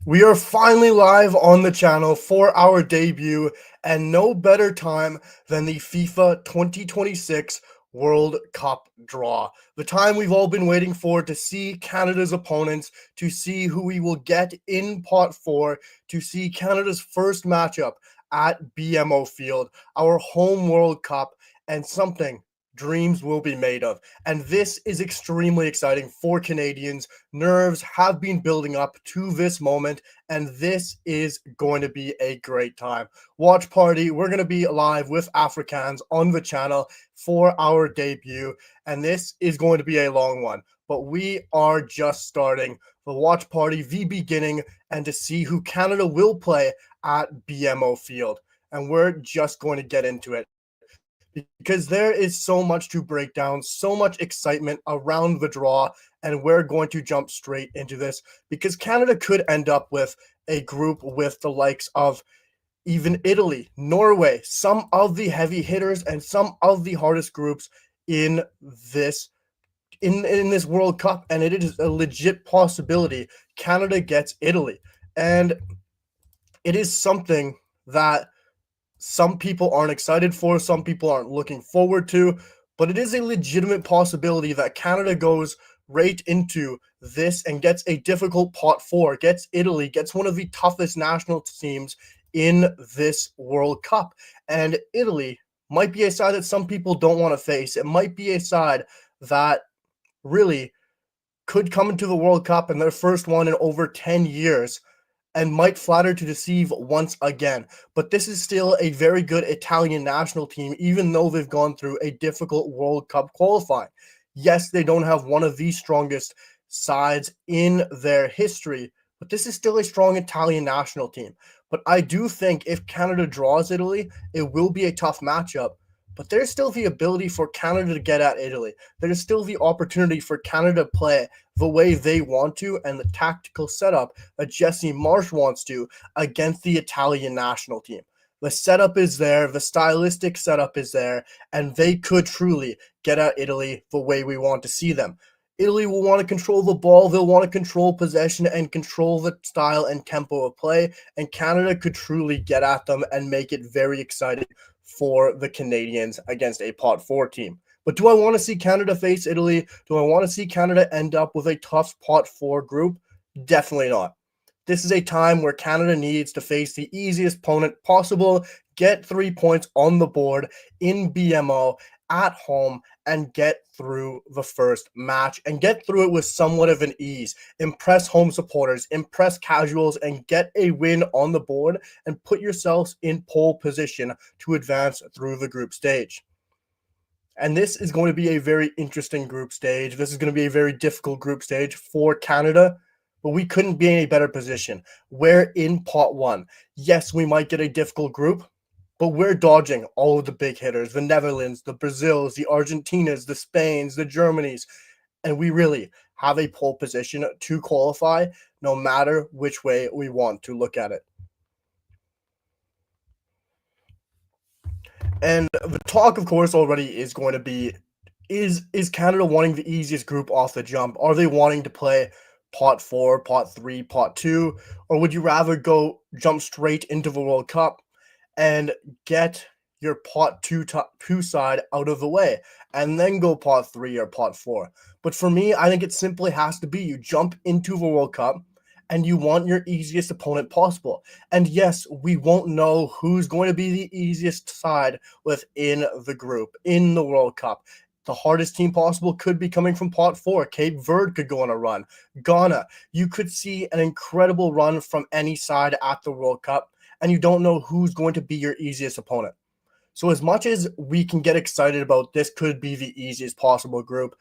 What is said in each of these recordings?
We are finally live on the channel for our debut, and no better time than the FIFA 2026 World Cup draw. The time we've all been waiting for to see Canada's opponents, to see who we will get in pot four, to see Canada's first matchup at BMO Field, our home World Cup, and something dreams will be made of. And this is extremely exciting for Canadians. Nerves have been building up to this moment, and this is going to be a great time. Watch party, we're going to be live with Afrikaans on the channel for our debut, and this is going to be a long one, but we are just starting the watch party, the beginning, and to see who Canada will play at BMO Field. And we're just going to get into it because there is so much to break down, so much excitement around the draw, and we're going to jump straight into this because Canada could end up with a group with the likes of even Italy, Norway, some of the heavy hitters and some of the hardest groups in this this World Cup, and it is a legit possibility Canada gets Italy. And it is something that some people aren't excited for, some people aren't looking forward to, but it is a legitimate possibility that Canada goes right into this and gets a difficult pot four, gets Italy, gets one of the toughest national teams in this World Cup. And Italy might be a side that some people don't want to face. It might be a side that really could come into the World Cup in their first one in over 10 years and might flatter to deceive once again. But this is still a very good Italian national team, even though they've gone through a difficult World Cup qualifying. Yes, they don't have one of the strongest sides in their history, but this is still a strong Italian national team. But I do think if Canada draws Italy, it will be a tough matchup. But there's still the ability for Canada to get at Italy. There's still the opportunity for Canada to play the way they want to and the tactical setup that Jesse Marsch wants to against the Italian national team. The setup is there, the stylistic setup is there, and they could truly get at Italy the way we want to see them. Italy will want to control the ball, they'll want to control possession and control the style and tempo of play, and Canada could truly get at them and make it very exciting for the Canadians against a pot four team. But do I want to see Canada face Italy? Do I want to see Canada end up with a tough pot four group? Definitely not. This is a time where Canada needs to face the easiest opponent possible, get 3 points on the board in BMO at home, and get through the first match and get through it with somewhat of an ease. Impress home supporters, impress casuals, and get a win on the board and put yourselves in pole position to advance through the group stage. And this is going to be a very interesting group stage. This is going to be a very difficult group stage for Canada, but we couldn't be in a better position. We're in pot one. Yes, we might get a difficult group, but we're dodging all of the big hitters, the Netherlands, the Brazils, the Argentinas, the Spains, the Germanys, and we really have a pole position to qualify no matter which way we want to look at it. And the talk, of course, already is going to be is Canada wanting the easiest group off the jump? Are they wanting to play pot four, pot three, pot two, or would you rather go jump straight into the World Cup and get your pot two side out of the way and then go pot three or pot four? But for me, I think it simply has to be you jump into the World Cup and you want your easiest opponent possible. And yes, we won't know who's going to be the easiest side within the group in the World Cup. The hardest team possible could be coming from pot four. Cape Verde could go on a run. Ghana, you could see an incredible run from any side at the World Cup, and you don't know who's going to be your easiest opponent. So as much as we can get excited about this could be the easiest possible group,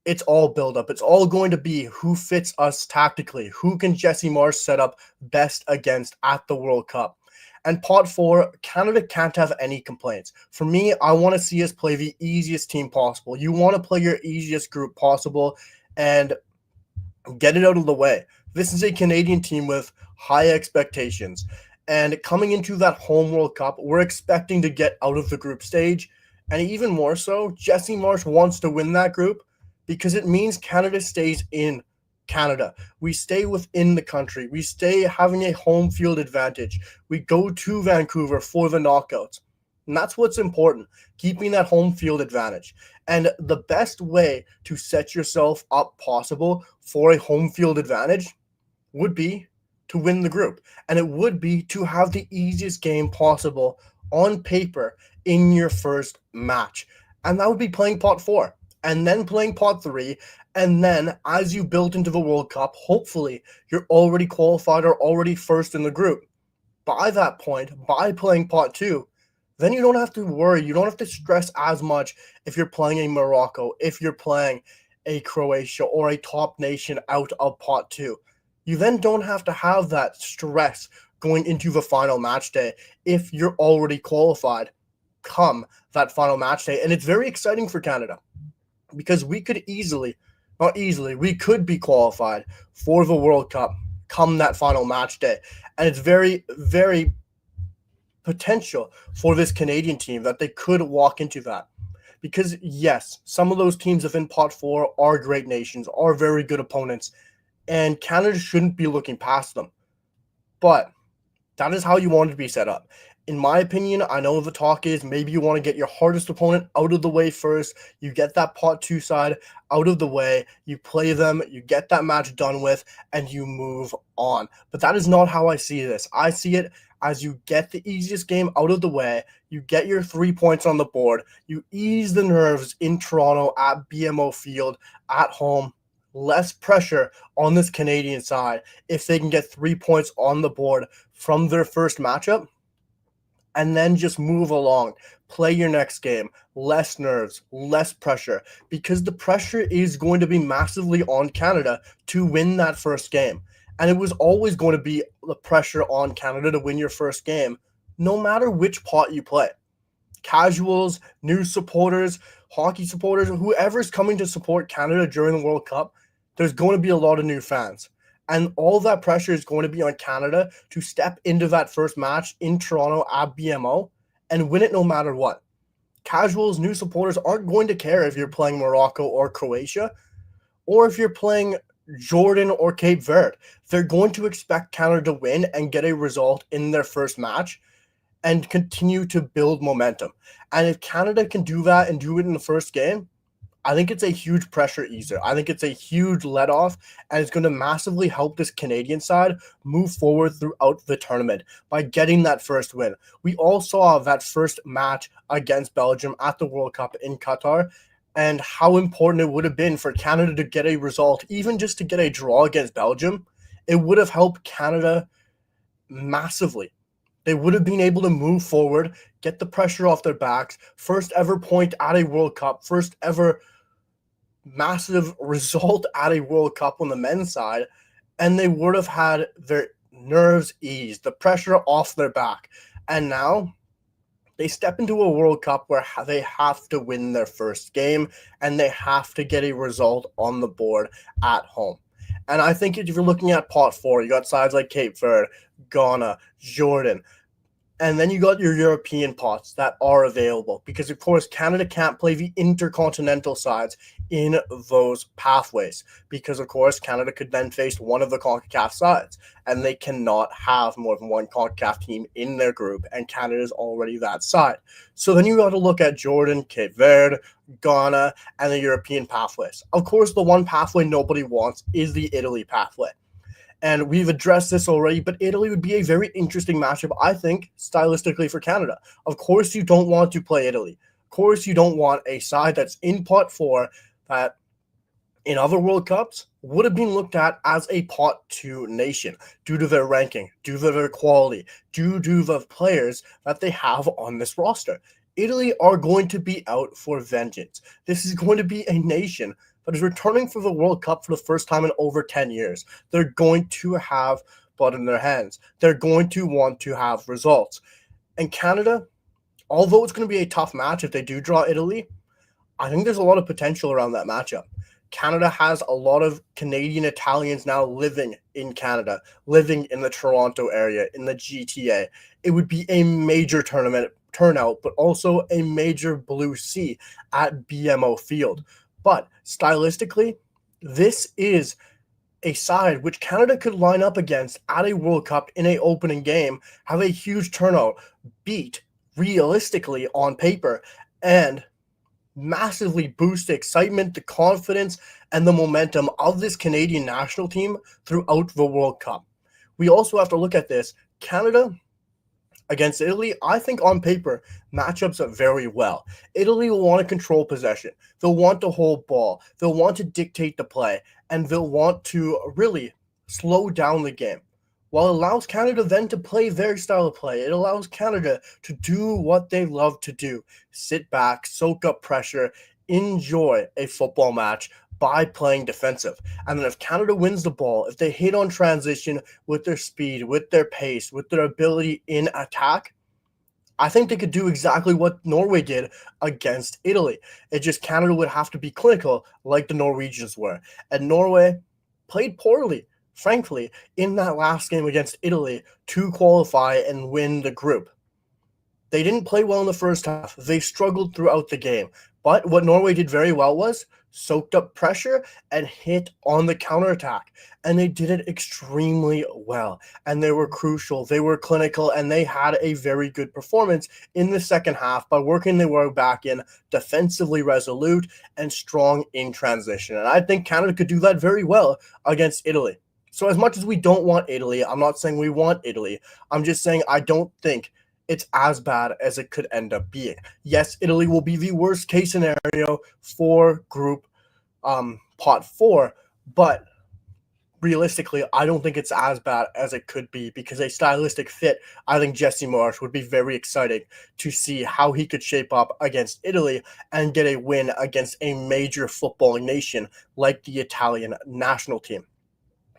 it's all build up. It's all going to be who fits us tactically. Who can Jesse Marsch set up best against at the World Cup? And pot four, Canada can't have any complaints. For me, I want to see us play the easiest team possible. You want to play your easiest group possible and get it out of the way. This is a Canadian team with high expectations. And coming into that home World Cup, we're expecting to get out of the group stage. And even more so, Jesse Marsch wants to win that group because it means Canada stays in Canada. We stay within the country. We stay having a home field advantage. We go to Vancouver for the knockouts. And that's what's important, keeping that home field advantage. And the best way to set yourself up possible for a home field advantage would be to win the group. And it would be to have the easiest game possible on paper in your first match. And that would be playing pot four and then playing pot three. And then as you build into the World Cup, hopefully you're already qualified or already first in the group. By that point, by playing pot two, then you don't have to worry. You don't have to stress as much if you're playing a Morocco, if you're playing a Croatia or a top nation out of pot two. You then don't have to have that stress going into the final match day if you're already qualified come that final match day. And it's very exciting for Canada because we could we could be qualified for the World Cup come that final match day. And it's very, very potential for this Canadian team that they could walk into that. Because yes, some of those teams within pot four are great nations, are very good opponents, and Canada shouldn't be looking past them. But that is how you want it to be set up. In my opinion, I know the talk is maybe you want to get your hardest opponent out of the way first. You get that pot two side out of the way. You play them, you get that match done with, and you move on. But that is not how I see this. I see it as you get the easiest game out of the way. You get your 3 points on the board. You ease the nerves in Toronto at BMO Field at home. Less pressure on this Canadian side if they can get 3 points on the board from their first matchup, and then just move along. Play your next game. Less nerves, less pressure, because the pressure is going to be massively on Canada to win that first game. And it was always going to be the pressure on Canada to win your first game, no matter which pot you play. Casuals, new supporters, hockey supporters, whoever's coming to support Canada during the World Cup, there's going to be a lot of new fans. And all that pressure is going to be on Canada to step into that first match in Toronto at BMO and win it no matter what. Casuals, new supporters aren't going to care if you're playing Morocco or Croatia or if you're playing Jordan or Cape Verde. They're going to expect Canada to win and get a result in their first match and continue to build momentum. And if Canada can do that and do it in the first game, I think it's a huge pressure easer. I think it's a huge let off, and it's going to massively help this Canadian side move forward throughout the tournament by getting that first win. We all saw that first match against Belgium at the World Cup in Qatar and how important it would have been for Canada to get a result, even just to get a draw against Belgium. It would have helped Canada massively. They would have been able to move forward, get the pressure off their backs, first ever point at a World Cup, first ever massive result at a World Cup on the men's side, and they would have had their nerves eased, the pressure off their back. And now they step into a World Cup where they have to win their first game and they have to get a result on the board at home. And I think if you're looking at pot four, you got sides like Cape Verde, Ghana, Jordan, and then you got your European pots that are available because, of course, Canada can't play the intercontinental sides in those pathways because, of course, Canada could then face one of the CONCACAF sides, and they cannot have more than one CONCACAF team in their group, and Canada is already that side. So then you got to look at Jordan, Cape Verde, Ghana, and the European pathways. Of course, the one pathway nobody wants is the Italy pathway. And we've addressed this already, but Italy would be a very interesting matchup, I think, stylistically for Canada. Of course, you don't want to play Italy. Of course, you don't want a side that's in pot four that in other World Cups would have been looked at as a pot two nation due to their ranking, due to their quality, due to the players that they have on this roster. Italy are going to be out for vengeance. This is going to be a nation that is returning for the World Cup for the first time in over 10 years. They're going to have blood in their hands. They're going to want to have results. And Canada, although it's going to be a tough match if they do draw Italy, I think there's a lot of potential around that matchup. Canada has a lot of Canadian Italians now living in Canada, living in the Toronto area, in the GTA. It would be a major tournament turnout, but also a major blue sea at BMO Field. But stylistically, this is a side which Canada could line up against at a World Cup in a opening game, have a huge turnout, beat realistically on paper, and massively boost the excitement, the confidence, and the momentum of this Canadian national team throughout the World Cup. We also have to look at this. Canada against Italy, I think on paper, matchups up very well. Italy will want to control possession. They'll want to hold ball. They'll want to dictate the play, and they'll want to really slow down the game. While it allows Canada then to play their style of play, it allows Canada to do what they love to do: sit back, soak up pressure, enjoy a football match by playing defensive. And then if Canada wins the ball, if they hit on transition with their speed, with their pace, with their ability in attack, I think they could do exactly what Norway did against Italy. It just Canada would have to be clinical like the Norwegians were. And Norway played poorly, frankly, in that last game against Italy to qualify and win the group. They didn't play well in the first half. They struggled throughout the game. But what Norway did very well was soaked up pressure and hit on the counterattack. And they did it extremely well. And they were crucial. They were clinical. And they had a very good performance in the second half by working their way back in, defensively resolute and strong in transition. And I think Canada could do that very well against Italy. So as much as we don't want Italy, I'm not saying we want Italy. I'm just saying I don't think it's as bad as it could end up being. Yes, Italy will be the worst case scenario for group pot 4, but realistically, I don't think it's as bad as it could be, because a stylistic fit, I think Jesse Marsch would be very exciting to see how he could shape up against Italy and get a win against a major footballing nation like the Italian national team.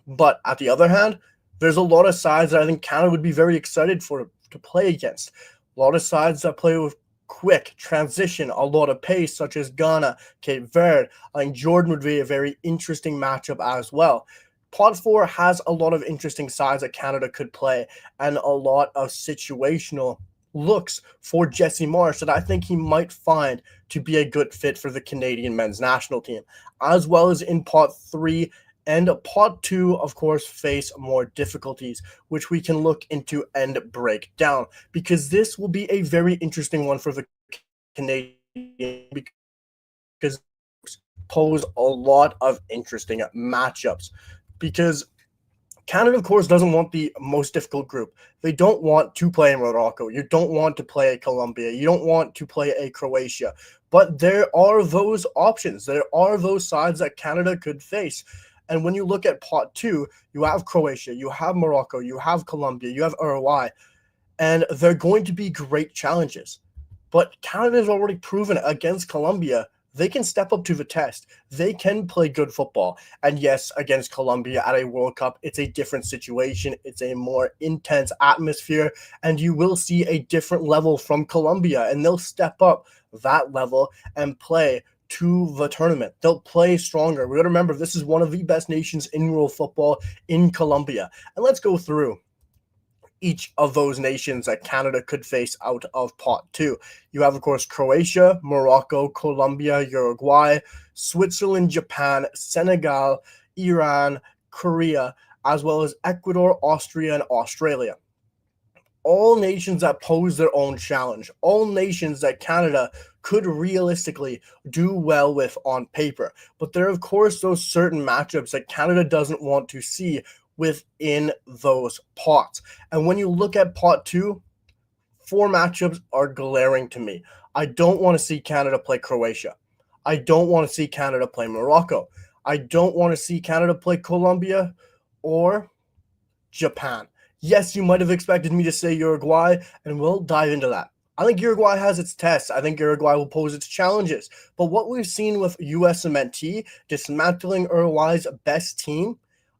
But at the other hand, there's a lot of sides that I think Canada would be very excited to play against. A lot of sides that play with quick transition, a lot of pace, such as Ghana, Cape Verde. I think Jordan would be a very interesting matchup as well. Pot 4 has a lot of interesting sides that Canada could play, and a lot of situational looks for Jesse Marsch that I think he might find to be a good fit for the Canadian men's national team, as well as in Pot 3. And pot 2, of course, face more difficulties, which we can look into and break down, because this will be a very interesting one for the Canadian, because pose a lot of interesting matchups. Because Canada, of course, doesn't want the most difficult group. They don't want to play Morocco. You don't want to play Colombia. You don't want to play a Croatia. But there are those options. There are those sides that Canada could face. And when you look at pot 2, you have Croatia, you have Morocco, you have Colombia, you have Uruguay, and they're going to be great challenges. But Canada has already proven against Colombia they can step up to the test. They can play good football. And yes, against Colombia at a World Cup, it's a different situation. It's a more intense atmosphere, and you will see a different level from Colombia, and they'll step up that level and play to the tournament. They'll play stronger. We got to remember, this is one of the best nations in world football in Colombia. And let's go through each of those nations that Canada could face out of pot 2. You have, of course, Croatia, Morocco, Colombia, Uruguay, Switzerland, Japan, Senegal, Iran, Korea, as well as Ecuador, Austria, and Australia. All nations that pose their own challenge, all nations that Canada could realistically do well with on paper. But there are, of course, those certain matchups that Canada doesn't want to see within those pots. And when you look at pot 2, 4 matchups are glaring to me. I don't want to see Canada play Croatia. I don't want to see Canada play Morocco. I don't want to see Canada play Colombia or Japan. Yes, you might have expected me to say Uruguay, and we'll dive into that. I think Uruguay has its tests. I think Uruguay will pose its challenges. But what we've seen with US Cement dismantling Uruguay's best team,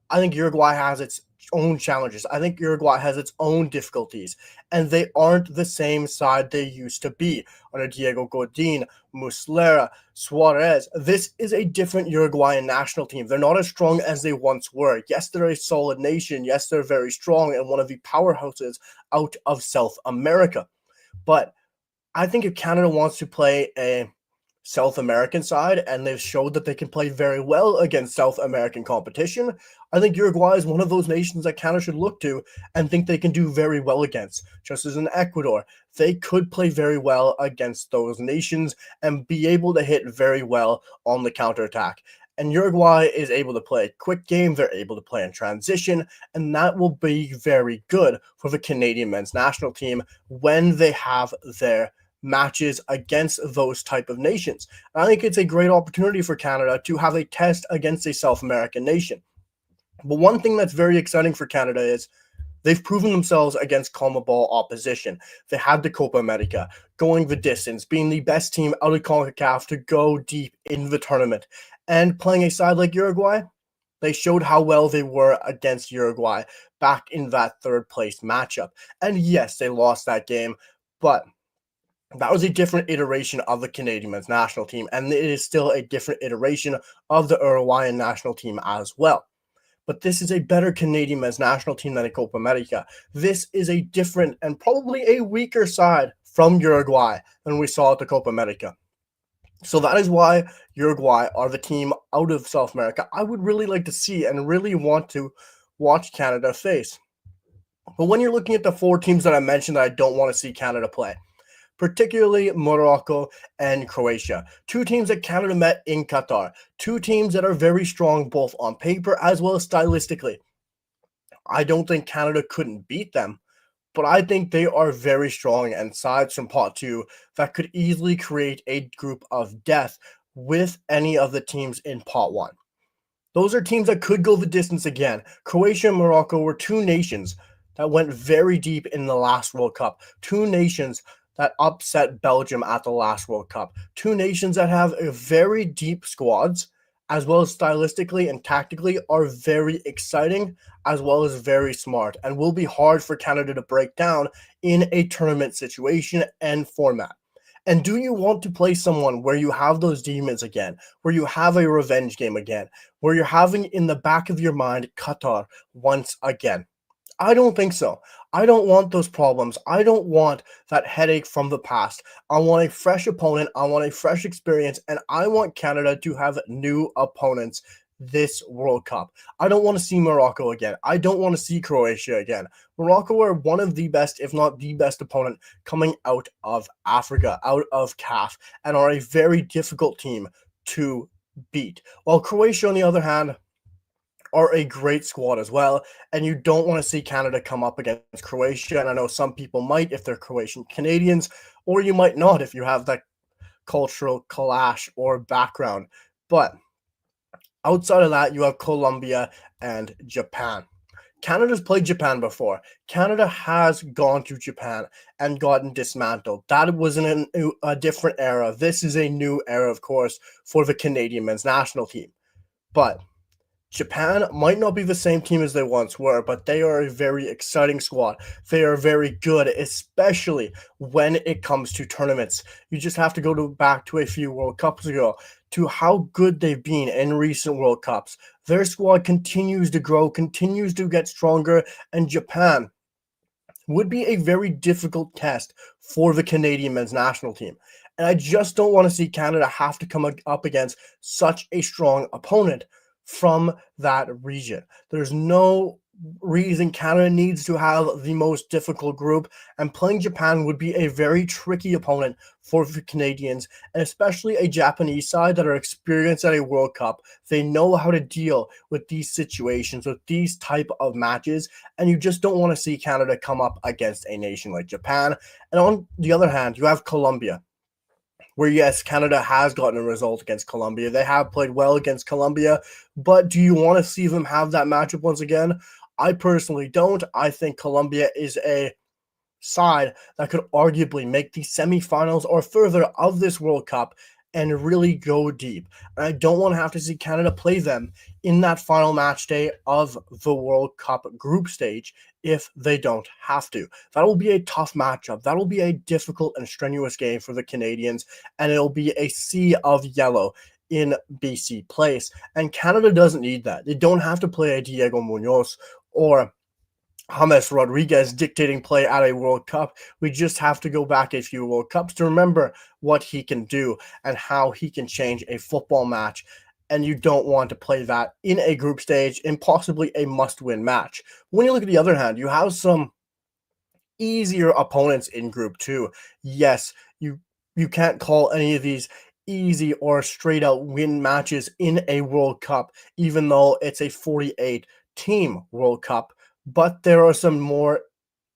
I think Uruguay has its own challenges. I think Uruguay has its own difficulties, and they aren't the same side they used to be under Diego Godin, Muslera, Suarez. This is a different Uruguayan national team. They're not as strong as they once were. Yes, they're a solid nation. Yes, they're very strong and one of the powerhouses out of South America. But I think if Canada wants to play a South American side, and they've showed that they can play very well against South American competition. I think Uruguay is one of those nations that Canada should look to and think they can do very well against. Just as in Ecuador, they could play very well against those nations and be able to hit very well on the counterattack. And Uruguay is able to play a quick game, they're able to play in transition, and that will be very good for the Canadian men's national team when they have their matches against those type of nations. And I think it's a great opportunity for Canada to have a test against a South American nation. But one thing that's very exciting for Canada is they've proven themselves against CONMEBOL opposition. They had the Copa America, going the distance, being the best team out of CONCACAF to go deep in the tournament. And playing a side like Uruguay, they showed how well they were against Uruguay back in that third place matchup. And yes, they lost that game, but that was a different iteration of the Canadian men's national team, and it is still a different iteration of the Uruguayan national team as well. But this is a better Canadian men's national team than a Copa America. This is a different and probably a weaker side from Uruguay than we saw at the Copa America. So that is why Uruguay are the team out of South America I would really like to see and really want to watch Canada face. But when you're looking at the four teams that I mentioned that I don't want to see Canada play, particularly Morocco and Croatia, two teams that Canada met in Qatar, two teams that are very strong both on paper as well as stylistically. I don't think Canada couldn't beat them, but I think they are very strong and sides from pot two that could easily create a group of death with any of the teams in pot one. Those are teams that could go the distance again. Croatia and Morocco were two nations that went very deep in the last World Cup, two nations that upset Belgium at the last World Cup. Two nations that have a very deep squads, as well as stylistically and tactically, are very exciting, as well as very smart, and will be hard for Canada to break down in a tournament situation and format. And do you want to play someone where you have those demons again, where you have a revenge game again, where you're having in the back of your mind Qatar once again? I don't think so. I don't want those problems. I don't want that headache from the past. I want a fresh opponent. I want a fresh experience. And I want Canada to have new opponents this World Cup. I don't want to see Morocco again. I don't want to see Croatia again. Morocco are one of the best, if not the best opponent coming out of Africa, out of CAF, and are a very difficult team to beat. While Croatia, on the other hand, are a great squad as well, and you don't want to see Canada come up against Croatia. And I know some people might if they're Croatian Canadians, or you might not if you have that cultural clash or background. But outside of that, you have Colombia and Japan. Canada's played Japan before. Canada has gone to Japan and gotten dismantled. That was in a different era. This is a new era, of course, for the Canadian men's national team. But Japan might not be the same team as they once were, but they are a very exciting squad. They are very good, especially when it comes to tournaments. You just have to go back to a few World Cups ago to how good they've been in recent World Cups. Their squad continues to grow, continues to get stronger, and Japan would be a very difficult test for the Canadian men's national team. And I just don't want to see Canada have to come up against such a strong opponent from that region. There's no reason Canada needs to have the most difficult group, and playing Japan would be a very tricky opponent for the Canadians, and especially a Japanese side that are experienced at a World Cup. They know how to deal with these situations, with these type of matches, and you just don't want to see Canada come up against a nation like Japan. And on the other hand, you have Colombia, where yes, Canada has gotten a result against Colombia. They have played well against Colombia, but do you want to see them have that matchup once again? I personally don't. I think Colombia is a side that could arguably make the semifinals or further of this World Cup and really go deep. And I don't want to have to see Canada play them in that final match day of the World Cup group stage if they don't have to. That will be a tough matchup. That will be a difficult and strenuous game for the Canadians, and it'll be a sea of yellow in BC Place. And Canada doesn't need that. They don't have to play a Diego Munoz or James Rodriguez dictating play at a World Cup. We just have to go back a few World Cups to remember what he can do and how he can change a football match. And you don't want to play that in a group stage in possibly a must-win match. When you look at the other hand, you have some easier opponents in Group 2. Yes, you can't call any of these easy or straight out win matches in a World Cup, even though it's a 48 team World Cup. But there are some more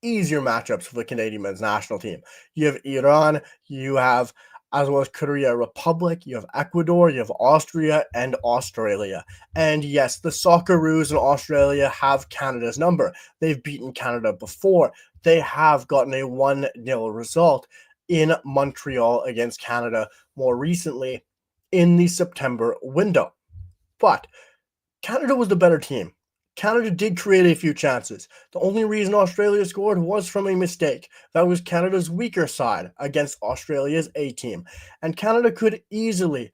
easier matchups for the Canadian men's national team. You have Iran, you have as well as Korea Republic, you have Ecuador, you have Austria and Australia. And yes, the Socceroos in Australia have Canada's number. They've beaten Canada before. They have gotten a 1-0 result in Montreal against Canada more recently in the September window. But Canada was the better team. Canada did create a few chances. The only reason Australia scored was from a mistake. That was Canada's weaker side against Australia's A team. And Canada could easily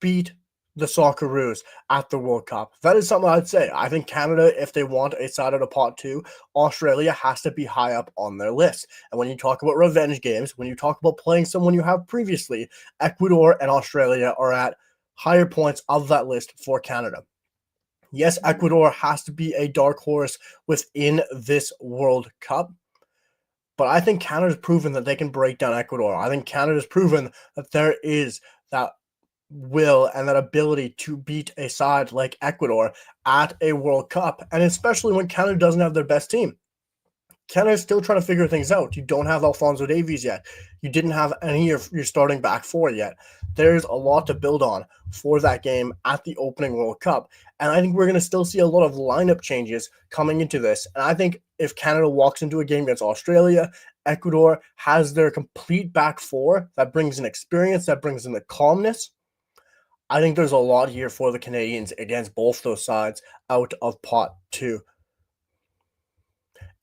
beat the Socceroos at the World Cup. That is something I'd say. I think Canada, if they want a side of the pot too, Australia has to be high up on their list. And when you talk about revenge games, when you talk about playing someone you have previously, Ecuador and Australia are at higher points of that list for Canada. Yes, Ecuador has to be a dark horse within this World Cup, but I think Canada's proven that they can break down Ecuador. I think Canada's proven that there is that will and that ability to beat a side like Ecuador at a World Cup, and especially when Canada doesn't have their best team. Canada's still trying to figure things out. You don't have Alphonso Davies yet. You didn't have any of your starting back four yet. There's a lot to build on for that game at the opening World Cup. And I think we're going to still see a lot of lineup changes coming into this. And I think if Canada walks into a game against Australia, Ecuador has their complete back four that brings in experience, that brings in the calmness. I think there's a lot here for the Canadians against both those sides out of pot two.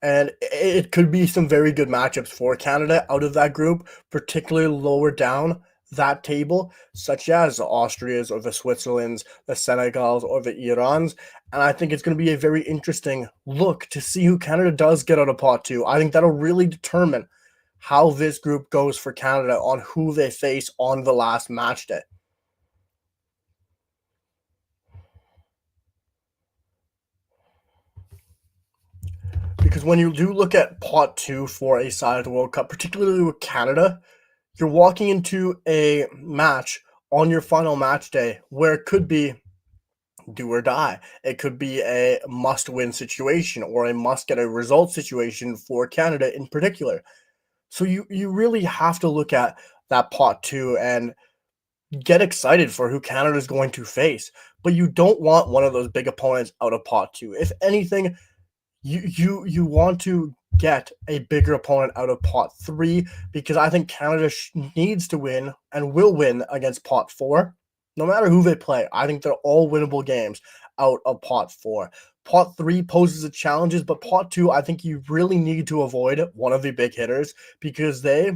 And it could be some very good matchups for Canada out of that group, particularly lower down that table, such as the Austrias or the Switzerlands, the Senegals or the Irans. And I think it's going to be a very interesting look to see who Canada does get out of pot two. I think that'll really determine how this group goes for Canada on who they face on the last match day. Because when you do look at pot two for a side of the World Cup, particularly with Canada, you're walking into a match on your final match day where it could be do or die. It could be a must-win situation or a must-get-a-result situation for Canada in particular. So you really have to look at that pot two and get excited for who Canada is going to face. But you don't want one of those big opponents out of pot two. If anything, you want to get a bigger opponent out of pot three because I think Canada needs to win and will win against pot four, no matter who they play. I think they're all winnable games out of pot four. Pot three poses the challenges, but pot two, I think you really need to avoid one of the big hitters because they,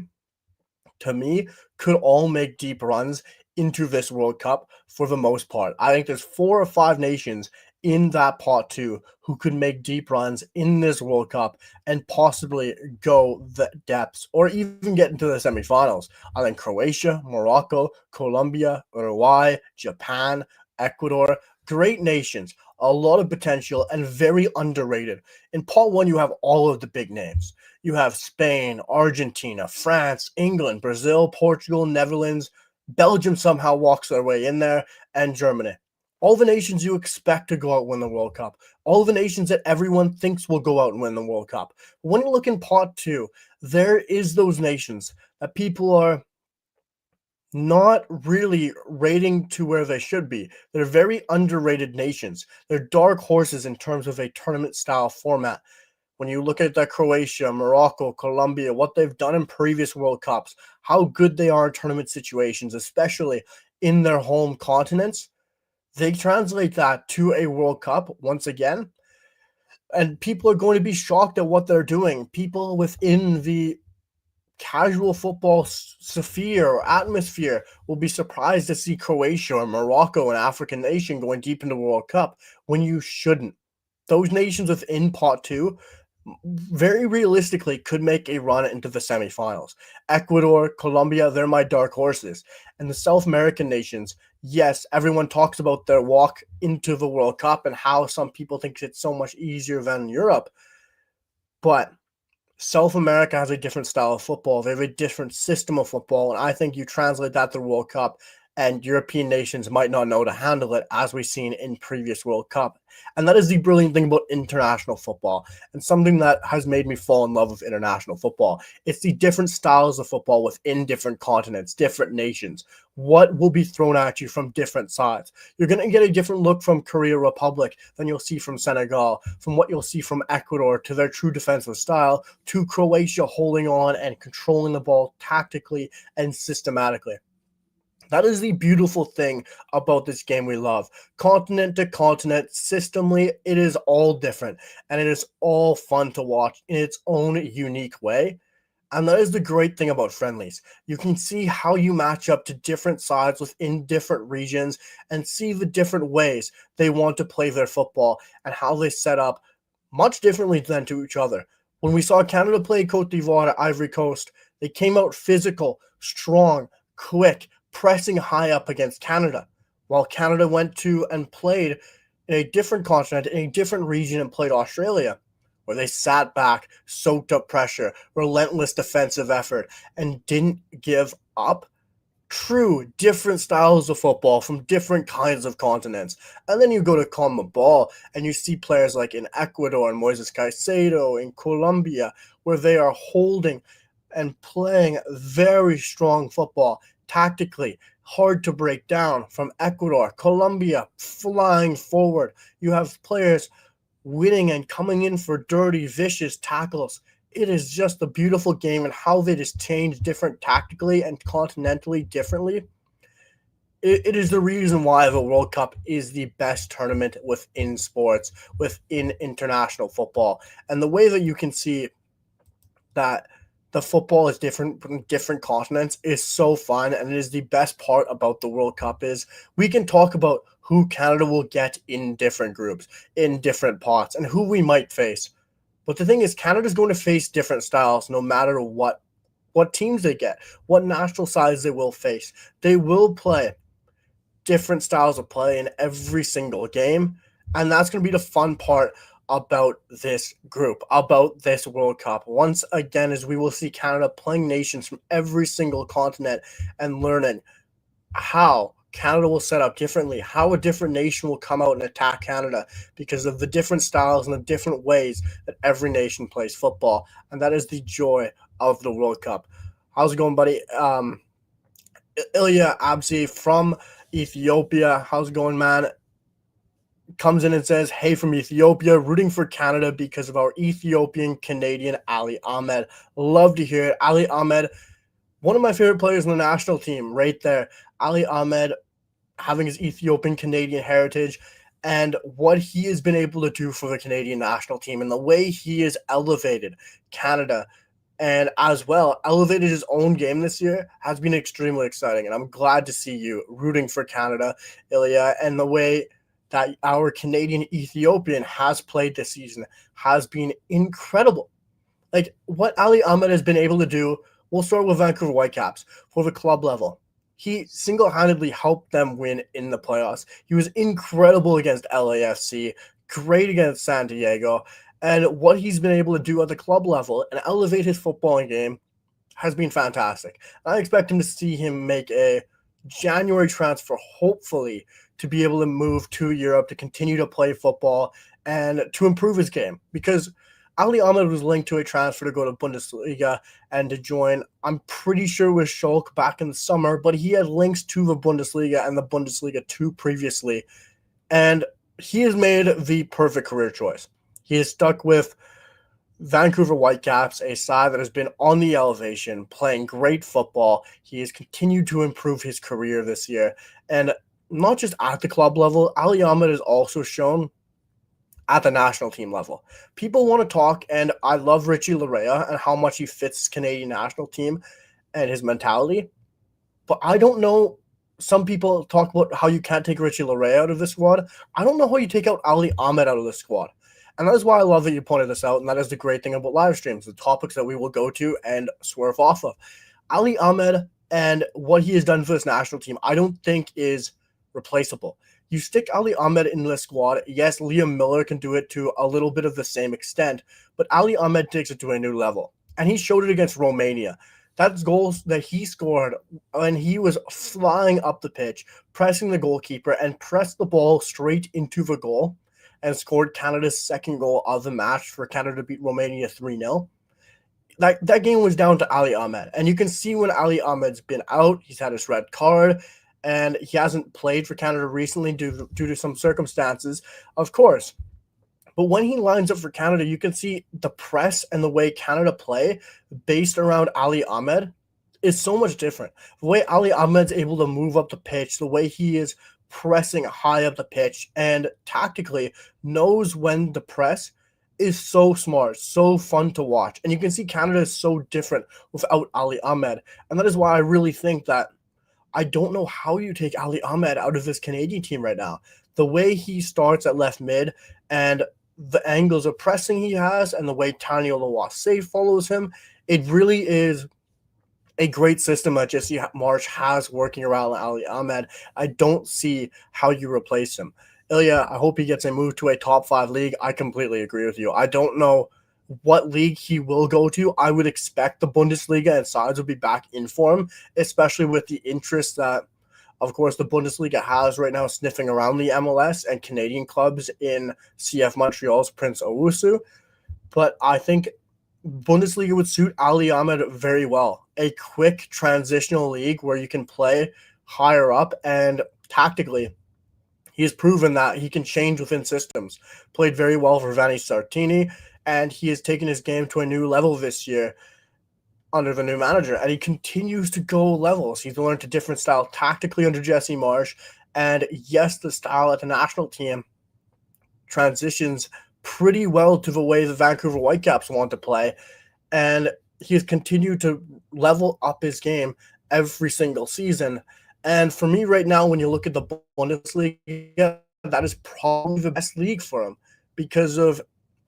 to me, could all make deep runs into this World Cup for the most part. I think there's 4 or 5 nations in that pot two who could make deep runs in this World Cup and possibly go the depths or even get into the semifinals. I think Croatia, Morocco, Colombia, Uruguay, Japan, Ecuador, great nations, a lot of potential and very underrated. In pot one, you have all of the big names. You have Spain, Argentina, France, England, Brazil, Portugal, Netherlands, Belgium somehow walks their way in there, and Germany. All the nations you expect to go out and win the World Cup. All the nations that everyone thinks will go out and win the World Cup. When you look in pot two, there is those nations that people are not really rating to where they should be. They're very underrated nations. They're dark horses in terms of a tournament style format. When you look at the Croatia, Morocco, Colombia, what they've done in previous World Cups, how good they are in tournament situations, especially in their home continents, they translate that to a World Cup once again, and people are going to be shocked at what they're doing. People within the casual football sphere or atmosphere will be surprised to see Croatia or Morocco, an African nation, going deep into the World Cup when you shouldn't. Those nations within pot two, very realistically could make a run into the semifinals. Ecuador, Colombia, they're my dark horses. And the South American nations, yes, everyone talks about their walk into the World Cup and how some people think it's so much easier than Europe. But South America has a different style of football. They have a different system of football. And I think you translate that to the World Cup, and European nations might not know to handle it, as we've seen in previous World Cup. And that is the brilliant thing about international football, and something that has made me fall in love with international football. It's the different styles of football within different continents, different nations. What will be thrown at you from different sides? You're going to get a different look from Korea Republic than you'll see from Senegal, from what you'll see from Ecuador to their true defensive style, to Croatia holding on and controlling the ball tactically and systematically. That is the beautiful thing about this game we love. Continent to continent, systemly, it is all different, and it is all fun to watch in its own unique way. And that is the great thing about friendlies. You can see how you match up to different sides within different regions and see the different ways they want to play their football and how they set up much differently than to each other. When we saw Canada play Cote d'Ivoire at Ivory Coast, they came out physical, strong, quick, pressing high up against Canada, while Canada went to and played in a different continent, in a different region, and played Australia, where they sat back, soaked up pressure, relentless defensive effort, and didn't give up. True, different styles of football from different kinds of continents. And then you go to CONMEBOL and you see players like in Ecuador and Moises Caicedo, in Colombia, where they are holding and playing very strong football tactically, hard to break down. From Ecuador, Colombia, flying forward. You have players winning and coming in for dirty, vicious tackles. It is just a beautiful game, and how they just change different tactically and continentally differently. It is the reason why the World Cup is the best tournament within sports, within international football. And the way that you can see that the football is different from different continents is so fun, and it is the best part about the World Cup is we can talk about who Canada will get in different groups, in different pots, and who we might face. But the thing is, Canada's going to face different styles no matter what teams they get, what national sides they will face. They will play different styles of play in every single game, and that's going to be the fun part about this group, about this World Cup. Once again, as we will see Canada playing nations from every single continent and learning how Canada will set up differently, how a different nation will come out and attack Canada because of the different styles and the different ways that every nation plays football. And that is the joy of the World Cup. How's it going, buddy? Ilya Absi from Ethiopia. How's it going, man? Comes in and says, hey, from Ethiopia, rooting for Canada because of our Ethiopian Canadian Ali Ahmed. Love to hear it. Ali Ahmed, one of my favorite players in the national team, right there. Ali Ahmed having his Ethiopian Canadian heritage and what he has been able to do for the Canadian national team and the way he has elevated Canada and as well elevated his own game this year has been extremely exciting. And I'm glad to see you rooting for Canada, Ilya, and the way that our Canadian Ethiopian has played this season has been incredible. Like what Ali Ahmed has been able to do, we'll start with Vancouver Whitecaps for the club level. He single-handedly helped them win in the playoffs. He was incredible against LAFC, great against San Diego, and what he's been able to do at the club level and elevate his footballing game has been fantastic. I expect him to see him make a January transfer, hopefully, to be able to move to Europe to continue to play football and to improve his game, because Ali Ahmed was linked to a transfer to go to Bundesliga and to join, I'm pretty sure it was Schalke back in the summer, but he had links to the Bundesliga and the Bundesliga 2 previously, and he has made the perfect career choice. He is stuck with Vancouver Whitecaps, a side that has been on the elevation, playing great football. He has continued to improve his career this year, and not just at the club level, Ali Ahmed has also shown at the national team level. People want to talk, and I love Richie Laryea and how much he fits his Canadian national team and his mentality. But I don't know. Some people talk about how you can't take Richie Laryea out of the squad. I don't know how you take out Ali Ahmed out of the squad. And that is why I love that you pointed this out. And that is the great thing about live streams, the topics that we will go to and swerve off of. Ali Ahmed and what he has done for this national team, I don't think is replaceable. You stick Ali Ahmed in the squad. Yes, Liam Miller can do it to a little bit of the same extent, but Ali Ahmed takes it to a new level. And he showed it against Romania. That's goals that he scored when he was flying up the pitch, pressing the goalkeeper, and pressed the ball straight into the goal and scored Canada's second goal of the match for Canada to beat Romania 3-0. That game was down to Ali Ahmed. And you can see when Ali Ahmed's been out, he's had his red card, and he hasn't played for Canada recently due to some circumstances, of course. But when he lines up for Canada, you can see the press and the way Canada play based around Ali Ahmed is so much different. The way Ali Ahmed's able to move up the pitch, the way he is pressing high up the pitch, and tactically knows when to press is so smart, so fun to watch. And you can see Canada is so different without Ali Ahmed. And that is why I really think that I don't know how you take Ali Ahmed out of this Canadian team right now. The way he starts at left mid and the angles of pressing he has and the way Tanya Lawase follows him, it really is a great system that Jesse Marsch has working around Ali Ahmed. I don't see how you replace him. Ilya, I hope he gets a move to a top 5 league. I completely agree with you. I don't know what league he will go to. I would expect the Bundesliga and sides will be back in form, especially with the interest that, of course, the Bundesliga has right now sniffing around the MLS and Canadian clubs in CF Montreal's Prince Owusu. But I think Bundesliga would suit Ali Ahmed very well. A quick transitional league where you can play higher up, and tactically, he has proven that he can change within systems. Played very well for Vanni Sartini, and he has taken his game to a new level this year under the new manager, and he continues to go levels. He's learned a different style tactically under Jesse Marsch, and yes, the style at the national team transitions pretty well to the way the Vancouver Whitecaps want to play, and he has continued to level up his game every single season. And for me right now, when you look at the Bundesliga, that is probably the best league for him because of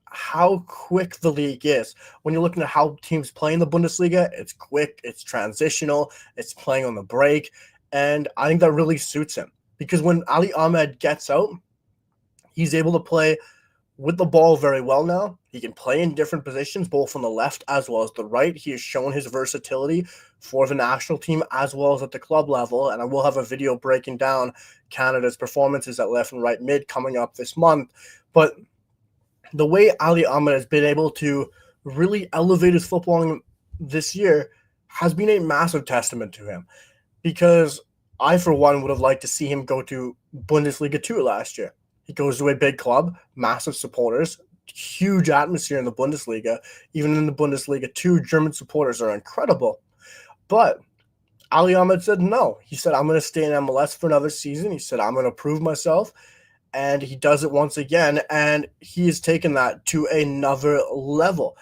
how quick the league is. When you're looking at how teams play in the Bundesliga, it's quick, it's transitional, it's playing on the break, and I think that really suits him because when Ali Ahmed gets out, he's able to play with the ball very well now. He can play in different positions, both on the left as well as the right. He has shown his versatility for the national team as well as at the club level, and I will have a video breaking down Canada's performances at left and right mid coming up this month. But the way Ali Ahmed has been able to really elevate his footballing this year has been a massive testament to him because I, for one, would have liked to see him go to Bundesliga 2 last year. He goes to a big club, massive supporters, huge atmosphere in the Bundesliga. Even in the Bundesliga 2, German supporters are incredible. But Ali Ahmed said no. He said, I'm going to stay in MLS for another season. He said, I'm going to prove myself. And he does it once again, and he has taken that to another level.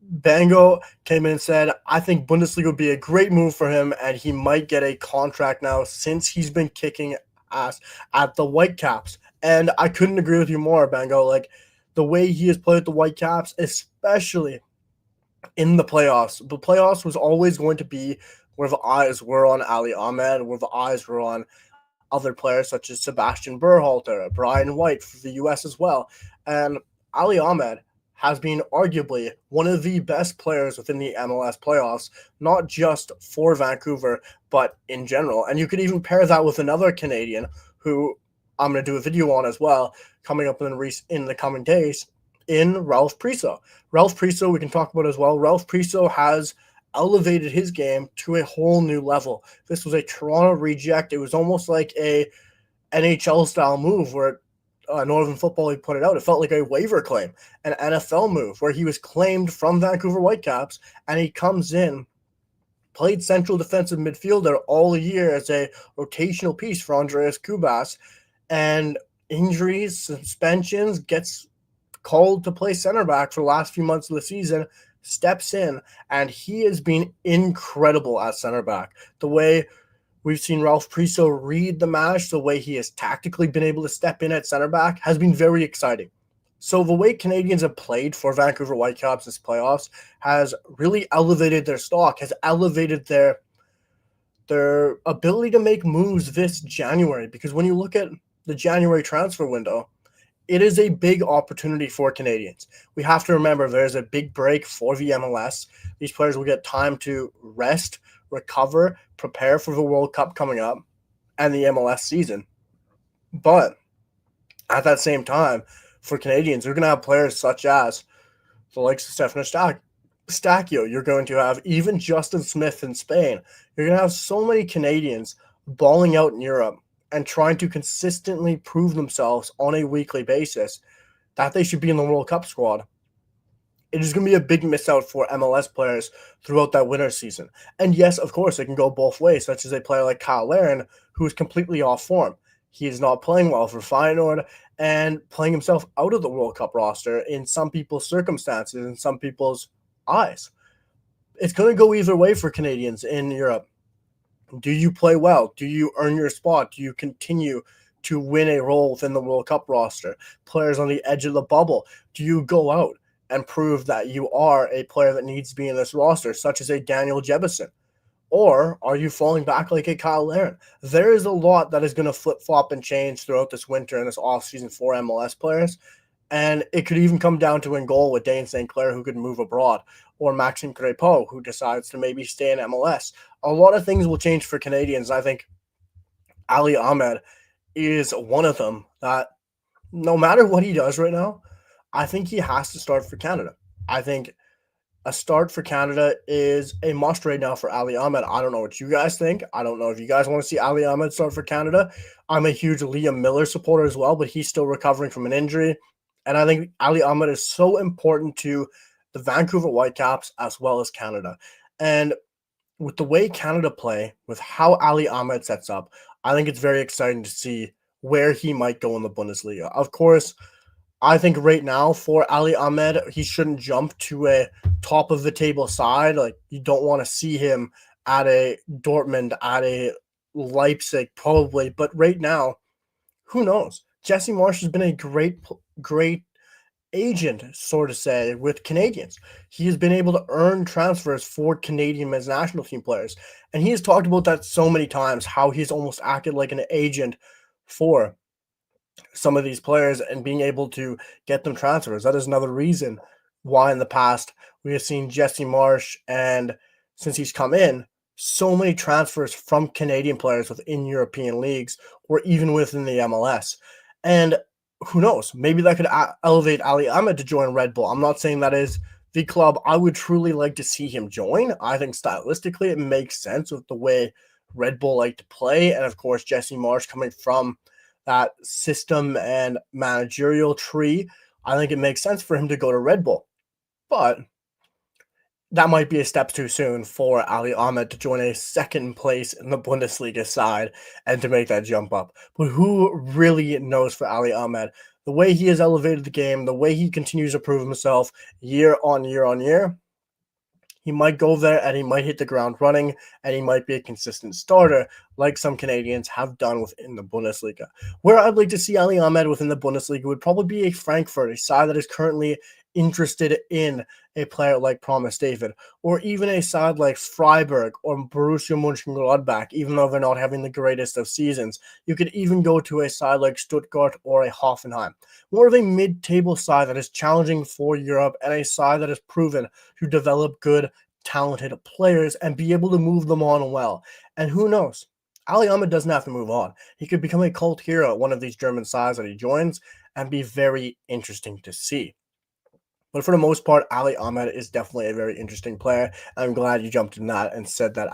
Bango came in and said, I think Bundesliga would be a great move for him, and he might get a contract now since he's been kicking ass at the Whitecaps. And I couldn't agree with you more, Bango. Like, the way he has played at the Whitecaps, especially in the playoffs was always going to be where the eyes were on Ali Ahmed, where the eyes were on other players such as Sebastian Berhalter, Brian White for the U.S. as well. And Ali Ahmed has been arguably one of the best players within the MLS playoffs, not just for Vancouver, but in general. And you could even pair that with another Canadian who I'm going to do a video on as well, coming up in the coming days, in Ralph Priso. Ralph Priso we can talk about as well. Ralph Priso has elevated his game to a whole new level. This was a Toronto reject. It was almost like a NHL-style move where Northern Football League put it out. It felt like a waiver claim, an NFL move where he was claimed from Vancouver Whitecaps, and he comes in, played central defensive midfielder all year as a rotational piece for Andreas Kubas, and injuries, suspensions, gets called to play center back for the last few months of the season, steps in, and he has been incredible at center back. The way We've seen Ralph Priso read the match. The way he has tactically been able to step in at center back has been very exciting. So the way Canadians have played for Vancouver Whitecaps this playoffs has really elevated their stock, has elevated their ability to make moves this January. Because when you look at the January transfer window, it is a big opportunity for Canadians. We have to remember there's a big break for the MLS. These players will get time to rest, recover, prepare for the World Cup coming up and the MLS season. But at that same time, for Canadians, you're going to have players such as the likes of Stefano Stacchio. You're going to have even Justin Smith in Spain. You're going to have so many Canadians balling out in Europe and trying to consistently prove themselves on a weekly basis that they should be in the World Cup squad. It is going to be a big miss out for MLS players throughout that winter season. And yes, of course, it can go both ways, such as a player like Kyle Larin, who is completely off form. He is not playing well for Feyenoord and playing himself out of the World Cup roster in some people's circumstances, in some people's eyes. It's going to go either way for Canadians in Europe. Do you play well? Do you earn your spot? Do you continue to win a role within the World Cup roster? Players on the edge of the bubble, do you go out and prove that you are a player that needs to be in this roster, such as a Daniel Jebison? Or are you falling back like a Kyle Larin? There is a lot that is going to flip-flop and change throughout this winter and this offseason for MLS players. And it could even come down to in goal with Dayne St. Clair, who could move abroad, or Maxime Crépeau, who decides to maybe stay in MLS. A lot of things will change for Canadians. I think Ali Ahmed is one of them that no matter what he does right now, I think he has to start for Canada. I think a start for Canada is a must right now for Ali Ahmed. I don't know what you guys think. I don't know if you guys want to see Ali Ahmed start for Canada. I'm a huge Liam Miller supporter as well, but he's still recovering from an injury. And I think Ali Ahmed is so important to the Vancouver Whitecaps as well as Canada. And with the way Canada play, with how Ali Ahmed sets up, I think it's very exciting to see where he might go in the Bundesliga. Of course, I think right now for Ali Ahmed, he shouldn't jump to a top of the table side. Like, you don't want to see him at a Dortmund, at a Leipzig, probably. But right now, who knows? Jesse Marsch has been a great agent, sort of say, with Canadians. He has been able to earn transfers for Canadian men's national team players. And he has talked about that so many times, how he's almost acted like an agent for some of these players and being able to get them transfers. That is another reason why in the past we have seen Jesse Marsch, and since he's come in, so many transfers from Canadian players within European leagues or even within the MLS. And who knows, maybe that could elevate Ali Ahmed to join Red Bull. I'm not saying that is the club I would truly like to see him join. I think stylistically it makes sense with the way Red Bull like to play. And of course, Jesse Marsch coming from that system and managerial tree, I think it makes sense for him to go to Red Bull. But that might be a step too soon for Ali Ahmed to join a second place in the Bundesliga side and to make that jump up. But who really knows for Ali Ahmed? The way he has elevated the game, the way he continues to prove himself year on year on year, he might go there and he might hit the ground running and he might be a consistent starter like some Canadians have done within the Bundesliga. Where I'd like to see Ali Ahmed within the Bundesliga would probably be a Frankfurt, a side that is currently interested in a player like Promise David, or even a side like Freiburg or Borussia Mönchengladbach, even though they're not having the greatest of seasons. You could even go to a side like Stuttgart or a Hoffenheim. More of a mid-table side that is challenging for Europe and a side that is proven to develop good, talented players and be able to move them on well. And who knows? Ali Ahmed doesn't have to move on. He could become a cult hero at one of these German sides that he joins and be very interesting to see. But for the most part, Ali Ahmed is definitely a very interesting player. I'm glad you jumped in that and said that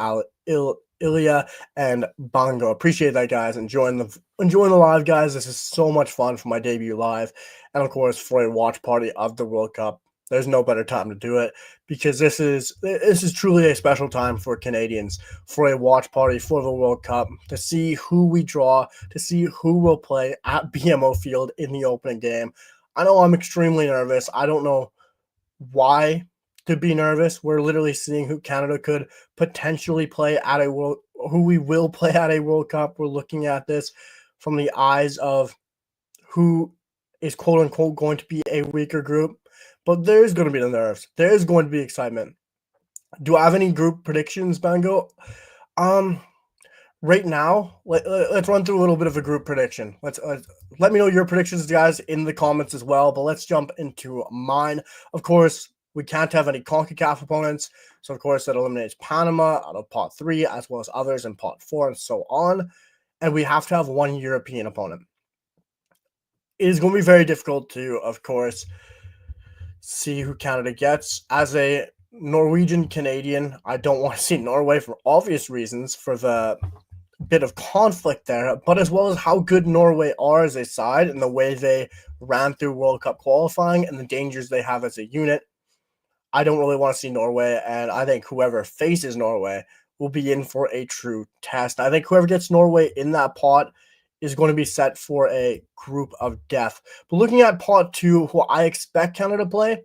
Ilya and Bongo. Appreciate that, guys. Enjoying the live, guys. This is so much fun for my debut live. And of course, for a watch party of the World Cup. There's no better time to do it because this is truly a special time for Canadians, for a watch party for the World Cup, to see who we draw, to see who will play at BMO Field in the opening game. I know I'm extremely nervous. I don't know why to be nervous. We're literally seeing who Canada could potentially play at a who we will play at a World Cup. We're looking at this from the eyes of who is quote unquote going to be a weaker group, but there is going to be the nerves. There is going to be excitement. Do I have any group predictions, Bango? Um, right now, let's run through a little bit of a group prediction. Let's let me know your predictions, guys, in the comments as well. But let's jump into mine. Of course, we can't have any CONCACAF opponents, so of course that eliminates Panama out of pot 3, as well as others in pot 4, and so on. And we have to have one European opponent. It is going to be very difficult to, of course, see who Canada gets. As a Norwegian Canadian, I don't want to see Norway for obvious reasons, for the bit of conflict there, but as well as how good Norway are as a side and the way they ran through World Cup qualifying and the dangers they have as a unit. I don't really want to see Norway, and I think whoever faces Norway will be in for a true test. I think whoever gets Norway in that pot is going to be set for a group of death. But looking at pot 2, who I expect Canada to play,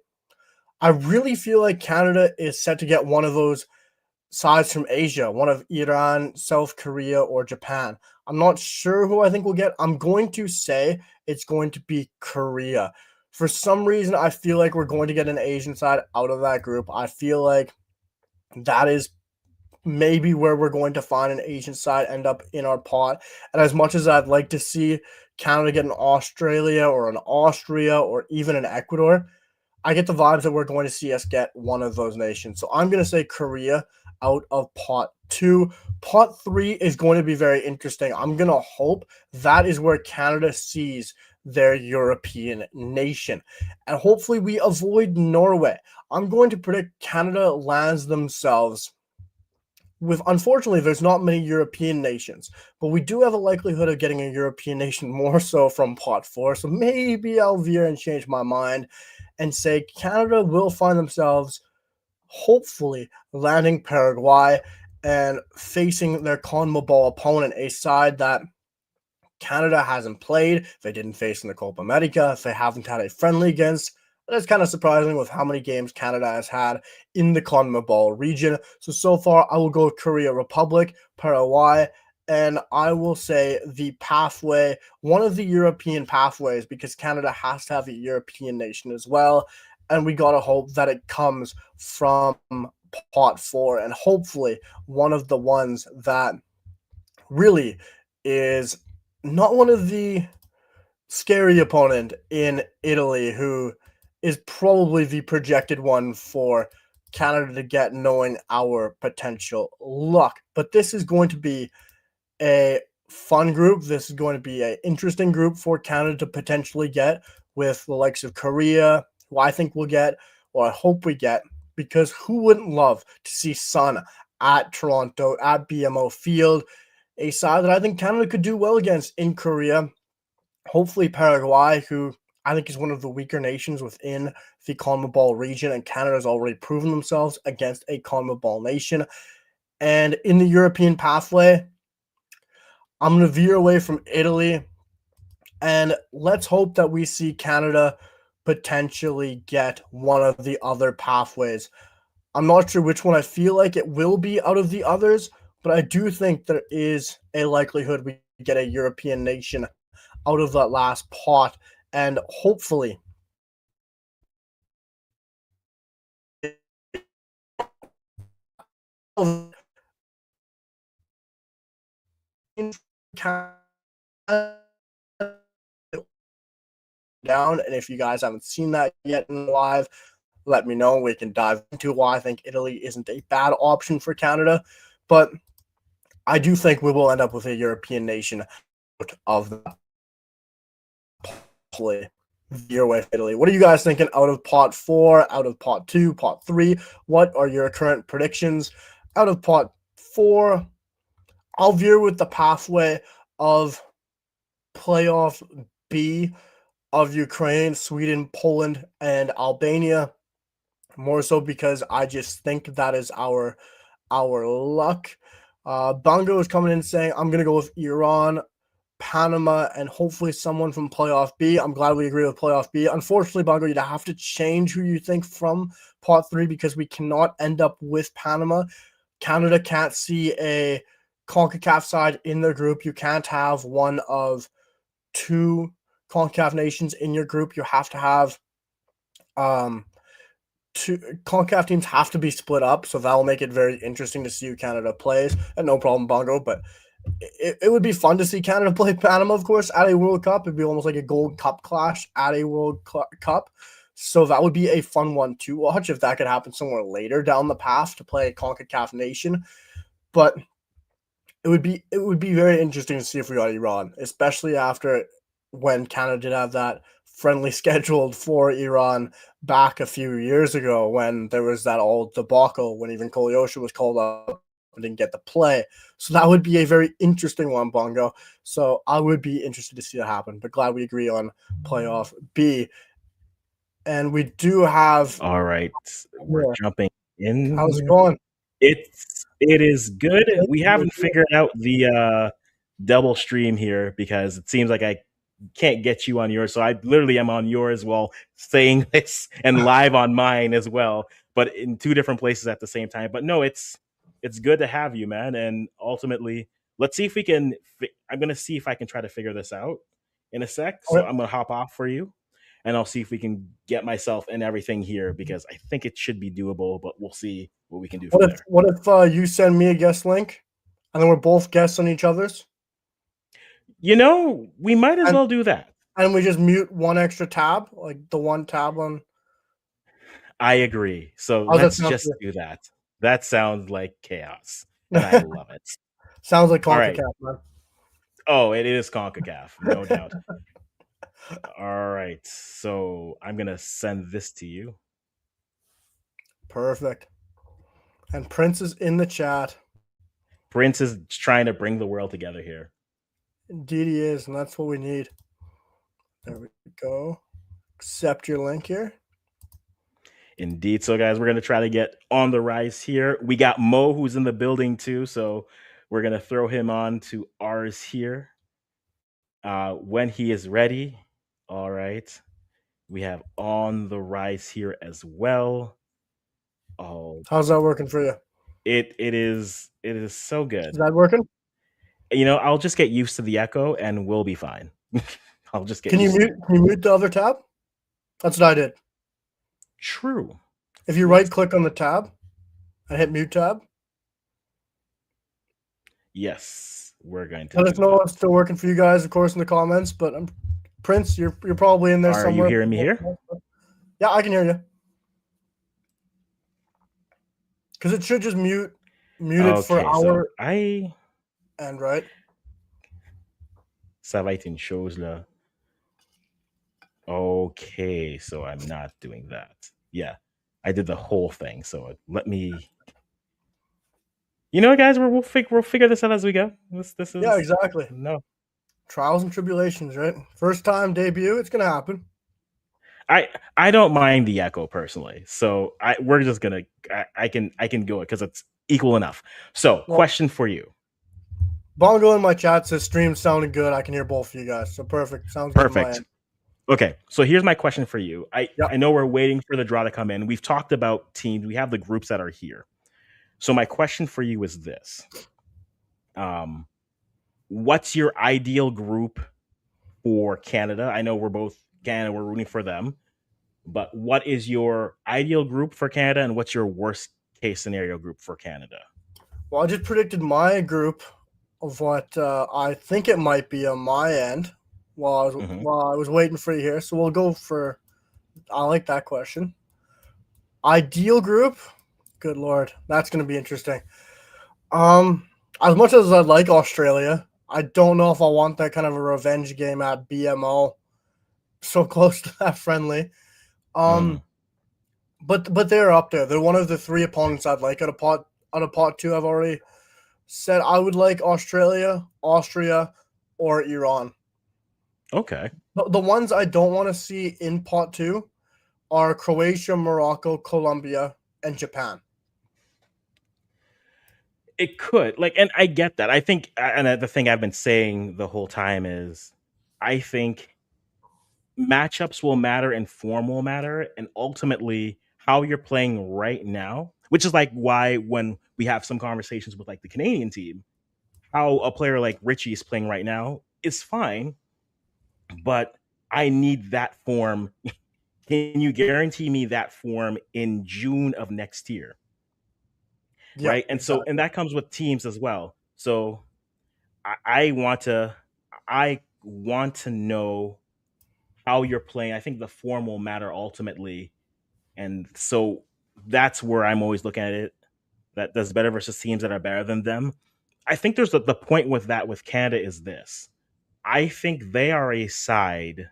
I really feel like Canada is set to get one of those sides from Asia, one of Iran, South Korea, or Japan. I'm not sure who I think we'll get. I'm going to say it's going to be Korea. For some reason, I feel like we're going to get an Asian side out of that group. I feel like that is maybe where we're going to find an Asian side end up in our pot. And as much as I'd like to see Canada get an Australia or an Austria or even an Ecuador, I get the vibes that we're going to see us get one of those nations. So I'm going to say Korea out of pot 2. Pot 3 is going to be very interesting. I'm going to hope that is where Canada sees their European nation. And hopefully we avoid Norway. I'm going to predict Canada lands themselves with, unfortunately, there's not many European nations, but we do have a likelihood of getting a European nation more so from pot 4. So maybe I'll veer and change my mind and say Canada will find themselves hopefully landing Paraguay and facing their CONMEBOL opponent, a side that Canada hasn't played. They didn't face in the Copa America. They haven't had a friendly against. That's kind of surprising with how many games Canada has had in the CONMEBOL region. So far, I will go Korea Republic, Paraguay, and I will say the pathway, one of the European pathways, because Canada has to have a European nation as well. And we got to hope that it comes from pot 4 and hopefully one of the ones that really is not one of the scary opponent in Italy, who is probably the projected one for Canada to get, knowing our potential luck. But this is going to be a fun group. This is going to be an interesting group for Canada to potentially get, with the likes of Korea, who I think we'll get, or I hope we get, because who wouldn't love to see Sun at Toronto, at BMO Field, a side that I think Canada could do well against in Korea. Hopefully Paraguay, who I think is one of the weaker nations within the CONMEBOL region, and Canada's already proven themselves against a CONMEBOL nation. And in the European pathway, I'm going to veer away from Italy, and let's hope that we see Canada potentially get one of the other pathways. I'm not sure which one I feel like it will be out of the others, but I do think there is a likelihood we get a European nation out of that last pot, and hopefully down. And if you guys haven't seen that yet in live, let me know. We can dive into why I think Italy isn't a bad option for Canada, but I do think we will end up with a European nation out of the play. Your way, Italy. What are you guys thinking out of pot 4, out of pot 2, pot 3? What are your current predictions out of pot 4? I'll veer with the pathway of playoff B of Ukraine, Sweden, Poland, and Albania. More so because I just think that is our luck. Bongo is coming in saying, I'm going to go with Iran, Panama, and hopefully someone from playoff B. I'm glad we agree with playoff B. Unfortunately, Bongo, you'd have to change who you think from pot 3 because we cannot end up with Panama. Canada can't see a CONCACAF side in their group. You can't have one of two CONCACAF nations in your group. You have to have two CONCACAF teams have to be split up, so that will make it very interesting to see who Canada plays. And no problem, Bongo, but it would be fun to see Canada play Panama, of course, at a World Cup. It'd be almost like a Gold Cup clash at a World Cup. So that would be a fun one to watch if that could happen somewhere later down the path to play a CONCACAF nation. But it would be very interesting to see if we got Iran, especially after when Canada did have that friendly scheduled for Iran back a few years ago when there was that old debacle when even Kolyosha was called up and didn't get to play. So that would be a very interesting one, Bongo. So I would be interested to see that happen, but glad we agree on playoff B. And we do have... All right, we're jumping in. How's it going? It is good. We haven't figured out the double stream here because it seems like I can't get you on yours. So I literally am on yours while saying this and live on mine as well, but in two different places at the same time. But no, it's good to have you, man. And ultimately, let's see if we can. I'm gonna see if I can try to figure this out in a sec. So I'm gonna hop off for you, and I'll see if we can get myself and everything here because I think it should be doable. But we'll see what we can do from there. What if you send me a guest link, and then we're both guests on each other's? You know, we might as well do that. And we just mute one extra tab, like the one tab on. I agree. So let's just do that. That sounds like chaos. And I love it. Sounds like CONCACAF, man. Oh, it is CONCACAF, no doubt. All right. So I'm going to send this to you. Perfect. And Prince is in the chat. Prince is trying to bring the world together here. Indeed he is, and that's what we need. There we go. Accept your link here. Indeed. So, guys, we're going to try to get on the rise here. We got Mo, who's in the building, too. So we're going to throw him on to ours here when he is ready. All right. We have on the rise here as well. Oh, how's that working for you? It is so good. Is that working? You know, I'll just get used to the echo and we'll be fine. I'll just get Can you mute the other tab? That's what I did. True. If you right click on the tab and hit mute tab. Yes, we're going to. Let us know if it's still working for you guys, of course, in the comments. But Prince, you're probably in there somewhere. Are you hearing me here? Yeah, I can hear you. Because it should just mute it for our and right. Ça va être une chose là. Okay, so I'm not doing that. Yeah, I did the whole thing. So let me. You know, guys, we'll figure this out as we go. This is exactly. No trials and tribulations, right? First time debut, it's gonna happen. I don't mind the echo personally, so we're just gonna I can go it because it's equal enough. So, question for you. Bongo in my chat says stream sounded good. I can hear both of you guys, so perfect. Sounds perfect. Okay, so here's my question for you. I know we're waiting for the draw to come in. We've talked about teams. We have the groups that are here. So my question for you is this: what's your ideal group for Canada? I know we're both Canada. We're rooting for them. But what is your ideal group for Canada, and what's your worst case scenario group for Canada? Well, I just predicted my group of what I think it might be on my end while I was waiting for you here. So we'll go for. I like that question. Ideal group. Good Lord, that's going to be interesting. As much as I like Australia, I don't know if I want that kind of a revenge game at BMO. So close to that friendly. But they're up there. They're one of the three opponents I'd like out of pot two. I've already said I would like Australia, Austria, or Iran. Okay. The ones I don't want to see in pot two are Croatia, Morocco, Colombia, and Japan. It could, and I get that. I think, and the thing I've been saying the whole time is, I think matchups will matter and form will matter, and ultimately how you're playing right now, which is why when we have some conversations with the Canadian team, how a player like Richie is playing right now is fine, but I need that form. Can you guarantee me that form in June of next year? Yeah, Right. And so, and exactly. that comes with teams as well. So I want to, I want to know how you're playing. I think the form will matter ultimately. And so that's where I'm always looking at it. That does better versus teams that are better than them. I think there's the point with that with Canada is this. I think they are a side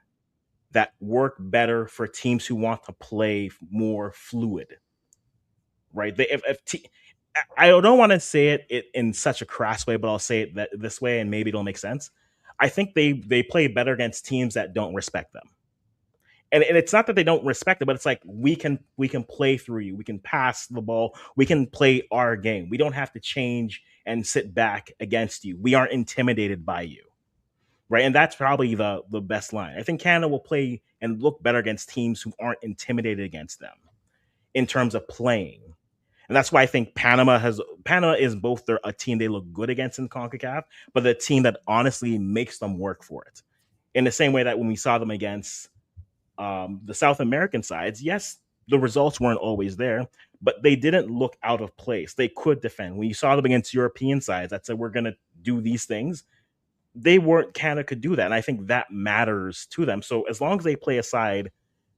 that work better for teams who want to play more fluid, right? I don't want to say it in such a crass way, but I'll say it this way, and maybe it'll make sense. I think they play better against teams that don't respect them. And it's not that they don't respect it, but it's like we can play through you, we can pass the ball, we can play our game. We don't have to change and sit back against you. We aren't intimidated by you, right? And that's probably the best line. I think Canada will play and look better against teams who aren't intimidated against them in terms of playing. And that's why I think Panama is both a team they look good against in CONCACAF, but the team that honestly makes them work for it. In the same way that when we saw them against the South American sides, yes, the results weren't always there, but they didn't look out of place. They could defend. When you saw them against European sides that said we're going to do these things, they weren't. Canada could do that, and I think that matters to them. So as long as they play a side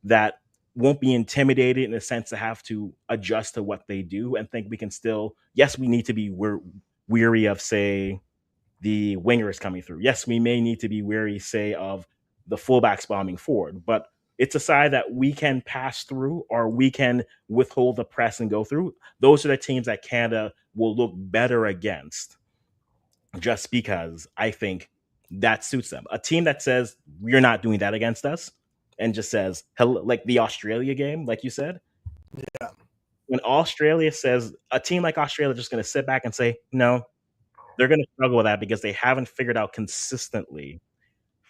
that won't be intimidated in a sense to have to adjust to what they do, and think we can still, yes, we need to be weary of, say, the wingers coming through. Yes, we may need to be wary, say, of the fullbacks bombing forward, but it's a side that we can pass through or we can withhold the press and go through. Those are the teams that Canada will look better against, just because I think that suits them. A team that says we're not doing that against us and just says hello, like the Australia game, like you said, Yeah. when Australia says, a team like Australia just going to sit back and say no, they're going to struggle with that because they haven't figured out consistently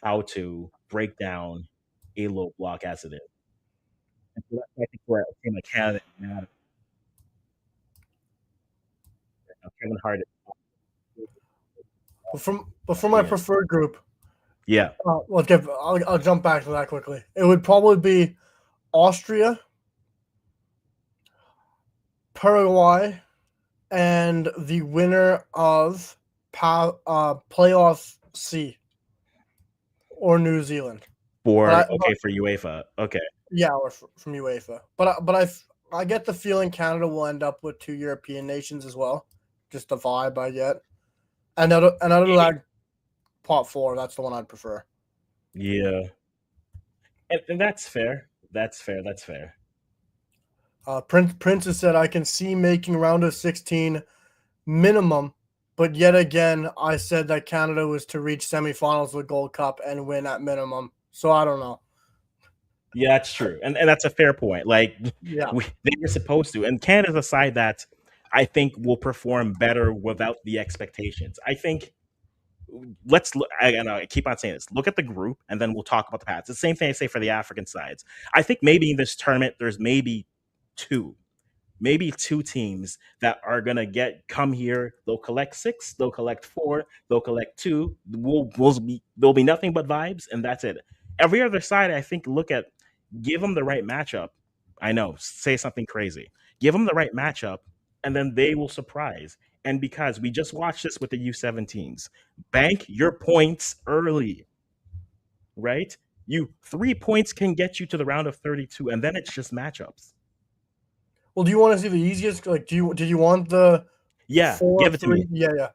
how to break down a low block as it is. And so that's, I think, where a team like Canada matters. Kevin Hart. But for my Yeah, preferred group, yeah. I'll jump back to that quickly. It would probably be Austria, Paraguay, and the winner of playoff C or New Zealand. For UEFA. Okay. Yeah, or from UEFA. But I get the feeling Canada will end up with two European nations as well. Just the vibe I get. And out of that pot four, that's the one I'd prefer. Yeah. And that's fair. That's fair. That's fair. Prince has said I can see making round of 16 minimum, but yet again I said that Canada was to reach semifinals of the Gold Cup and win at minimum. So I don't know. Yeah, that's true. And that's a fair point. Like Yeah. they were supposed to. And Canada's a side that I think will perform better without the expectations. I think let's look. I keep on saying this. Look at the group, and then we'll talk about the paths. The same thing I say for the African sides. I think maybe in this tournament, there's two, maybe two teams that are gonna come here. They'll collect six. They'll collect four. They'll collect two. There'll be nothing but vibes, and that's it. Every other side, I think, give them the right matchup. I know, say something crazy. Give them the right matchup, and then they will surprise. And because we just watched this with the U17s, bank your points early, right? 3 points can get you to the round of 32, and then it's just matchups. Well, do you want to see the easiest? Like, did you want the Yeah, give it to 4-3? me. Yeah.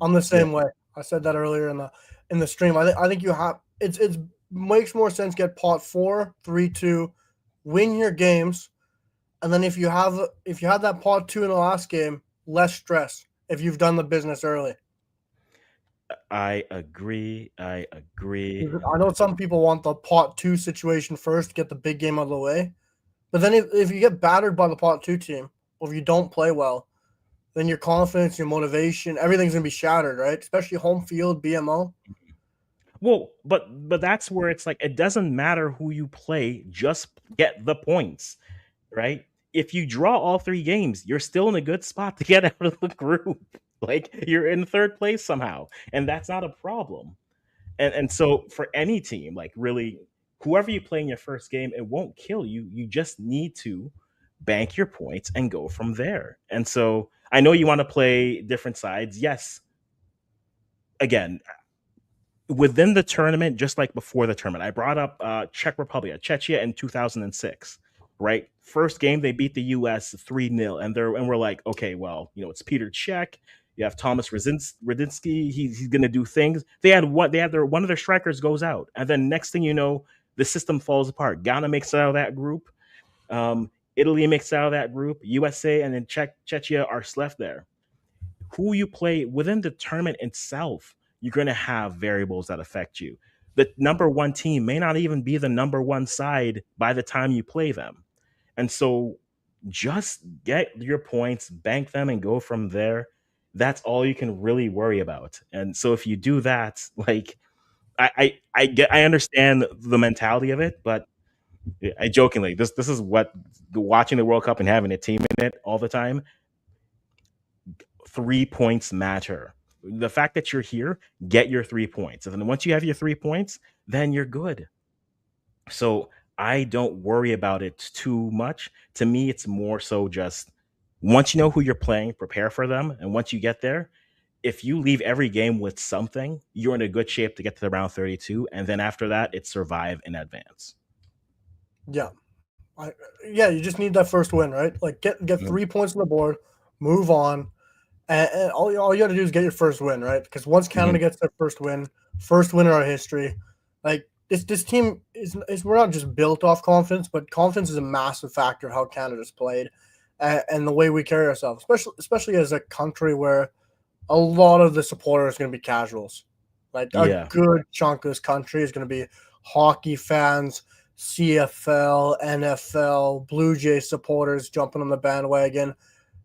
I'm the Yeah. same way. I said that earlier in the stream. I think you have it's makes more sense get pot 4, 3-2, win your games, and then if you have that pot 2 in the last game, less stress if you've done the business early. I agree. I agree. I know some people want the pot 2 situation first to get the big game out of the way, but then if you get battered by the pot 2 team, or if you don't play well, then your confidence, your motivation, everything's gonna be shattered, right? Especially home field, BMO. Well, but that's where it's like it doesn't matter who you play, just get the points, right? If you draw all 3 games, you're still in a good spot to get out of the group. Like you're in third place somehow, and that's not a problem. And so for any team, like really, whoever you play in your first game, it won't kill you. You just need to bank your points and go from there. And so I know you want to play different sides. Yes, again, within the tournament, just like before the tournament, I brought up Czech Republic, Czechia in 2006. Right, first game they beat the U.S. 3-0, and we're like, okay, well, it's Peter Cech. You have Thomas Radinsky. He's going to do things. One of their strikers goes out, and then next thing you know, the system falls apart. Ghana makes it out of that group. Italy makes it out of that group. USA and then Czechia are left there. Who you play within the tournament itself, you're going to have variables that affect you. The number one team may not even be the number one side by the time you play them. And so just get your points, bank them, and go from there. That's all you can really worry about. And so if you do that, like I understand the mentality of it, but I jokingly, this is what watching the World Cup and having a team in it all the time, 3 points matter. The fact that you're here, get your 3 points. And then once you have your 3 points, then you're good. So I don't worry about it too much. To me, it's more so just once you know who you're playing, prepare for them. And once you get there, if you leave every game with something, you're in a good shape to get to the round 32. And then after that, it's survive and advance. Yeah. Yeah, you just need that first win, right? Like get 3 points on the board, move on, and all you got to do is get your first win, right? Because once Canada gets their first win in our history, like this team is we're not just built off confidence, but confidence is a massive factor of how Canada's played and the way we carry ourselves, especially as a country where a lot of the supporters are going to be casuals. Like a Yeah. good chunk of this country is going to be hockey fans, CFL, NFL, Blue Jay supporters jumping on the bandwagon.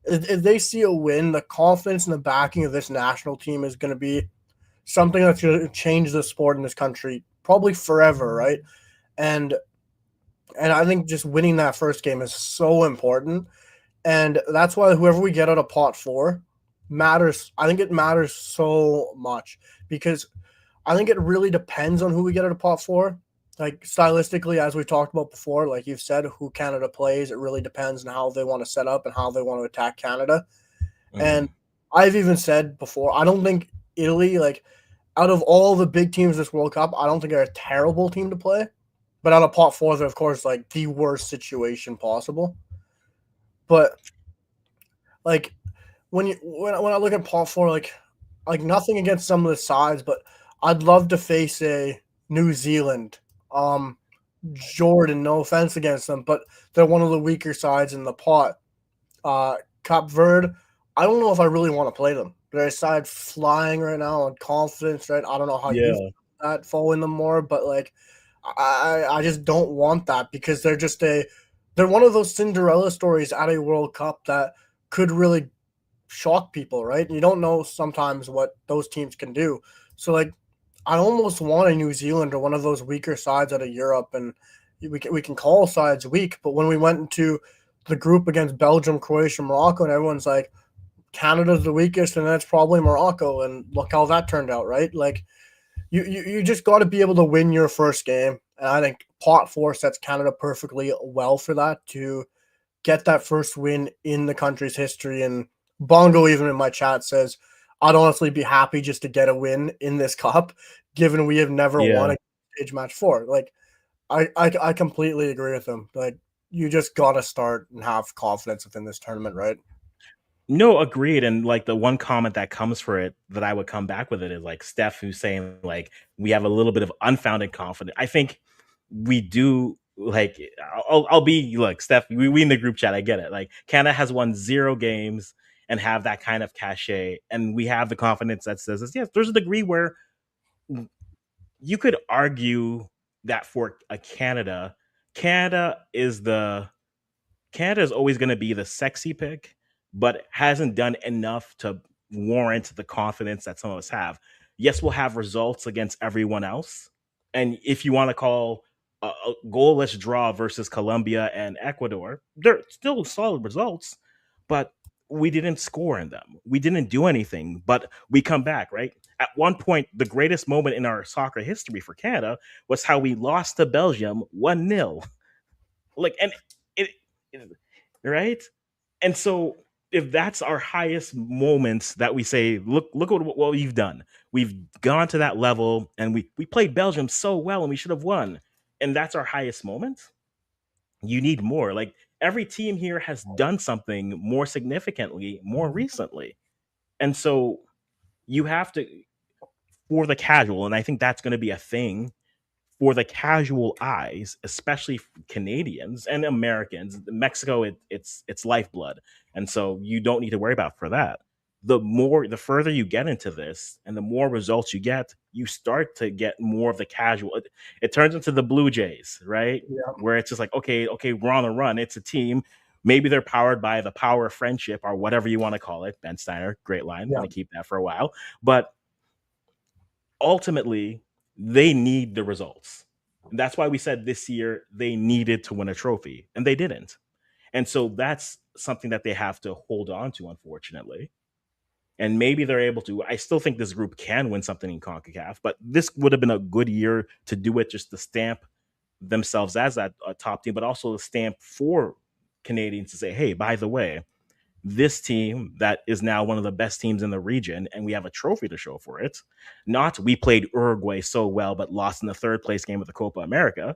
If they see a win, the confidence and the backing of this national team is going to be something that's going to change the sport in this country probably forever, right? And I think just winning that first game is so important, and that's why whoever we get out of pot four matters. I think it matters so much because I think it really depends on who we get out of pot four. Like stylistically, as we talked about before, like you've said, who Canada plays, it really depends on how they want to set up and how they want to attack Canada. And I've even said before, I don't think Italy, like out of all the big teams this World Cup, I don't think they're a terrible team to play. But out of pot four, they're of course like the worst situation possible. But like when I look at pot four, like nothing against some of the sides, but I'd love to face a New Zealand, Jordan. No offense against them, but they're one of the weaker sides in the pot. Cape Verde, I don't know if I really want to play them. They're a side flying right now on confidence, right? I don't know how you feel that following them more, but like I just don't want that because they're one of those Cinderella stories at a World Cup that could really shock people, right? You don't know sometimes what those teams can do. So like I almost want a New Zealand or one of those weaker sides out of Europe, and we can call sides weak, but when we went into the group against Belgium, Croatia, Morocco, and everyone's like, Canada's the weakest, and that's probably Morocco, and look how that turned out, right? Like you just got to be able to win your first game, and I think pot four sets Canada perfectly well for that to get that first win in the country's history. And Bongo, even in my chat, says, I'd honestly be happy just to get a win in this cup, given we have never won a stage match four. Like, I completely agree with him. Like, you just got to start and have confidence within this tournament, right? No, agreed. And like the one comment that comes for it that I would come back with it is like Steph, who's saying like we have a little bit of unfounded confidence. I think we do. Like I'll be like Steph. We in the group chat. I get it. Like Canada has won 0 games and have that kind of cachet, and we have the confidence that says yes. There's a degree where you could argue that for a Canada is always going to be the sexy pick, but hasn't done enough to warrant the confidence that some of us have. Yes, we'll have results against everyone else. And if you want to call a goalless draw versus Colombia and Ecuador, they're still solid results. But we didn't score in them. We didn't do anything, but we come back, right? At one point, the greatest moment in our soccer history for Canada was how we lost to Belgium 1-0. Like, and it, right? And so if that's our highest moments that we say, look at what we've done. We've gone to that level and we played Belgium so well and we should have won. And that's our highest moment. You need more. Like every team here has done something more significantly, more recently. And so you have to, for the casual, and I think that's going to be a thing for the casual eyes, especially Canadians and Americans. Mexico, it's lifeblood, and so you don't need to worry about for that. The further you get into this, and the more results you get, you start to get more of the casual. It turns into the Blue Jays, right? Yeah. Where it's just like, okay, we're on a run. It's a team. Maybe they're powered by the power of friendship or whatever you want to call it. Ben Steiner, great line. Yeah. Going to keep that for a while, but ultimately they need the results. And that's why we said this year they needed to win a trophy, and they didn't. And so that's something that they have to hold on to, unfortunately. And maybe they're able to. I still think this group can win something in CONCACAF, but this would have been a good year to do it, just to stamp themselves as that top team, but also a stamp for Canadians to say, hey, by the way, this team that is now one of the best teams in the region, and we have a trophy to show for it. Not we played Uruguay so well, but lost in the third place game of the Copa America.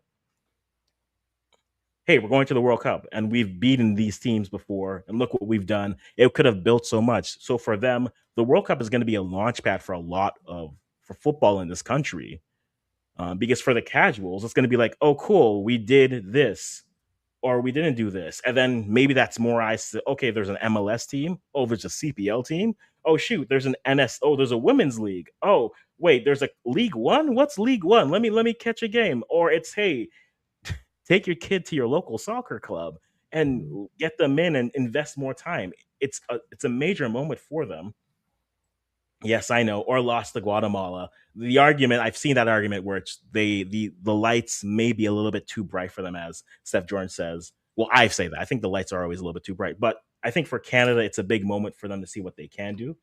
Hey, we're going to the World Cup, and we've beaten these teams before, and look what we've done. It could have built so much. So for them, the World Cup is going to be a launch pad for a lot for football in this country. Because for the casuals, it's going to be like, oh, cool, we did this, or we didn't do this. And then maybe that's more eyes to, okay, there's an MLS team. Oh, there's a CPL team. Oh, shoot, there's an Oh, there's a women's league. Oh, wait, there's a League One? What's League One? Let me catch a game. Or it's, hey, take your kid to your local soccer club and get them in and invest more time. It's a major moment for them. Yes, I know. Or lost to Guatemala. The argument, I've seen that argument where it's the lights may be a little bit too bright for them, as Steph Jordan says. Well, I say that. I think the lights are always a little bit too bright. But I think for Canada, it's a big moment for them to see what they can do.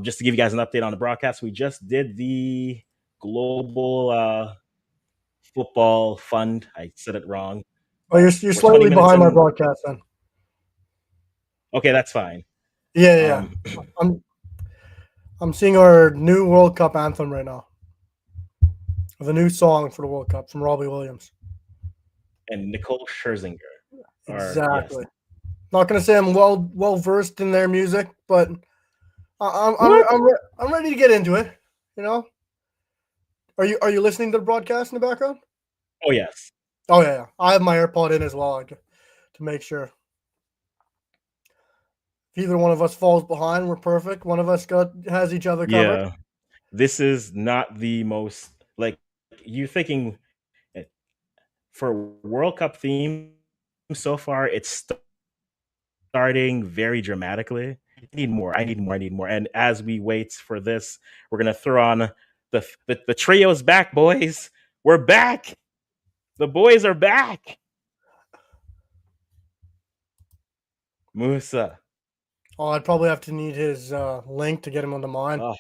Just to give you guys an update on the broadcast, we just did the Global Football Fund. I said it wrong. Oh, you're We're 20 slightly minutes behind my in. broadcast then. Okay, that's fine. Yeah. I'm seeing our new World Cup anthem right now. The new song for the World Cup from Robbie Williams. And Nicole Scherzinger. Exactly. Yes. Not gonna say I'm well versed in their music, but I'm ready to get into it. You know. Are you listening to the broadcast in the background? Oh yes. Oh yeah. I have my AirPod in as well to make sure. If either one of us falls behind, we're perfect. One of us has each other covered. Yeah. This is not the most, like, you thinking for World Cup theme so far, it's starting very dramatically. I need more. And as we wait for this, we're gonna throw on the trio's back, boys. We're back. The boys are back. Musa. Oh, I'd probably have to need his link to get him onto mine. Oh,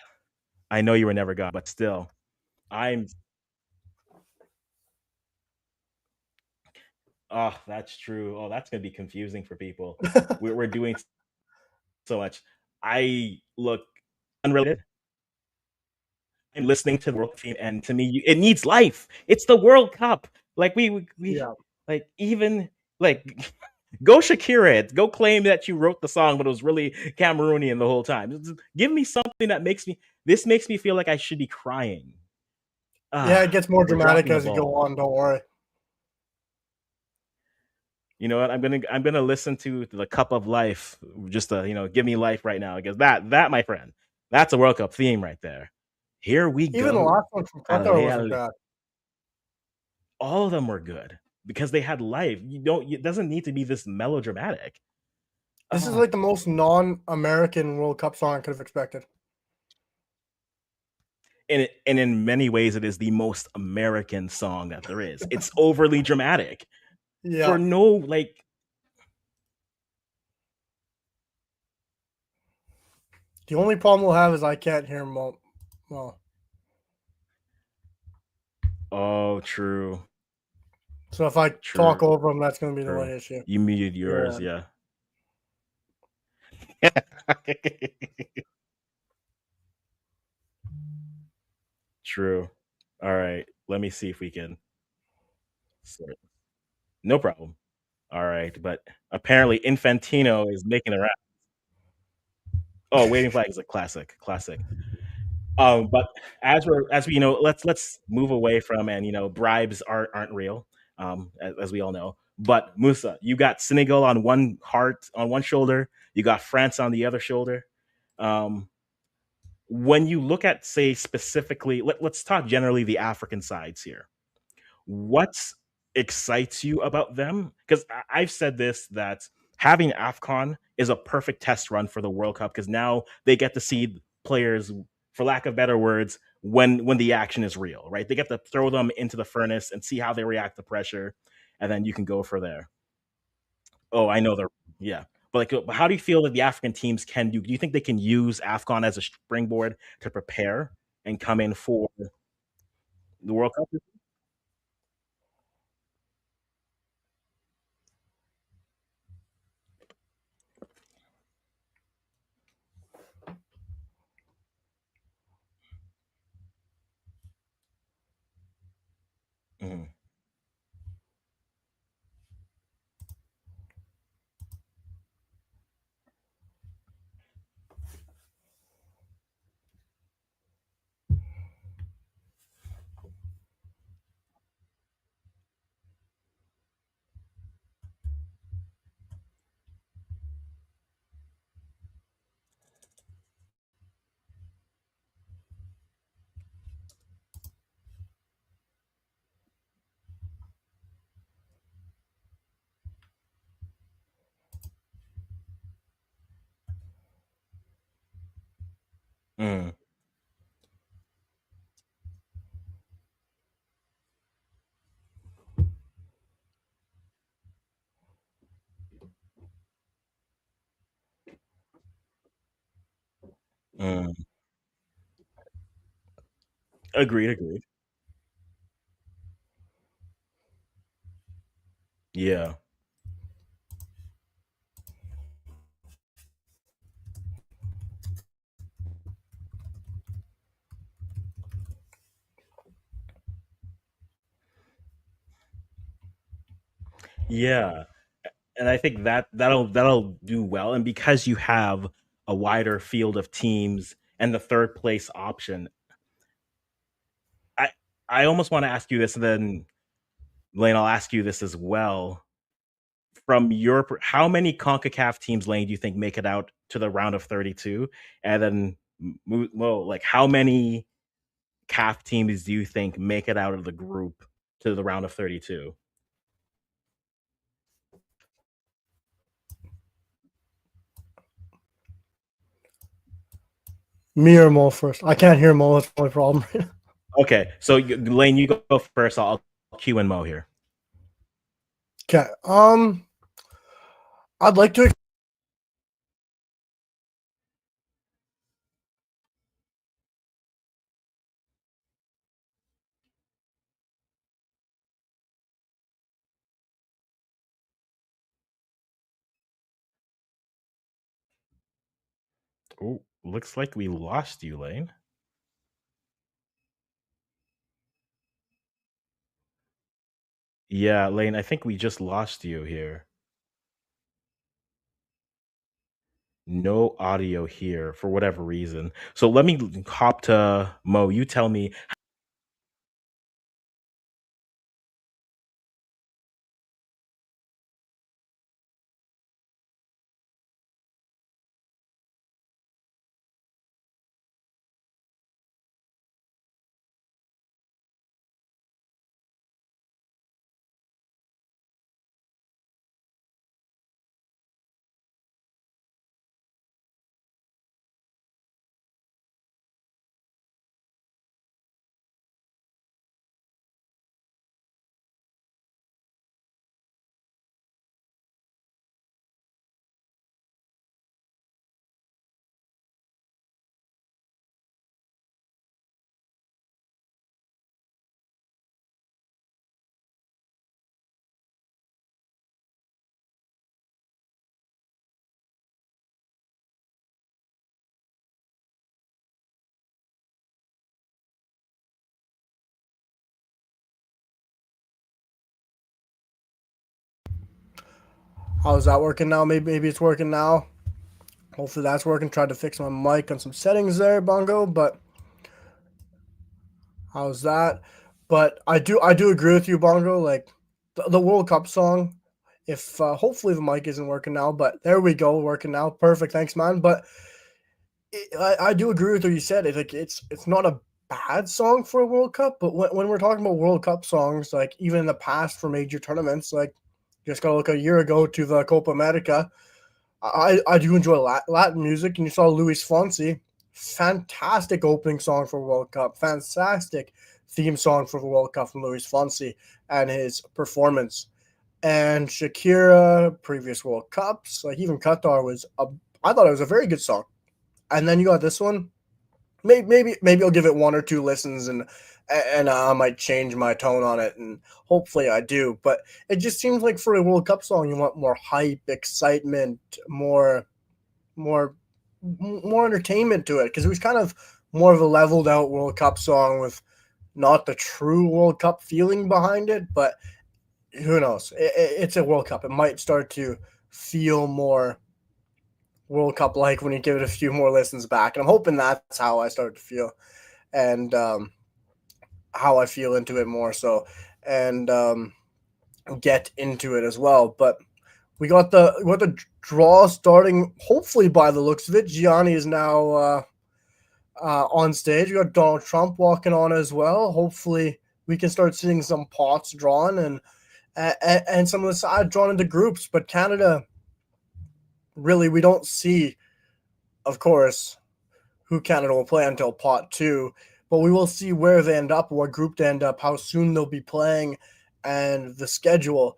I know you were never gone, but still, Oh, that's true. Oh, that's gonna be confusing for people. We're doing so much. I look unrelated. I'm listening to the World Cup, and to me, it needs life. It's the World Cup. Like we yeah. Like even like go Shakira it. Go claim that you wrote the song, but it was really Cameroonian the whole time. Give me something that makes me feel like I should be crying. Yeah, it gets more dramatic as you go on. Don't worry. You know what? I'm gonna listen to the Cup of Life just to give me life right now, because that my friend, that's a World Cup theme right there. Here we go. Even the last one from Qatar wasn't bad. All of them were good because they had life. It doesn't need to be this melodramatic. This is like the most non-American World Cup song I could have expected. And in many ways, it is the most American song that there is. It's overly dramatic. Yeah. For no, like, The only problem we'll have is I can't hear Mo. Well, Oh, true, so if I talk true, over him, that's going to be the true. only issue. You muted yours, Yeah. yeah. True. All right. Let me see if we can sort. No problem. All right, but apparently Infantino is making a rap. Oh, Waving Flag is a classic, classic. But as we let's move away from, and bribes aren't real, as we all know. But Musa, you got Senegal on one shoulder, you got France on the other shoulder. Um, when you look at, say, specifically, let's talk generally the African sides here. What excites you about them? Because I've said this, that having AFCON is a perfect test run for the World Cup, because now they get to see players, for lack of better words, when the action is real, right? They get to throw them into the furnace and see how they react to pressure, and then you can go for there. Oh, I know they're yeah. But like, how do you feel that the African teams can do? Do you think they can use AFCON as a springboard to prepare and come in for the World Cup? Mhm. Mm, mm. Agreed, agreed. Yeah. Yeah. And I think that'll do well. And because you have a wider field of teams and the third place option, I I almost want to ask you this, and then Lane, I'll ask you this as well. From how many CONCACAF teams, Lane, do you think make it out to the round of 32? And then, well, like, how many CAF teams do you think make it out of the group to the round of 32? Me or Mo first. I can't hear Mo. That's the only problem. Okay, so Lane, you go first. I'll cue in Mo here. Okay. I'd like to. Oh, looks like we lost you, Lane. Yeah, Lane, I think we just lost you here. No audio here for whatever reason. So let me hop to Mo. You tell me. How's that working now? Maybe it's working now. Hopefully that's working. Tried to fix my mic on some settings there, Bongo, but how's that? But I do agree with you, Bongo. Like the World Cup song. If hopefully the mic isn't working now, but there we go, working now. Perfect, thanks, man. But I do agree with what you said. It's not a bad song for a World Cup, but when we're talking about World Cup songs, like even in the past for major tournaments, like just gotta look a year ago to the Copa America. I do enjoy Latin music, and you saw Luis Fonsi, fantastic opening song for World Cup, fantastic theme song for the World Cup from Luis Fonsi and his performance. And Shakira, previous World Cups, like even Qatar I thought it was a very good song. And then you got this one. Maybe I'll give it one or two listens and I might change my tone on it, and hopefully I do. But it just seems like for a World Cup song, you want more hype, excitement, more more entertainment to it because it was kind of more of a leveled out World Cup song with not the true World Cup feeling behind it. But who knows? It's a World Cup. It might start to feel more World Cup like when you give it a few more listens back. And I'm hoping that's how I start to feel and how I feel into it more so and get into it as well. But we got the draw starting hopefully by the looks of it. Gianni is now on stage. We got Donald Trump walking on as well. Hopefully we can start seeing some pots drawn and some of the side drawn into groups. But Canada, really, we don't see, of course, who Canada will play until pot two, but we will see where they end up, what group they end up, how soon they'll be playing, and the schedule.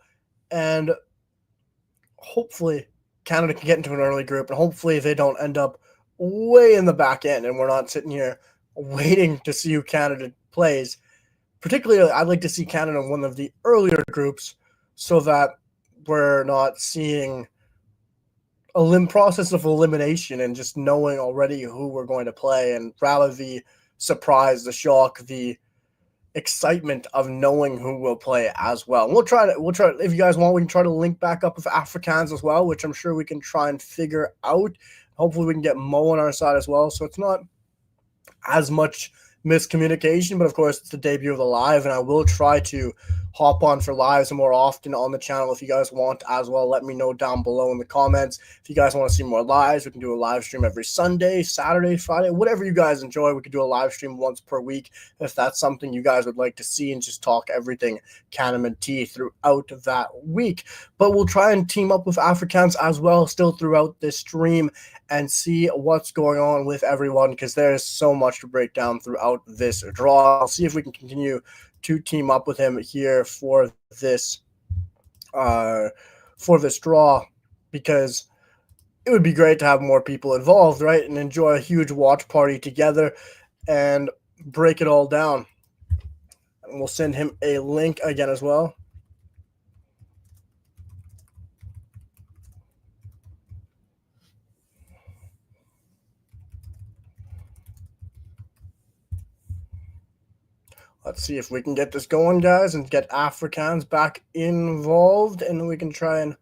And hopefully Canada can get into an early group, and hopefully they don't end up way in the back end, and we're not sitting here waiting to see who Canada plays. Particularly, I'd like to see Canada in one of the earlier groups so that we're not seeing a process of elimination and just knowing already who we're going to play, and rather the surprise, the shock, the excitement of knowing who will play as well. And we'll try if you guys want, we can try to link back up with Afrikaans as well, which I'm sure we can try and figure out. Hopefully we can get Mo on our side as well, so it's not as much miscommunication. But of course, it's the debut of the live, and I will try to hop on for lives more often on the channel. If you guys want as well, let me know down below in the comments. If you guys want to see more lives, we can do a live stream every Sunday, Saturday, Friday, whatever you guys enjoy. We could do a live stream once per week if that's something you guys would like to see, and just talk everything Canem T throughout that week. But we'll try and team up with Afrikaans as well still throughout this stream and see what's going on with everyone, because there's so much to break down throughout this draw. I'll see if we can continue to team up with him here for this draw, because it would be great to have more people involved, right, and enjoy a huge watch party together and break it all down. And we'll send him a link again as well. Let's see if we can get this going, guys, and get Afrikaans back involved, and we can try and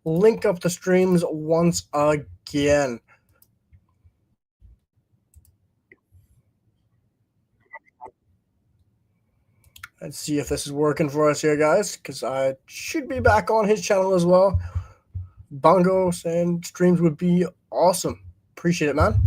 link up the streams once again. Let's see if this is working for us here, guys, because I should be back on his channel as well. Bongo saying streams would be awesome. Appreciate it, man.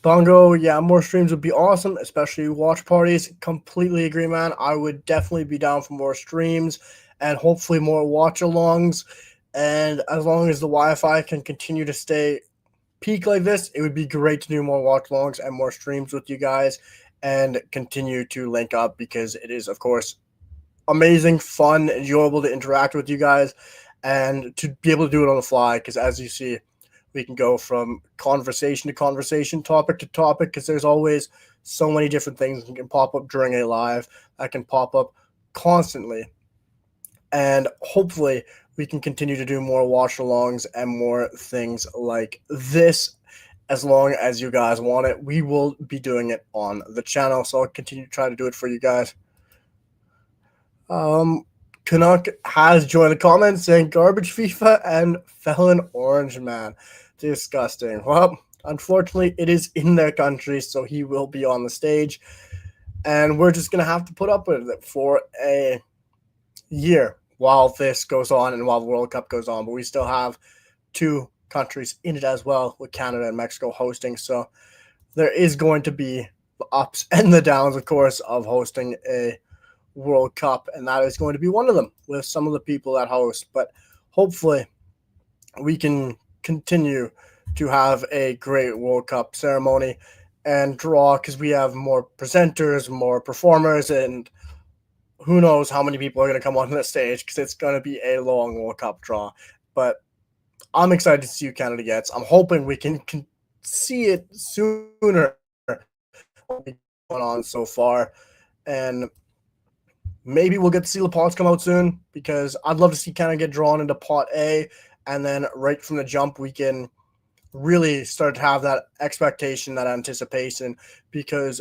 Bongo, yeah, more streams would be awesome, especially watch parties. Completely agree, man. I would definitely be down for more streams and hopefully more watch alongs. And as long as the Wi-Fi can continue to stay peak like this, it would be great to do more watch alongs and more streams with you guys and continue to link up, because it is, of course, amazing, fun, enjoyable to interact with you guys and to be able to do it on the fly, because as you see, we can go from conversation to conversation, topic to topic, because there's always so many different things that can pop up during a live that can pop up constantly. And hopefully we can continue to do more watch alongs and more things like this. as long as you guys want it, we will be doing it on the channel. So I'll continue to try to do it for you guys. Canuck has joined the comments saying garbage FIFA and felon orange man. Disgusting. Well, unfortunately, it is in their country, so he will be on the stage. And we're just going to have to put up with it for a year while this goes on and while the World Cup goes on. But we still have 2 countries in it as well, with Canada and Mexico hosting. So there is going to be the ups and the downs, of course, of hosting a World Cup, and that is going to be one of them with some of the people that host. But hopefully we can continue to have a great World Cup ceremony and draw, because we have more presenters, more performers, and who knows how many people are going to come on the stage, because it's going to be a long World Cup draw. But I'm excited to see who Canada gets. I'm hoping we can see it sooner than what's going on so far. And maybe we'll get to see the pots come out soon, because I'd love to see Canada get drawn into pot A, and then right from the jump we can really start to have that expectation, that anticipation, because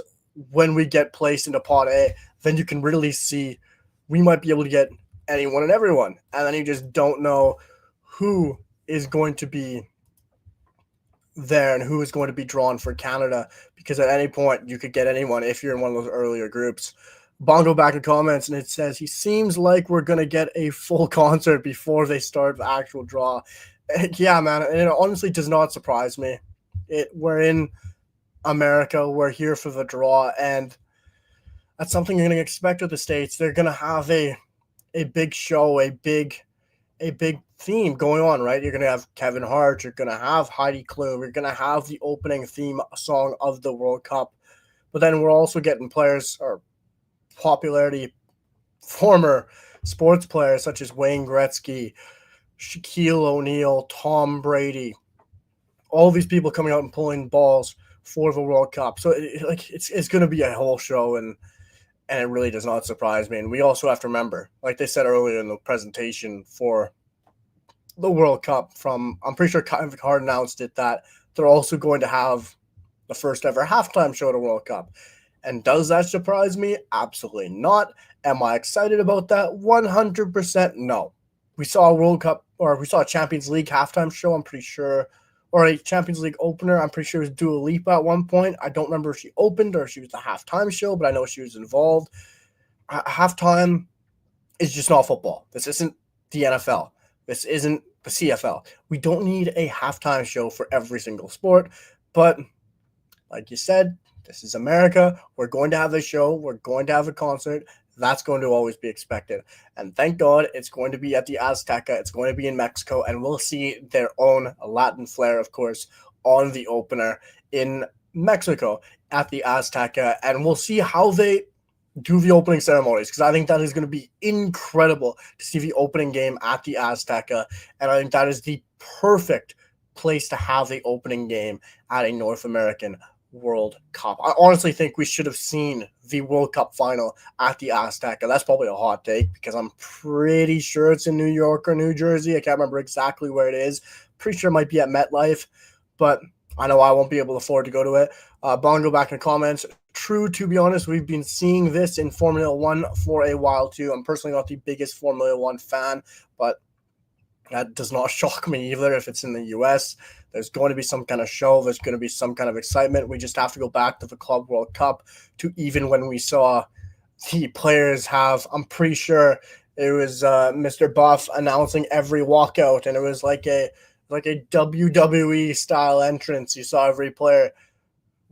when we get placed into pot A, then you can really see we might be able to get anyone and everyone, and then you just don't know who is going to be there and who is going to be drawn for Canada, because at any point you could get anyone if you're in one of those earlier groups. Bongo back in comments, and it says he seems like we're going to get a full concert before they start the actual draw. Yeah, man, and it honestly does not surprise me. We're in America, we're here for the draw, and that's something you're going to expect of the States. They're going to have a big show, a big theme going on, right? You're going to have Kevin Hart, you're going to have Heidi Klum, you're going to have the opening theme song of the World Cup. But then we're also getting players or popularity, former sports players such as Wayne Gretzky, Shaquille O'Neal, Tom Brady, all these people coming out and pulling balls for the World Cup. So it's going to be a whole show, and it really does not surprise me. And we also have to remember, like they said earlier in the presentation for the World Cup, I'm pretty sure Kevin Hart announced it, that they're also going to have the first ever halftime show at a World Cup. And does that surprise me? Absolutely not. Am I excited about that? 100% no. We saw a World Cup, or we saw a Champions League halftime show, I'm pretty sure, or a Champions League opener. I'm pretty sure it was Dua Lipa at one point. I don't remember if she opened or if she was the halftime show, but I know she was involved. Halftime is just not football. This isn't the NFL. This isn't the CFL. We don't need a halftime show for every single sport. But like you said, this is America. We're going to have a show. We're going to have a concert. That's going to always be expected. And thank God it's going to be at the Azteca. It's going to be in Mexico. And we'll see their own Latin flair, of course, on the opener in Mexico at the Azteca. And we'll see how they do the opening ceremonies, because I think that is going to be incredible to see the opening game at the Azteca. And I think that is the perfect place to have the opening game at a North American World Cup. I honestly think we should have seen the World Cup final at the Azteca. That's probably a hot take, because I'm pretty sure it's in New York or New Jersey. I can't remember exactly where it is. Pretty sure it might be at MetLife, but I know I won't be able to afford to go to it. Bongo back in the comments. True, to be honest, we've been seeing this in Formula One for a while too. I'm personally not the biggest Formula One fan, but that does not shock me either. If it's in the US, there's going to be some kind of show. There's going to be some kind of excitement. We just have to go back to the Club World Cup, to even when we saw the players have, I'm pretty sure it was Mr. Buff announcing every walkout, and it was like a WWE style entrance. You saw every player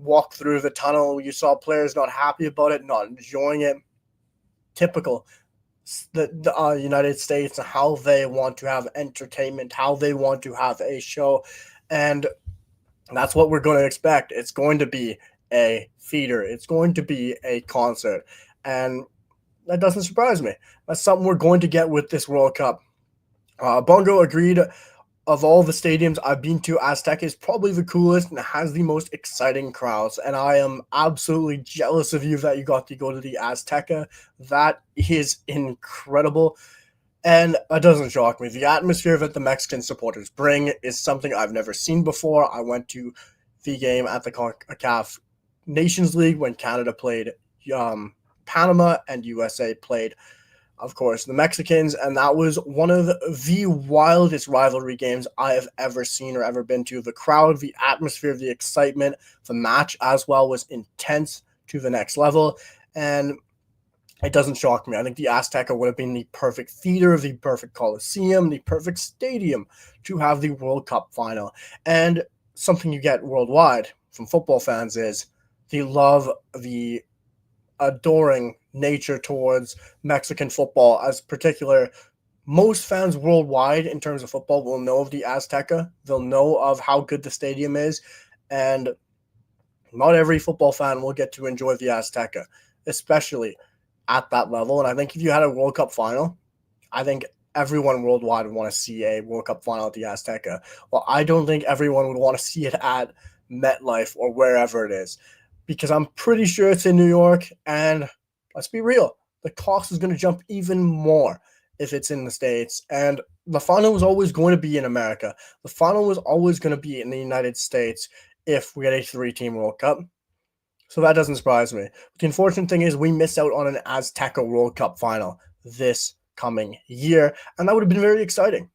walk through the tunnel. You saw players not happy about it, not enjoying it. Typical the United States, how they want to have entertainment, how they want to have a show. And that's what we're going to expect. It's going to be a theater. It's going to be a concert. And that doesn't surprise me. That's something we're going to get with this World Cup. Bongo agreed. Of all the stadiums I've been to, Azteca is probably the coolest and has the most exciting crowds. And I am absolutely jealous of you that you got to go to the Azteca. That is incredible. And it doesn't shock me. The atmosphere that the Mexican supporters bring is something I've never seen before. I went to the game at the CONCACAF Nations League when Canada played Panama and USA played, of course, the Mexicans, and that was one of the wildest rivalry games I have ever seen or ever been to. The crowd, the atmosphere, the excitement, the match as well was intense to the next level, and it doesn't shock me. I think the Azteca would have been the perfect theater, the perfect coliseum, the perfect stadium to have the World Cup final. And something you get worldwide from football fans is the love, the adoring nature towards Mexican football, as particular. Most fans worldwide in terms of football will know of the Azteca. They'll know of how good the stadium is, and not every football fan will get to enjoy the Azteca, especially at that level. And I think if you had a World Cup final, I think everyone worldwide would want to see a World Cup final at the Azteca. Well, I don't think everyone would want to see it at MetLife or wherever it is, because I'm pretty sure it's in New York, and let's be real, the cost is going to jump even more if it's in the States. And the final was always going to be in America. The final was always going to be in the United States if we had a 3-team World Cup. So that doesn't surprise me. But the unfortunate thing is we miss out on an Azteca World Cup final this coming year, and that would have been very exciting.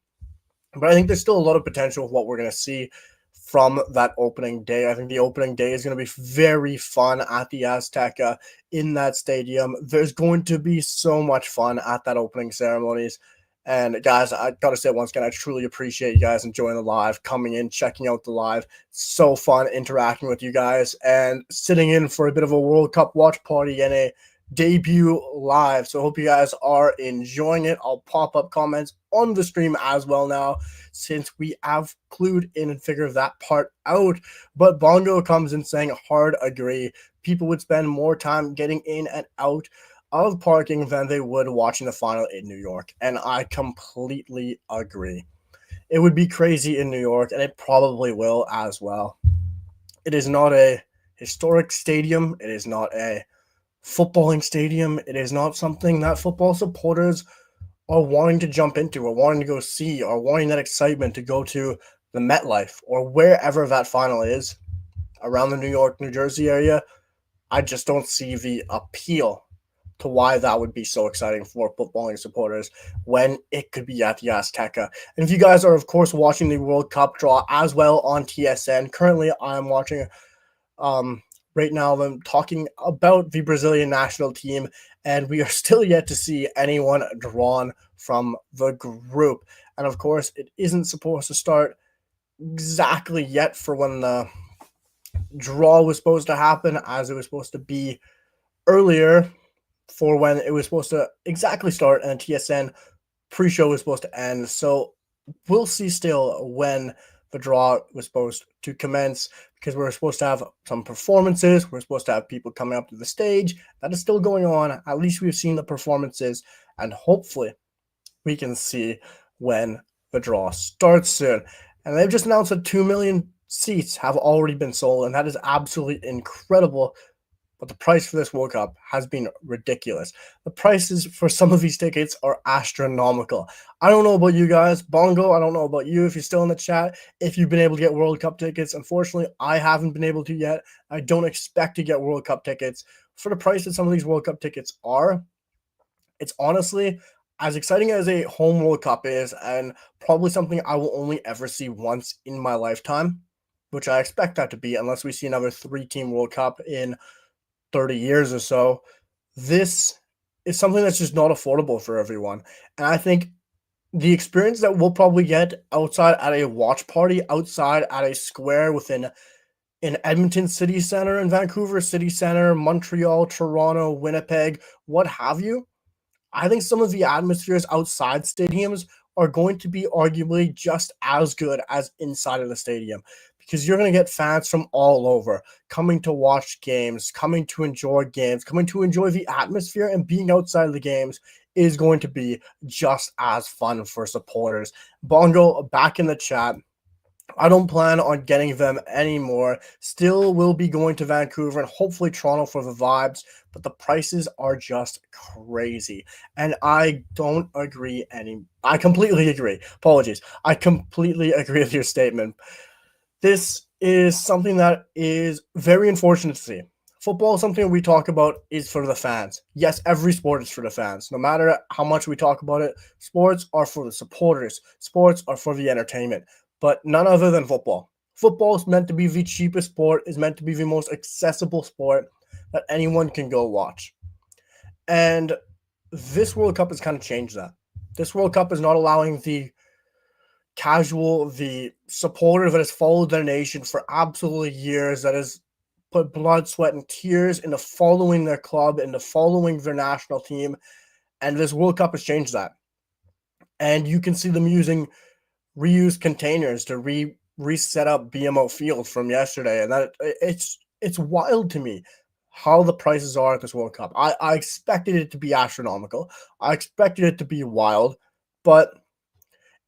But I think there's still a lot of potential of what we're going to see from that opening day. I think the opening day is going to be very fun at the Azteca in that stadium. There's going to be so much fun at that opening ceremonies. And guys, I got to say once again, I truly appreciate you guys enjoying the live, coming in, checking out the live. So fun interacting with you guys and sitting in for a bit of a World Cup watch party and a debut live. So I hope you guys are enjoying it. I'll pop up comments on the stream as well now, since we have clued in and figured that part out. But Bongo comes in saying, hard agree. People would spend more time getting in and out of parking than they would watching the final in New York. And I completely agree. It would be crazy in New York, and it probably will as well. It is not a historic stadium. It is not a footballing stadium. It is not something that football supporters are wanting to jump into or wanting to go see or wanting that excitement to go to the MetLife or wherever that final is around the New York, New Jersey area. I just don't see the appeal to why that would be so exciting for footballing supporters when it could be at the Azteca. And if you guys are, of course, watching the World Cup draw as well on TSN, currently I am watching right now them talking about the Brazilian national team, and we are still yet to see anyone drawn from the group. And of course, it isn't supposed to start exactly yet for when the draw was supposed to happen, as it was supposed to be earlier for when it was supposed to exactly start, and the TSN pre-show was supposed to end. So we'll see still when the draw was supposed to commence, because we're supposed to have some performances. We're supposed to have people coming up to the stage. That is still going on. At least we've seen the performances, and hopefully we can see when the draw starts soon. And they've just announced that 2 million seats have already been sold, and that is absolutely incredible. But the price for this World Cup has been ridiculous. The prices for some of these tickets are astronomical. I don't know about you guys. Bongo, I don't know about you if you're still in the chat, if you've been able to get World Cup tickets. Unfortunately, I haven't been able to yet. I don't expect to get World Cup tickets. For the price that some of these World Cup tickets are, it's honestly as exciting as a home World Cup is, and probably something I will only ever see once in my lifetime, which I expect that to be, unless we see another 3-team World Cup in 30 years or so. This is something that's just not affordable for everyone. And I think the experience that we'll probably get outside at a watch party, outside at a square within in Edmonton City Center, in Vancouver City Center, Montreal, Toronto, Winnipeg, what have you, I think some of the atmospheres outside stadiums are going to be arguably just as good as inside of the stadium, because you're going to get fans from all over coming to watch games, coming to enjoy games, coming to enjoy the atmosphere, and being outside of the games is going to be just as fun for supporters. Bongo, back in the chat. I don't plan on getting them anymore. Still will be going to Vancouver and hopefully Toronto for the vibes, but the prices are just crazy. And I don't agree I completely agree. Apologies. I completely agree with your statement. This is something that is very unfortunate to see. Football is something we talk about is for the fans. Yes, every sport is for the fans. No matter how much we talk about it, sports are for the supporters. Sports are for the entertainment, but none other than football. Football is meant to be the cheapest sport, is meant to be the most accessible sport that anyone can go watch. And this World Cup has kind of changed that. This World Cup is not allowing the casual, the supporter that has followed their nation for absolutely years, that has put blood, sweat, and tears into following their club, into following their national team. And this World Cup has changed that. And you can see them using reused containers to reset up BMO Field from yesterday. And that it's wild to me how the prices are at this World Cup. I expected it to be astronomical. I expected it to be wild, but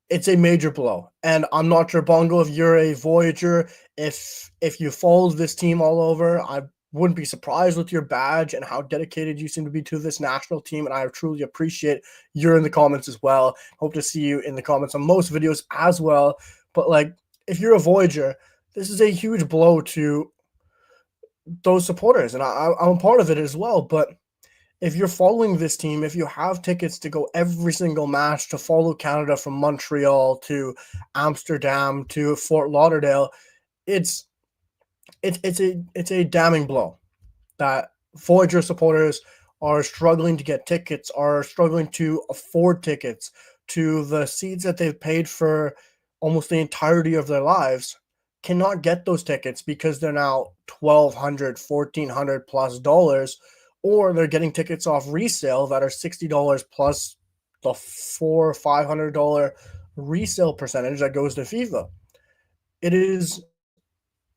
it's a major blow. And I'm not sure, Bongo, if you're a Voyager, if you followed this team all over, I wouldn't be surprised with your badge and how dedicated you seem to be to this national team. And I truly appreciate you're in the comments as well. Hope to see you in the comments on most videos as well. But like, if you're a Voyager, this is a huge blow to those supporters. And I'm a part of it as well. But if you're following this team, if you have tickets to go every single match, to follow Canada from Montreal to Amsterdam to Fort Lauderdale, it's a damning blow that Voyager supporters are struggling to get tickets, are struggling to afford tickets to the seats that they've paid for almost the entirety of their lives, cannot get those tickets because they're now $1,200, $1,400 plus dollars, or they're getting tickets off resale that are $60 plus the $400-$500 resale percentage that goes to FIFA. It is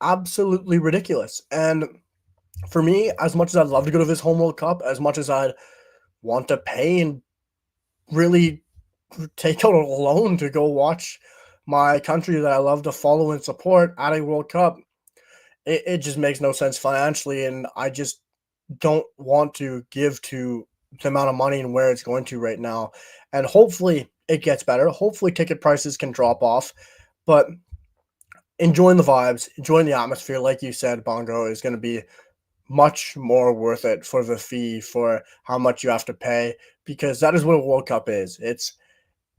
absolutely ridiculous. And for me, as much as I'd love to go to this home World Cup, as much as I'd want to pay and really take out a loan to go watch my country that I love to follow and support at a World Cup, it just makes no sense financially. And I just don't want to give to the amount of money and where it's going to right now. And hopefully it gets better. Hopefully ticket prices can drop off. But enjoying the vibes, enjoying the atmosphere, like you said, Bongo, is going to be much more worth it for the fee, for how much you have to pay, because that is what a World Cup is. It's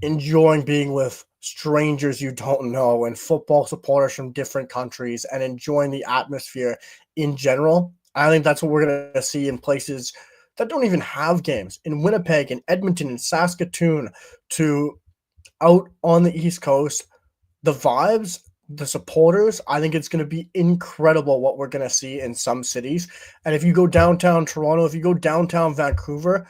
enjoying being with strangers you don't know and football supporters from different countries and enjoying the atmosphere in general. I think that's what we're going to see in places that don't even have games, in Winnipeg, in Edmonton, in Saskatoon, to out on the East Coast. The vibes, the supporters, I think it's going to be incredible what we're going to see in some cities. And if you go downtown Toronto, if you go downtown Vancouver,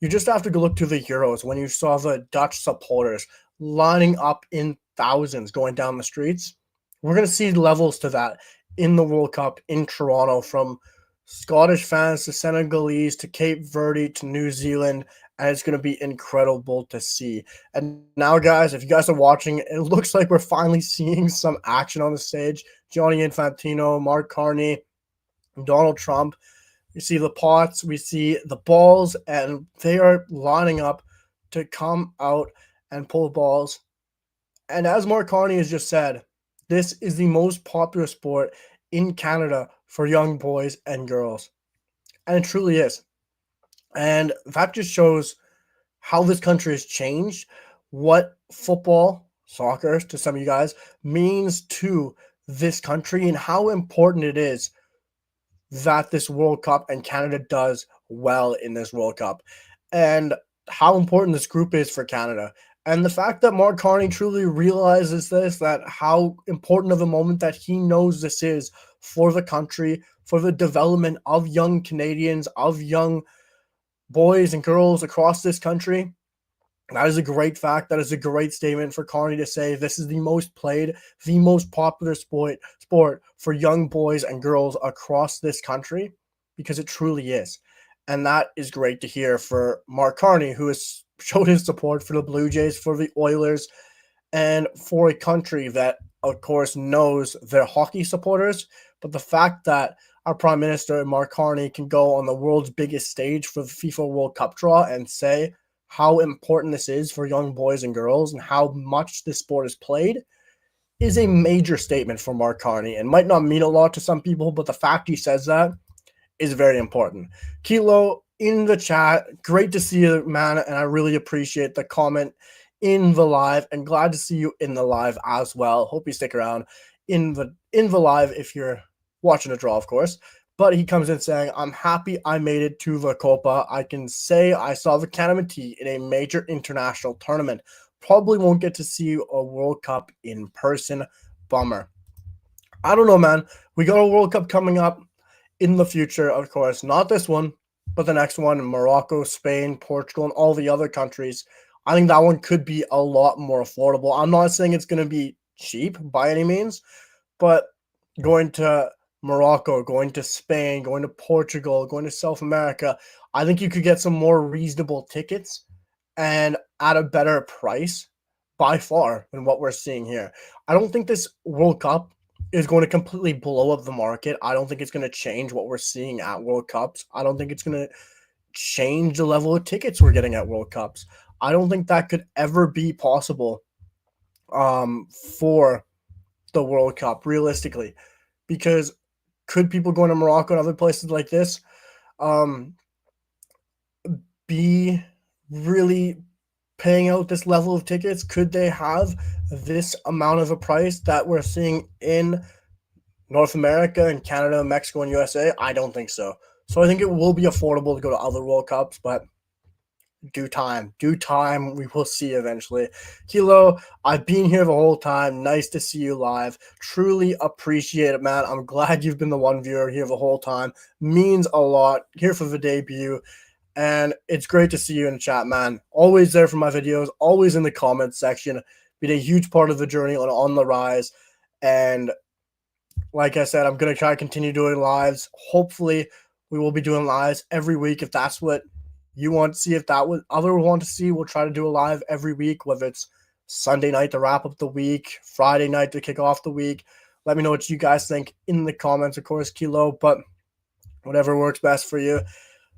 you just have to go look to the Euros when you saw the Dutch supporters lining up in thousands going down the streets. We're going to see levels to that in the World Cup in Toronto, from Scottish fans to Senegalese to Cape Verde to New Zealand, and it's going to be incredible to see. And now, guys, if you guys are watching, it looks like we're finally seeing some action on the stage. Gianni Infantino, Mark Carney, Donald Trump. We see the pots, we see the balls, and they are lining up to come out and pull balls. And as Mark Carney has just said, this is the most popular sport in Canada for young boys and girls. And it truly is. And that just shows how this country has changed, what football, soccer, to some of you guys, means to this country, and how important it is that this World Cup and Canada does well in this World Cup, and how important this group is for Canada. And the fact that Mark Carney truly realizes this, that how important of a moment that he knows this is for the country, for the development of young Canadians, of young boys and girls across this country. That is a great fact. That is a great statement for Carney to say this is the most played, the most popular sport for young boys and girls across this country, because it truly is. And that is great to hear for Mark Carney, who has showed his support for the Blue Jays, for the Oilers, and for a country that, of course, knows their hockey supporters. But the fact that our Prime Minister, Mark Carney, can go on the world's biggest stage for the FIFA World Cup draw and say how important this is for young boys and girls and how much this sport is played, is a major statement for Mark Carney and might not mean a lot to some people, but the fact he says that is very important. Kilo in the chat, great to see you, man, and I really appreciate the comment in the live, and glad to see you in the live as well. Hope you stick around in the live if you're watching the draw, of course. But he comes in saying, "I'm happy I made it to the Copa. I can say I saw the Canamati in a major international tournament. Probably won't get to see a World Cup in person. Bummer." I don't know, man. We got a World Cup coming up in the future, of course. Not this one, but the next one, Morocco, Spain, Portugal, and all the other countries. I think that one could be a lot more affordable. I'm not saying it's going to be cheap by any means, but going to Morocco, going to Spain, going to Portugal, going to South America, I think you could get some more reasonable tickets and at a better price by far than what we're seeing here. I don't think this World Cup is going to completely blow up the market. I don't think it's going to change what we're seeing at World Cups. I don't think it's going to change the level of tickets we're getting at World Cups. I don't think that could ever be possible for the World Cup realistically, because could people going to Morocco and other places like this be really paying out this level of tickets? Could they have this amount of a price that we're seeing in North America and Canada, Mexico, and USA? I don't think so. So I think it will be affordable to go to other World Cups, but due time, we will see eventually. Kilo, I've been here the whole time. Nice to see you live. Truly appreciate it, man. I'm glad you've been the one viewer here the whole time. Means a lot. Here for the debut. And it's great to see you in the chat, man. Always there for my videos, always in the comments section. Been a huge part of the journey on the rise. And like I said, I'm going to try to continue doing lives. Hopefully, we will be doing lives every week if that's what you want to see. If that what others want to see, we'll try to do a live every week, whether it's Sunday night to wrap up the week, Friday night to kick off the week. Let me know what you guys think in the comments, of course, Kilo, but whatever works best for you.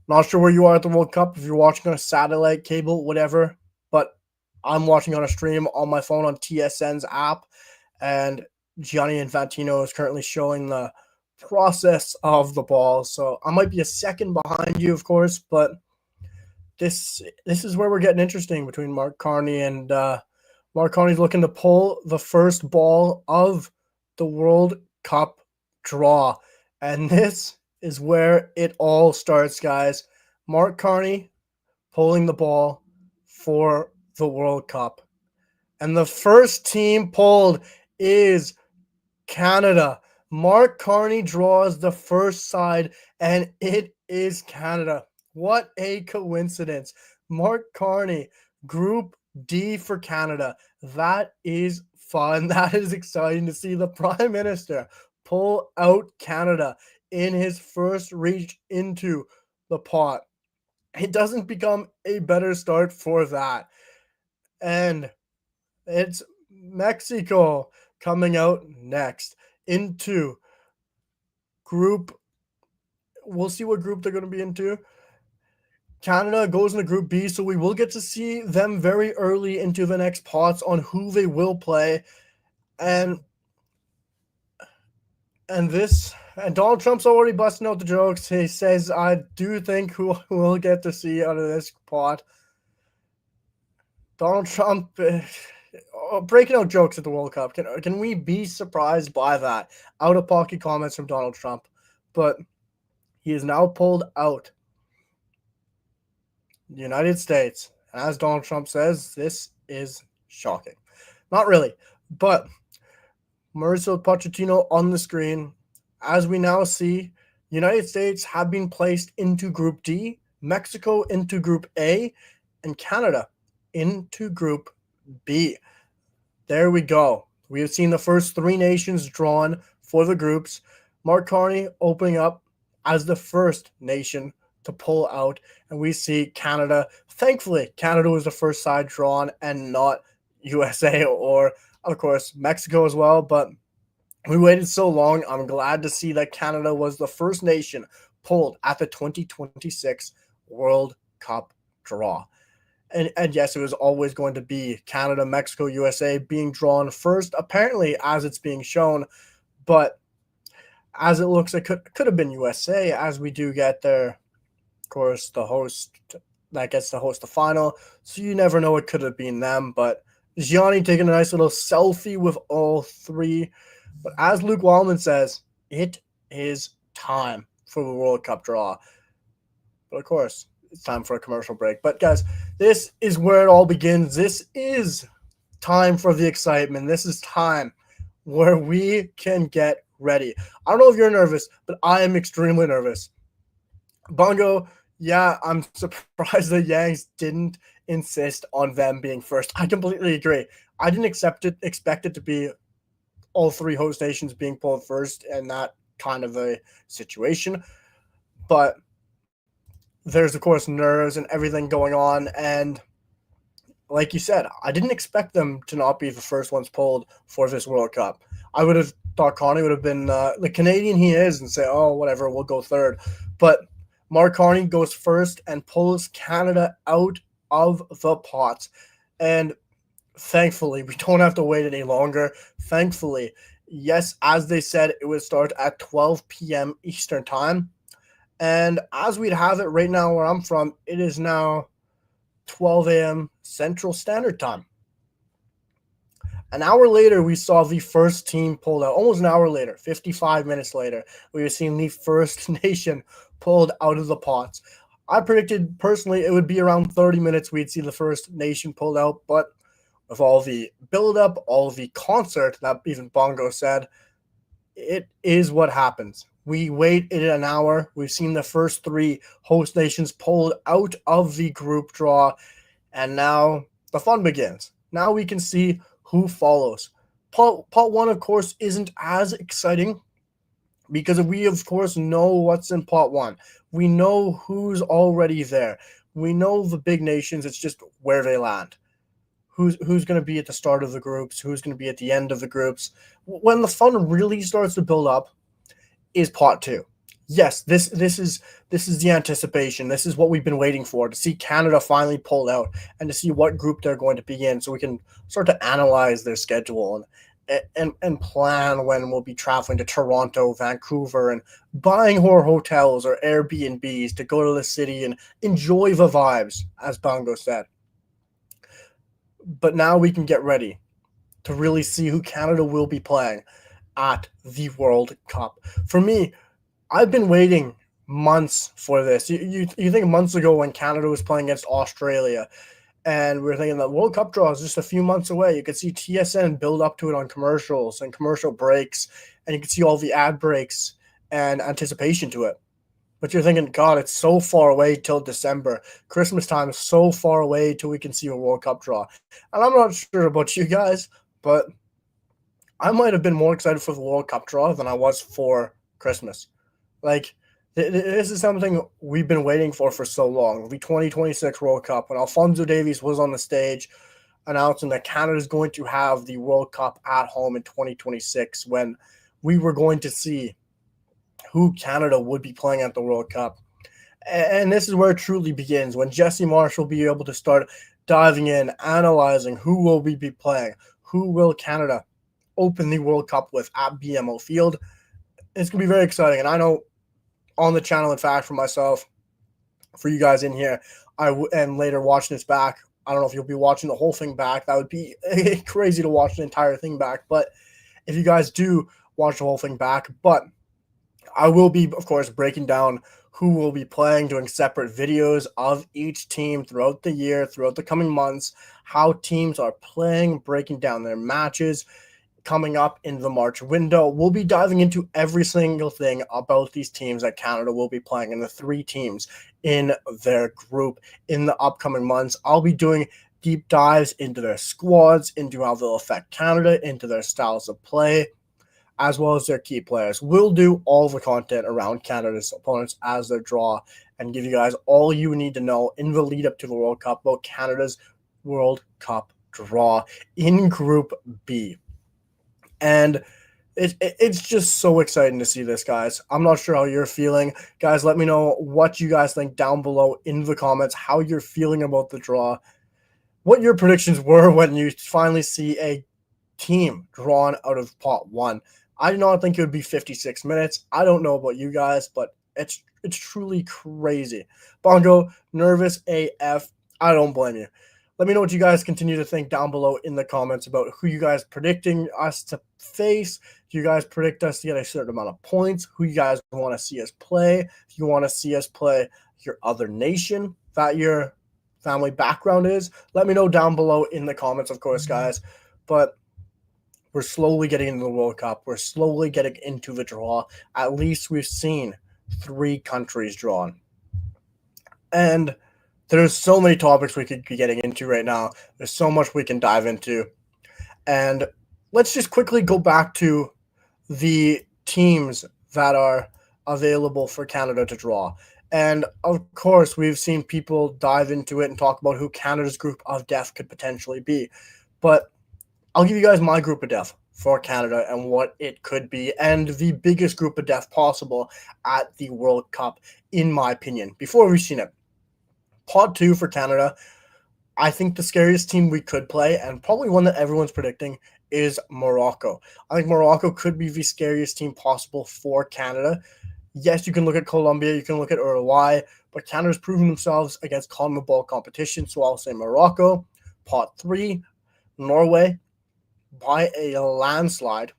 Not sure where you are at the World Cup, if you're watching on a satellite, cable, whatever, but I'm watching on a stream on my phone on TSN's app, and Gianni Infantino is currently showing the process of the ball. So I might be a second behind you, of course, but this is where we're getting interesting between Mark Carney and Mark Carney's looking to pull the first ball of the World Cup draw. And this is where it all starts, guys. Mark Carney pulling the ball for the World Cup. And the first team pulled is Canada. Mark Carney draws the first side, and it is Canada. What a coincidence. Mark Carney, Group D for Canada. That is fun. That is exciting to see the Prime Minister pull out Canada in his first reach into the pot. It doesn't become a better start for that. And it's Mexico coming out next into group. We'll see what group they're going to be into. Canada goes into Group B, so we will get to see them very early into the next pots on who they will play. And Donald Trump's already busting out the jokes. He says, I do think who we'll get to see out of this pot. Donald Trump breaking out jokes at the World Cup. Can we be surprised by that? Out of pocket comments from Donald Trump. But he is now pulled out the United States. As Donald Trump says, this is shocking. Not really, but Mauricio Pochettino on the screen. As we now see, United States have been placed into Group D, Mexico into Group A, and Canada into Group B. There we go. We have seen the first three nations drawn for the groups. Mark Carney opening up as the first nation to pull out, and we see Canada. Thankfully, Canada was the first side drawn and not USA or, of course, Mexico as well, but we waited so long. I'm glad to see that Canada was the first nation pulled at the 2026 World Cup draw. And yes, it was always going to be Canada, Mexico, USA being drawn first, apparently, as it's being shown. But as it looks, it could have been USA, as we do get there, of course, the host that gets to host the final. So you never know, it could have been them. But Gianni taking a nice little selfie with all three. But as Luke Wildman says, it is time for the World Cup draw. But of course, it's time for a commercial break. But guys, this is where it all begins. This is time for the excitement. This is time where we can get ready. I don't know if you're nervous, but I am extremely nervous. Bongo, yeah, I'm surprised the Yangs didn't insist on them being first. I completely agree. I didn't expect it to be all three host nations being pulled first in that kind of a situation. But there's, of course, nerves and everything going on. And like you said, I didn't expect them to not be the first ones pulled for this World Cup. I would have thought Carney would have been the Canadian he is and say, oh, whatever, we'll go third. But Mark Carney goes first and pulls Canada out of the pots. And thankfully, we don't have to wait any longer. Thankfully, yes, as they said, it would start at 12 p.m. Eastern time. And as we'd have it right now where I'm from, it is now 12 a.m. Central Standard Time. An hour later, we saw the first team pulled out. Almost an hour later, 55 minutes later, we were seeing the first nation pulled out of the pots. I predicted personally it would be around 30 minutes we'd see the first nation pulled out, but with all the build-up, all the concert that even Bongo said, it is what happens. We waited an hour. We've seen the first three host nations pulled out of the group draw, and now the fun begins. Now we can see who follows. Pot one, of course, isn't as exciting because we, of course, know what's in pot one. We know who's already there. We know the big nations. It's just where they land. Who's going to be at the start of the groups? Who's going to be at the end of the groups? When the fun really starts to build up is pot two. Yes, this is the anticipation. This is what we've been waiting for, to see Canada finally pull out and to see what group they're going to be in, so we can start to analyze their schedule and plan when we'll be traveling to Toronto, Vancouver, and buying more hotels or Airbnbs to go to the city and enjoy the vibes, as Bongo said. But now we can get ready to really see who Canada will be playing at the World Cup. For me, I've been waiting months for this. You think months ago when Canada was playing against Australia, and we were thinking that World Cup draw is just a few months away. You could see TSN build up to it on commercials and commercial breaks, and you could see all the ad breaks and anticipation to it. But you're thinking, God, it's so far away till December. Christmas time is so far away till we can see a World Cup draw. And I'm not sure about you guys, but I might have been more excited for the World Cup draw than I was for Christmas. Like, this is something we've been waiting for so long. The 2026 World Cup, when Alphonso Davies was on the stage announcing that Canada is going to have the World Cup at home in 2026, when we were going to see who Canada would be playing at the World Cup. And this is where it truly begins, when Jesse Marsh will be able to start diving in, analyzing who will we be playing, who will Canada open the World Cup with at BMO Field. It's going to be very exciting. And I know on the channel, in fact, for myself, for you guys in here, and later watching this back, I don't know if you'll be watching the whole thing back. That would be crazy to watch the entire thing back. But if you guys do watch the whole thing back, but I will be, of course, breaking down who will be playing, doing separate videos of each team throughout the year, throughout the coming months, how teams are playing, breaking down their matches coming up in the March window. We'll be diving into every single thing about these teams that Canada will be playing and the three teams in their group in the upcoming months. I'll be doing deep dives into their squads, into how they'll affect Canada, into their styles of play, as well as their key players. We'll do all the content around Canada's opponents as their draw and give you guys all you need to know in the lead up to the World Cup about Canada's World Cup draw in Group B. And it's just so exciting to see this, guys. I'm not sure how you're feeling. Guys, let me know what you guys think down below in the comments, how you're feeling about the draw. what your predictions were when you finally see a team drawn out of pot one. I do not think it would be 56 minutes. I don't know about you guys, but it's truly crazy. Bongo, nervous AF. I don't blame you. Let me know what you guys continue to think down below in the comments about who you guys predicting us to face. Do you guys predict us to get a certain amount of points? Who you guys want to see us play? If you want to see us play your other nation that your family background is, let me know down below in the comments, of course, guys. But we're slowly getting into the World Cup. We're slowly getting into the draw. At least we've seen 3 countries drawn. And there's so many topics we could be getting into right now. There's so much we can dive into. And let's just quickly go back to the teams that are available for Canada to draw. And of course, we've seen people dive into it and talk about who Canada's group of death could potentially be. But I'll give you guys my group of death for Canada and what it could be, and the biggest group of death possible at the World Cup, in my opinion, before we've seen it. Pot 2 for Canada, I think the scariest team we could play, and probably one that everyone's predicting, is Morocco. I think Morocco could be the scariest team possible for Canada. Yes, you can look at Colombia, you can look at Uruguay, but Canada's proven themselves against CONMEBOL competition, so I'll say Morocco. Pot 3, Norway, by a landslide,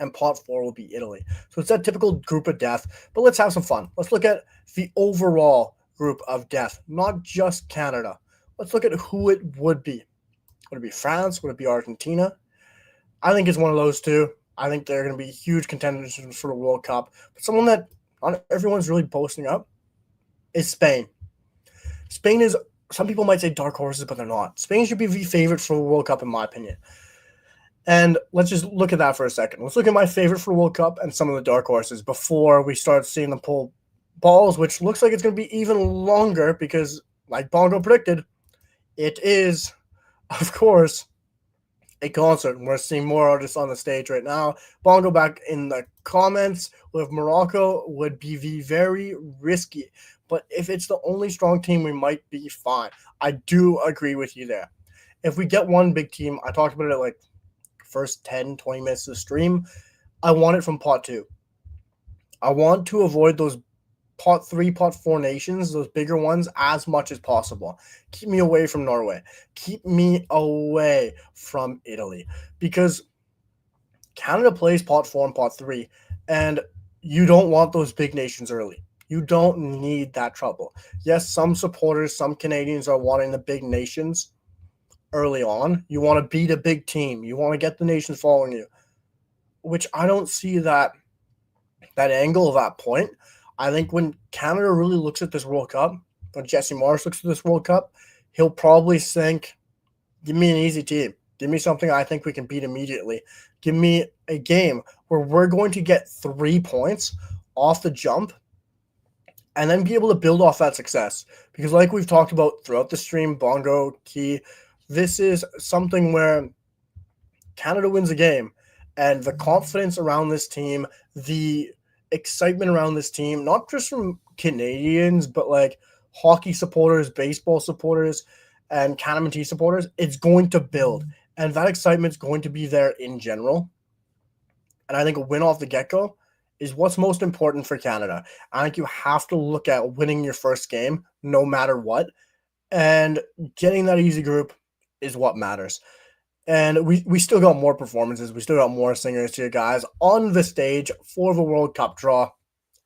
and pot 4 will be Italy. So it's that typical group of death, but let's have some fun. Let's look at the overall group of death, not just Canada. Let's look at who it would be. Would it be France? Would it be Argentina? I think it's one of those two. I think they're going to be huge contenders for the World Cup. But someone that not everyone's really boasting up is Spain. Spain is, some people might say dark horses, but they're not. Spain should be the favorite for the World Cup, in my opinion. And let's just look at that for a second. Let's look at my favorite for the World Cup and some of the dark horses before we start seeing them pull balls, which looks like it's going to be even longer because, like Bongo predicted, it is, of course, a concert. We're seeing more artists on the stage right now. Bongo back in the comments with Morocco would be the very risky. But if it's the only strong team, we might be fine. I do agree with you there. If we get one big team, I talked about it like first 10, 20 minutes of the stream, I want it from pot 2. I want to avoid those pot 3, pot 4 nations, those bigger ones, as much as possible. Keep me away from Norway. Keep me away from Italy. Because Canada plays pot 4 and pot 3, and you don't want those big nations early. You don't need that trouble. Yes, some supporters, some Canadians are wanting the big nations early on. You want to beat a big team. You want to get the nations following you, which I don't see that angle of that point. I think when Canada really looks at this World Cup, when Jesse Marsch looks at this World Cup, he'll probably think, give me an easy team. Give me something I think we can beat immediately. Give me a game where we're going to get 3 points off the jump and then be able to build off that success. Because like we've talked about throughout the stream, Bongo, Key, this is something where Canada wins a game, and the confidence around this team, the excitement around this team, not just from Canadians, but like hockey supporters, baseball supporters, and Canada supporters, it's going to build. And that excitement's going to be there in general. And I think a win off the get-go is what's most important for Canada. I think you have to look at winning your first game no matter what. And getting that easy group is what matters. And we still got more performances. We still got more singers here, guys, on the stage for the World Cup draw.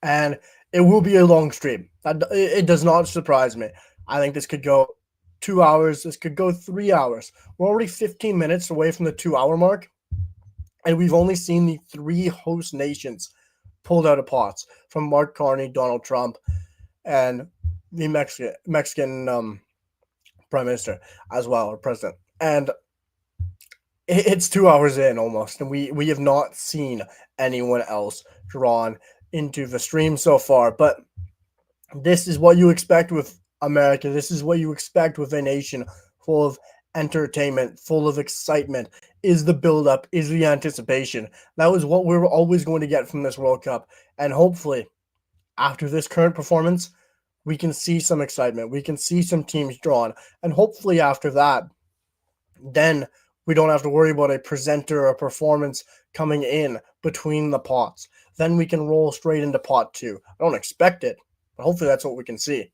And it will be a long stream. It does not surprise me. I think this could go 2 hours. This could go 3 hours. We're already 15 minutes away from the 2-hour mark. And we've only seen the 3 host nations pulled out of pots, from Mark Carney, Donald Trump, and the Mexican prime minister as well, or president. And it's 2 hours in almost, and we have not seen anyone else drawn into the stream so far. But this is what you expect with America. This is what you expect with a nation full of entertainment, full of excitement, is the buildup, is the anticipation. That was what we were always going to get from this World Cup. And hopefully, after this current performance, we can see some excitement. We can see some teams drawn. And hopefully after that, Then we don't have to worry about a presenter or performance coming in between the pots. Then we can roll straight into pot 2. I don't expect it, but hopefully that's what we can see.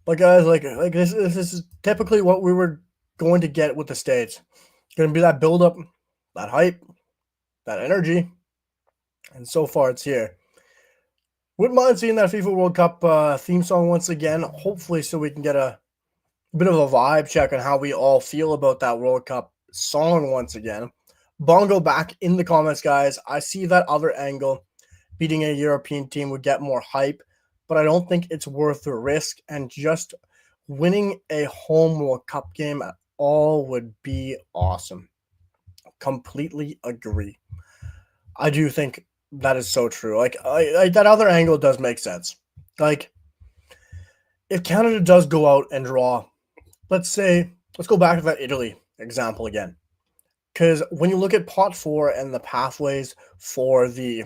But guys, like this is typically what we were going to get with the stage. It's going to be that build up, that hype, that energy, and so far it's here. Wouldn't mind seeing that FIFA World Cup theme song once again, hopefully, so we can get a bit of a vibe check on how we all feel about that World Cup song once again. Bongo back in the comments, guys. I see that other angle. Beating a European team would get more hype, but I don't think it's worth the risk, and just winning a home World Cup game at all would be awesome. Completely agree. I do think that is so true. Like that other angle does make sense. Like if Canada does go out and draw, let's go back to that Italy example again. Because when you look at pot 4 and the pathways for the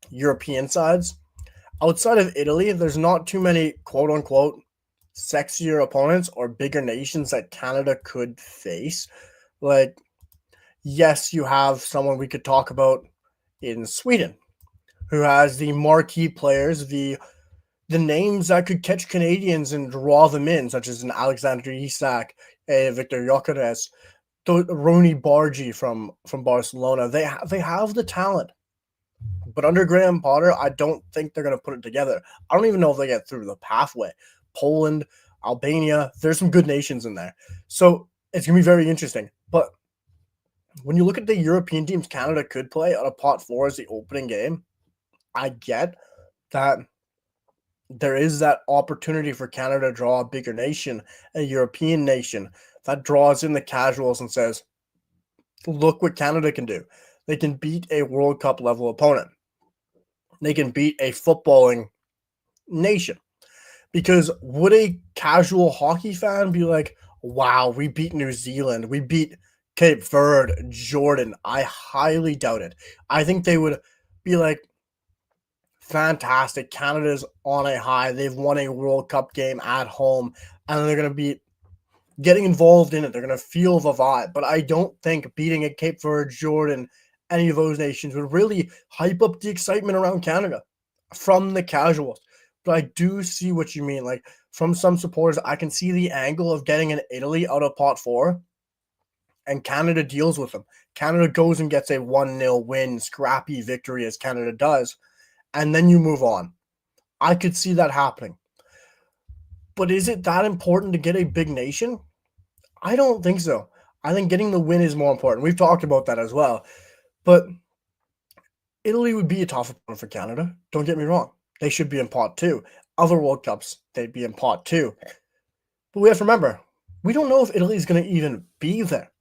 European sides, outside of Italy, there's not too many quote unquote sexier opponents or bigger nations that Canada could face. Like, yes, you have someone we could talk about in Sweden who has the marquee players, the names that could catch Canadians and draw them in, such as an Alexander Isak, a Victor Gyökeres, Rooney Bargy from Barcelona. They have the talent. But under Graham Potter, I don't think they're going to put it together. I don't even know if they get through the pathway. Poland, Albania, there's some good nations in there. So it's going to be very interesting. But when you look at the European teams Canada could play out of pot 4 as the opening game, I get that there is that opportunity for Canada to draw a bigger nation, a European nation that draws in the casuals and says, look what Canada can do. They can beat a World Cup level opponent. They can beat a footballing nation. Because would a casual hockey fan be like, wow, we beat New Zealand, we beat Cape Verde, Jordan? I highly doubt it. I think they would be like, fantastic, Canada's on a high. They've won a World Cup game at home, and they're going to be getting involved in it. They're going to feel the vibe. But I don't think beating a Cape Verde, Jordan, any of those nations would really hype up the excitement around Canada from the casuals. But I do see what you mean. Like, from some supporters, I can see the angle of getting an Italy out of pot 4, and Canada deals with them. Canada goes and gets a 1-0 win, scrappy victory as Canada does, and then you move on. I could see that happening. But is it that important to get a big nation? I don't think so. I think getting the win is more important. We've talked about that as well. But Italy would be a tough opponent for Canada. Don't get me wrong. They should be in pot 2. Other World Cups, they'd be in pot 2. But we have to remember, we don't know if Italy is going to even be there.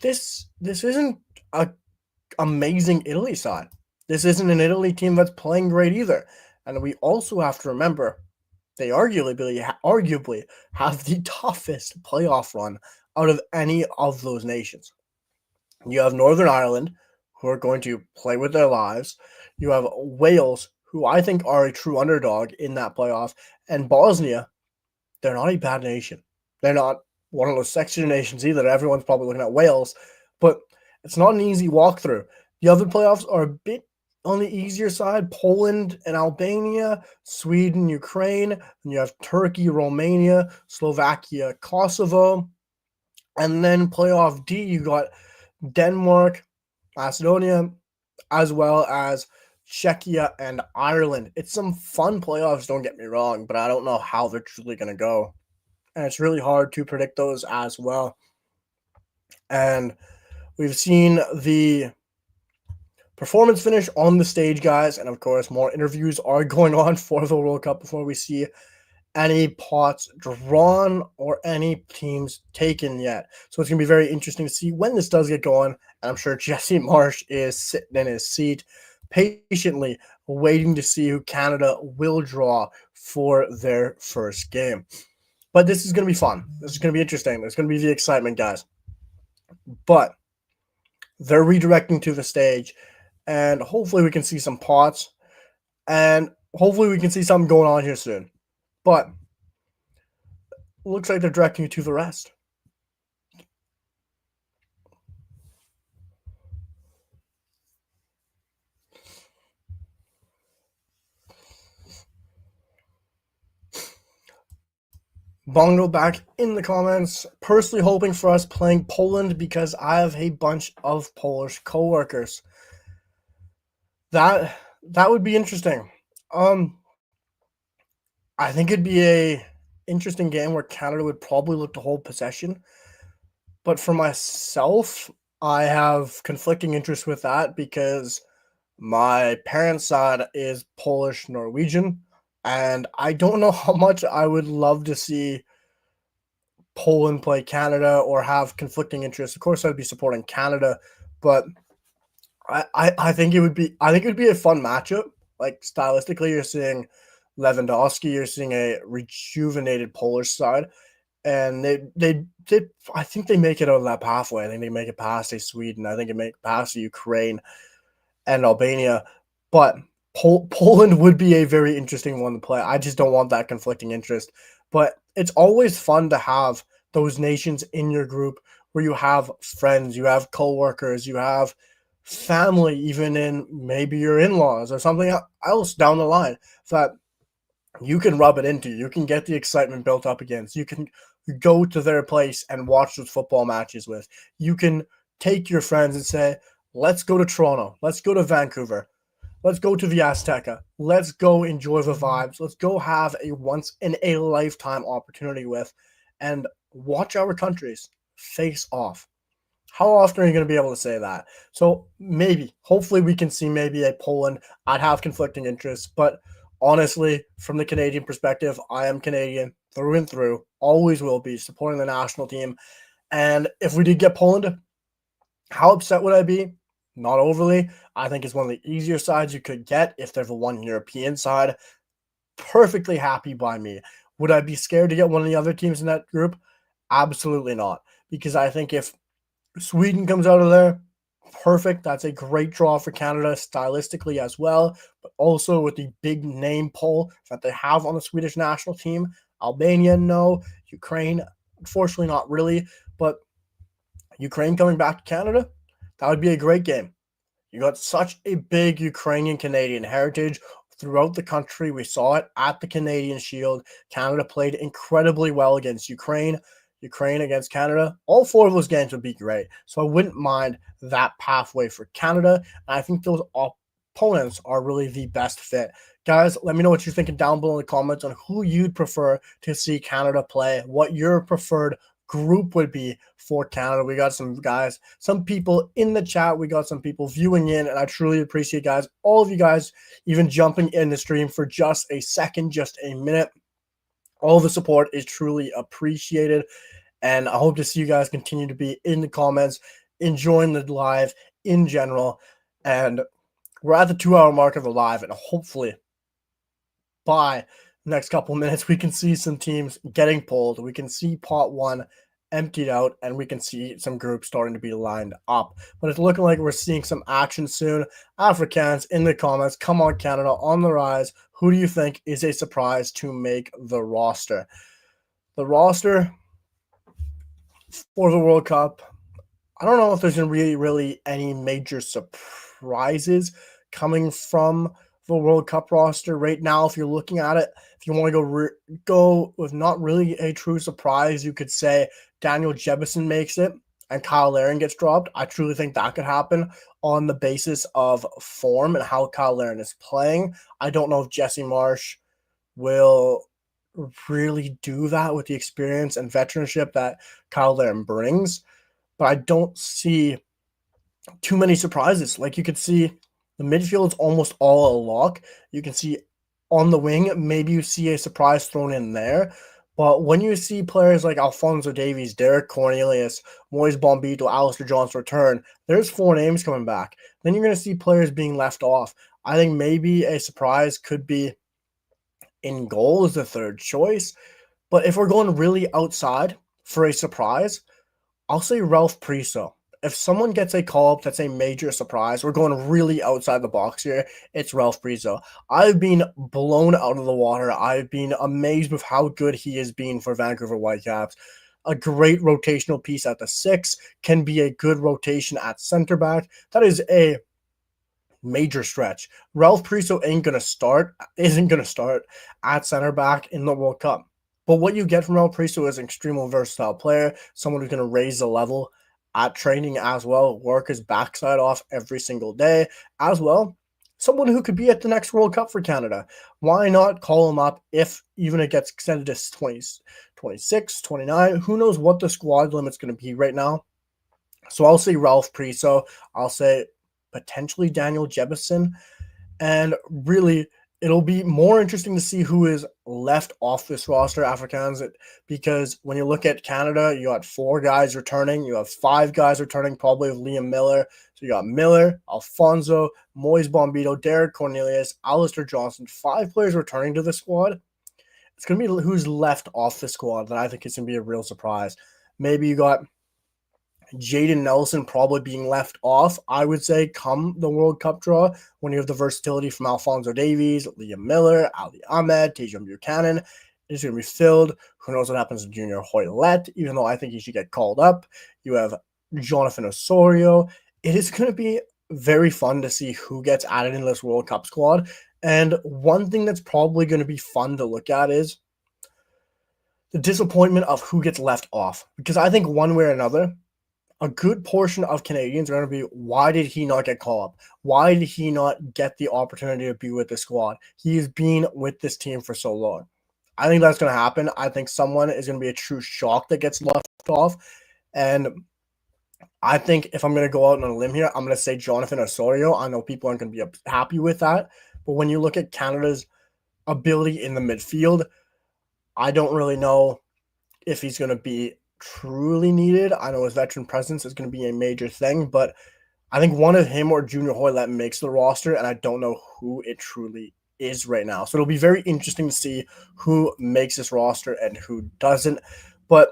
This isn't an amazing Italy side. This isn't an Italy team that's playing great either. And we also have to remember, they arguably have the toughest playoff run out of any of those nations. You have Northern Ireland, who are going to play with their lives. You have Wales, who I think are a true underdog in that playoff. And Bosnia, they're not a bad nation. They're not one of those sexier nations either. Everyone's probably looking at Wales, but it's not an easy walkthrough. The other playoffs are a bit on the easier side. Poland and Albania, Sweden, Ukraine, and you have Turkey, Romania, Slovakia, Kosovo. And then playoff D, you got Denmark, Macedonia, as well as Czechia and Ireland. It's some fun playoffs, don't get me wrong, but I don't know how they're truly going to go. And it's really hard to predict those as well. And we've seen the performance finish on the stage, guys. And of course, more interviews are going on for the World Cup before we see any pots drawn or any teams taken yet. So it's going to be very interesting to see when this does get going. And I'm sure Jesse Marsh is sitting in his seat patiently waiting to see who Canada will draw for their first game. But this is going to be fun. This is going to be interesting. There's going to be the excitement, guys. But they're redirecting to the stage. and hopefully we can see some pots, and hopefully we can see something going on here soon. But looks like they're directing you to the rest. Bongo back in the comments, personally hoping for us playing Poland because I have a bunch of Polish coworkers. That would be interesting. I think it'd be a interesting game where Canada would probably look to hold possession. But for myself, I have conflicting interests with that because my parents' side is Polish Norwegian, and I don't know how much I would love to see Poland play Canada or have conflicting interests. Of course, I'd be supporting Canada, but I think it would be a fun matchup. Like stylistically, you're seeing Lewandowski, you're seeing a rejuvenated Polish side, and they I think they make it out of that pathway. I think they make it past a Sweden. I think they make it past Ukraine and Albania, but Poland would be a very interesting one to play. I just don't want that conflicting interest. But it's always fun to have those nations in your group where you have friends, you have coworkers, you have family, even in maybe your in-laws or something else down the line that you can rub it into. You can get the excitement built up against. You can go to their place and watch those football matches with. You can take your friends and say, let's go to Toronto. Let's go to Vancouver. Let's go to the Azteca. Let's go enjoy the vibes. Let's go have a once-in-a-lifetime opportunity with and watch our countries face off. How often are you going to be able to say that? So maybe, hopefully we can see maybe a Poland. I'd have conflicting interests, but honestly, from the Canadian perspective, I am Canadian through and through, always will be, supporting the national team. And if we did get Poland, how upset would I be? Not overly. I think it's one of the easier sides you could get if there's a one European side. Perfectly happy by me. Would I be scared to get one of the other teams in that group? Absolutely not. Because I think if Sweden comes out of there, perfect. That's a great draw for Canada stylistically as well, but also with the big name pull that they have on the Swedish national team. Albania, no. Ukraine, unfortunately, not really. But Ukraine coming back to Canada, that would be a great game. You got such a big Ukrainian-Canadian heritage throughout the country. We saw it at the Canadian Shield. Canada played incredibly well against Ukraine. Ukraine against Canada. All four of those games would be great. So I wouldn't mind that pathway for Canada. And I think those opponents are really the best fit. Guys, let me know what you're thinking down below in the comments on who you'd prefer to see Canada play, what your preferred group would be for Canada. We got some guys, some people in the chat. We got some people viewing in, and I truly appreciate, guys, all of you guys even jumping in the stream for just a second, just a minute. All the support is truly appreciated, and I hope to see you guys continue to be in the comments, enjoying the live in general. And we're at the 2-hour mark of the live, and hopefully by the next couple of minutes, we can see some teams getting pulled. We can see pot one emptied out, and we can see some groups starting to be lined up. But it's looking like we're seeing some action soon. Africans in the comments. Come on, Canada, on the rise. Who do you think is a surprise to make the roster? The roster for the World Cup, I don't know if there's really any major surprises coming from the World Cup roster right now. If you're looking at it, if you want to go with not really a true surprise, you could say Daniel Jebison makes it and Kyle Larin gets dropped. I truly think that could happen on the basis of form and how Kyle Larin is playing. I don't know if Jesse Marsch will really do that with the experience and veteranship that Kyle Larin brings, but I don't see too many surprises. Like, you could see the midfield is almost all a lock. You can see on the wing, maybe you see a surprise thrown in there. But when you see players like Alphonso Davies, Derek Cornelius, Moise Bombito, Alistair Johnson return, there's 4 names coming back. Then you're going to see players being left off. I think maybe a surprise could be in goal as the third choice. But if we're going really outside for a surprise, I'll say Ralph Priso. if someone gets a call-up that's a major surprise, we're going really outside the box here, it's Ralph Priso. I've been blown out of the water. I've been amazed with how good he has been for Vancouver Whitecaps. A great rotational piece at the 6, can be a good rotation at center back. That is a major stretch. Ralph Priso isn't gonna start at center back in the World Cup. But what you get from Ralph Priso is an extremely versatile player, someone who's gonna raise the level at training as well, work his backside off every single day as well. Someone who could be at the next World Cup for Canada. Why not call him up if even it gets extended to 26, 29? Who knows what the squad limit's going to be right now? So I'll say Ralph Priso. I'll say potentially Daniel Jebison. And really, it'll be more interesting to see who is left off this roster, Afrikaans, because when you look at Canada, you got 4 guys returning. You have 5 guys returning, probably with Liam Miller. So you got Miller, Alfonso, Moise Bombito, Derek Cornelius, Alistair Johnston, 5 players returning to the squad. It's going to be who's left off the squad that I think is going to be a real surprise. Maybe you got Jaden Nelson probably being left off, I would say, come the World Cup draw, when you have the versatility from Alfonso Davies, Liam Miller, Ali Ahmed, Tajon Buchanan. It's going to be filled. Who knows what happens to Junior Hoylett, even though I think he should get called up. You have Jonathan Osorio. It is going to be very fun to see who gets added in this World Cup squad. And one thing that's probably going to be fun to look at is the disappointment of who gets left off. Because I think one way or another, a good portion of Canadians are going to be, why did he not get called up? Why did he not get the opportunity to be with the squad? He has been with this team for so long. I think that's going to happen. I think someone is going to be a true shock that gets left off. And I think if I'm going to go out on a limb here, I'm going to say Jonathan Osorio. I know people aren't going to be happy with that. But when you look at Canada's ability in the midfield, I don't really know if he's going to be truly needed. I know his veteran presence is going to be a major thing, but I think one of him or Junior Hoylett makes the roster, and I don't know who it truly is right now. So it'll be very interesting to see who makes this roster and who doesn't. But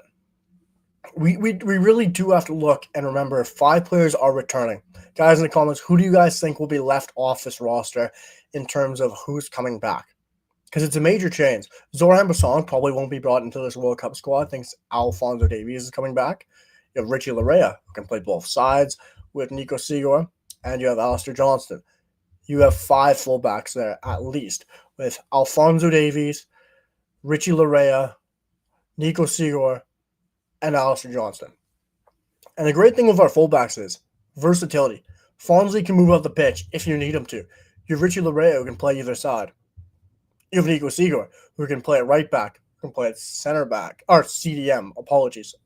we really do have to look and remember 5 players are returning. Guys in the comments, who do you guys think will be left off this roster in terms of who's coming back? Because it's a major change. Zoran Basong probably won't be brought into this World Cup squad. I think Alfonso Davies is coming back. You have Richie Larea, who can play both sides with Nico Sigor, and you have Alistair Johnston. You have 5 fullbacks there, at least, with Alfonso Davies, Richie Larea, Nico Sigor, and Alistair Johnston. And the great thing with our fullbacks is versatility. Fonzie can move up the pitch if you need him to. You have Richie Larea, who can play either side. You have Nico Sigor, who can play at right back, who can play at center back, or CDM,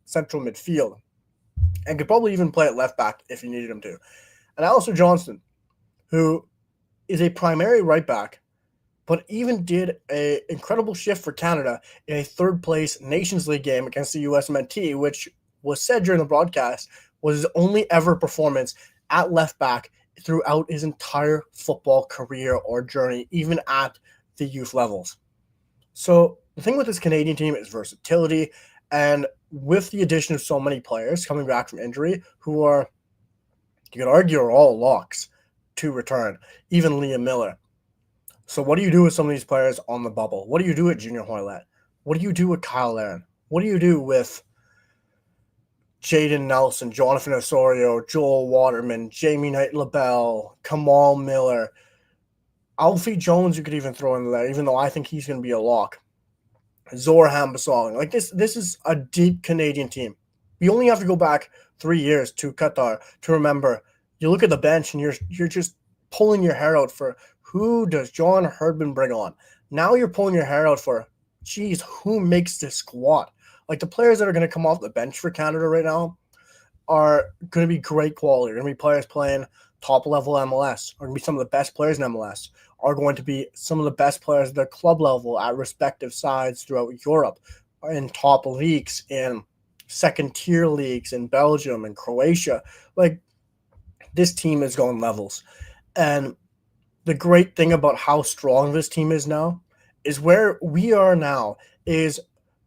central midfield, and could probably even play at left back if you needed him to. And Alistair Johnston, who is a primary right back, but even did an incredible shift for Canada in a 3rd place Nations League game against the USMNT, which was said during the broadcast was his only ever performance at left back throughout his entire football career or journey, even at the youth levels. So the thing with this Canadian team is versatility, and with the addition of so many players coming back from injury who are, you could argue, are all locks to return, even Liam Miller. So what do you do with some of these players on the bubble? What do you do with Junior Hoylett? What do you do with Kyle Larin? What do you do with Jaden Nelson, Jonathan Osorio, Joel Waterman, Jamie Knight-LaBelle, Kamal Miller, Alfie Jones you could even throw in there, even though I think he's going to be a lock. Zoran Basong. Like this is a deep Canadian team. You only have to go back 3 years to Qatar to remember. You look at the bench and you're just pulling your hair out for who does John Herdman bring on? Now you're pulling your hair out for, geez, who makes this squad? Like the players that are going to come off the bench for Canada right now are going to be great quality. They're going to be players playing top level MLS, are going to be some of the best players in MLS, are going to be some of the best players at their club level at respective sides throughout Europe, in top leagues, in second tier leagues in Belgium and Croatia. Like this team is going levels. And the great thing about how strong this team is now is where we are now is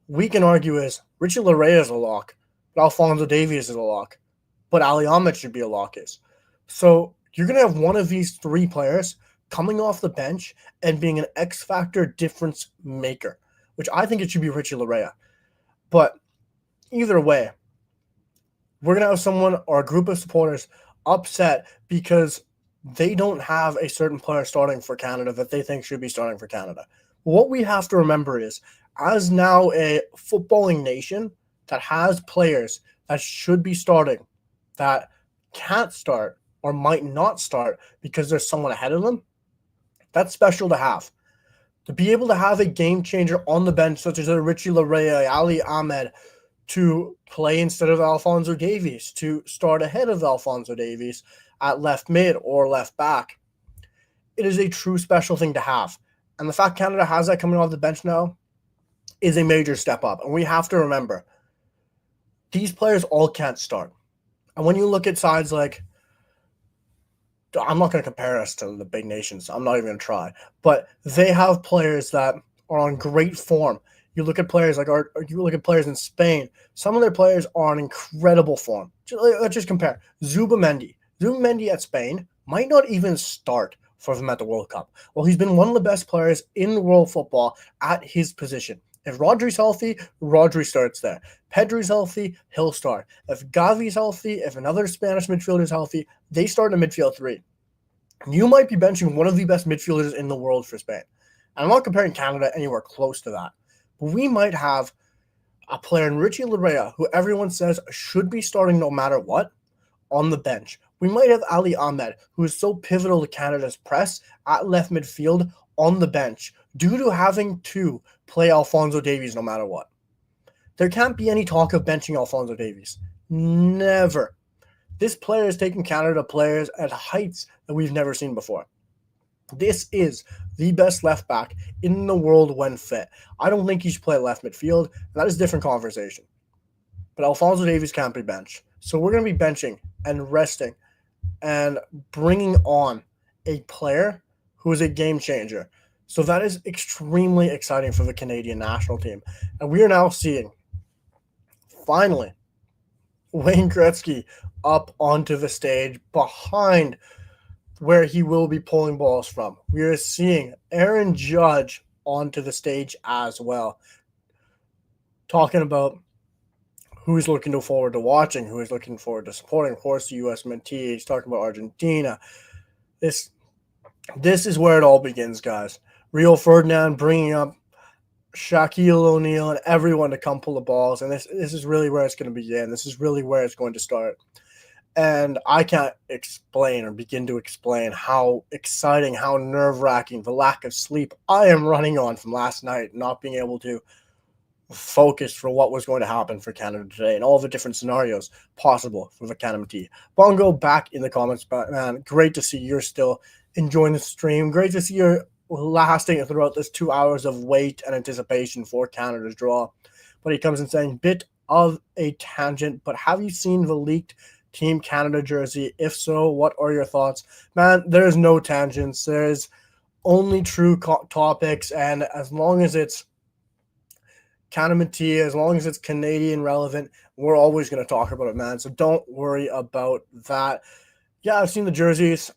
we can argue is Richie Larea is a lock, but Alfonso Davies is a lock. but Ali Ahmed should be a lock case. So you're going to have one of these three players coming off the bench and being an X factor difference maker, which I think it should be Richie Laryea. But either way, we're going to have someone or a group of supporters upset because they don't have a certain player starting for Canada that they think should be starting for Canada. What we have to remember is, as now a footballing nation that has players that should be starting, that can't start or might not start because there's someone ahead of them, that's special to have. To be able to have a game changer on the bench, such as a Richie Laryea, Ali Ahmed, to play instead of Alphonso Davies, to start ahead of Alphonso Davies at left mid or left back, it is a true special thing to have. And the fact Canada has that coming off the bench now is a major step up. And we have to remember, these players all can't start. And when you look at sides like, I'm not going to compare us to the big nations. I'm not even going to try. But they have players that are on great form. You look at players you look at players in Spain. Some of their players are on incredible form. Let's just compare. Zubamendi. Zubamendi at Spain might not even start for them at the World Cup. Well, he's been one of the best players in world football at his position. If Rodri's healthy, Rodri starts there. Pedri's healthy, he'll start. If Gavi's healthy, if another Spanish midfielder is healthy, they start in midfield three. You might be benching one of the best midfielders in the world for Spain. And I'm not comparing Canada anywhere close to that. But we might have a player in Richie Laryea, who everyone says should be starting no matter what, on the bench. We might have Ali Ahmed, who is so pivotal to Canada's press at left midfield, on the bench due to having to play Alphonso Davies no matter what. There can't be any talk of benching Alphonso Davies. Never. This player is taking Canada players at heights that we've never seen before. This is the best left back in the world when fit. I don't think he should play left midfield. That is a different conversation. But Alphonso Davies can't be benched. So we're going to be benching and resting and bringing on a player who is a game changer. So that is extremely exciting for the Canadian national team. And we are now seeing, finally, Wayne Gretzky up onto the stage behind where he will be pulling balls from. We are seeing Aaron Judge onto the stage as well, talking about who he's looking forward to watching, who he's looking forward to supporting. Of course, the U.S. mentee. He's talking about Argentina. This is where it all begins, guys. Rio Ferdinand bringing up Shaquille O'Neal and everyone to come pull the balls. And this is really where it's going to begin. This is really where it's going to start. And I can't explain or begin to explain how exciting, how nerve-wracking, the lack of sleep I am running on from last night, not being able to focus for what was going to happen for Canada today and all the different scenarios possible for the Canada team. Bongo, back in the comments, but man, great to see you're still enjoying the stream. Great to see you're lasting throughout this 2 hours of wait and anticipation for Canada's draw. But he comes in saying, bit of a tangent, but have you seen the leaked Team Canada jersey? If so, what are your thoughts? Man, there's no tangents. There's only true topics, and as long as it's Canada, as long as it's Canadian relevant, we're always going to talk about it, man. So don't worry about that. Yeah, I've seen the jerseys.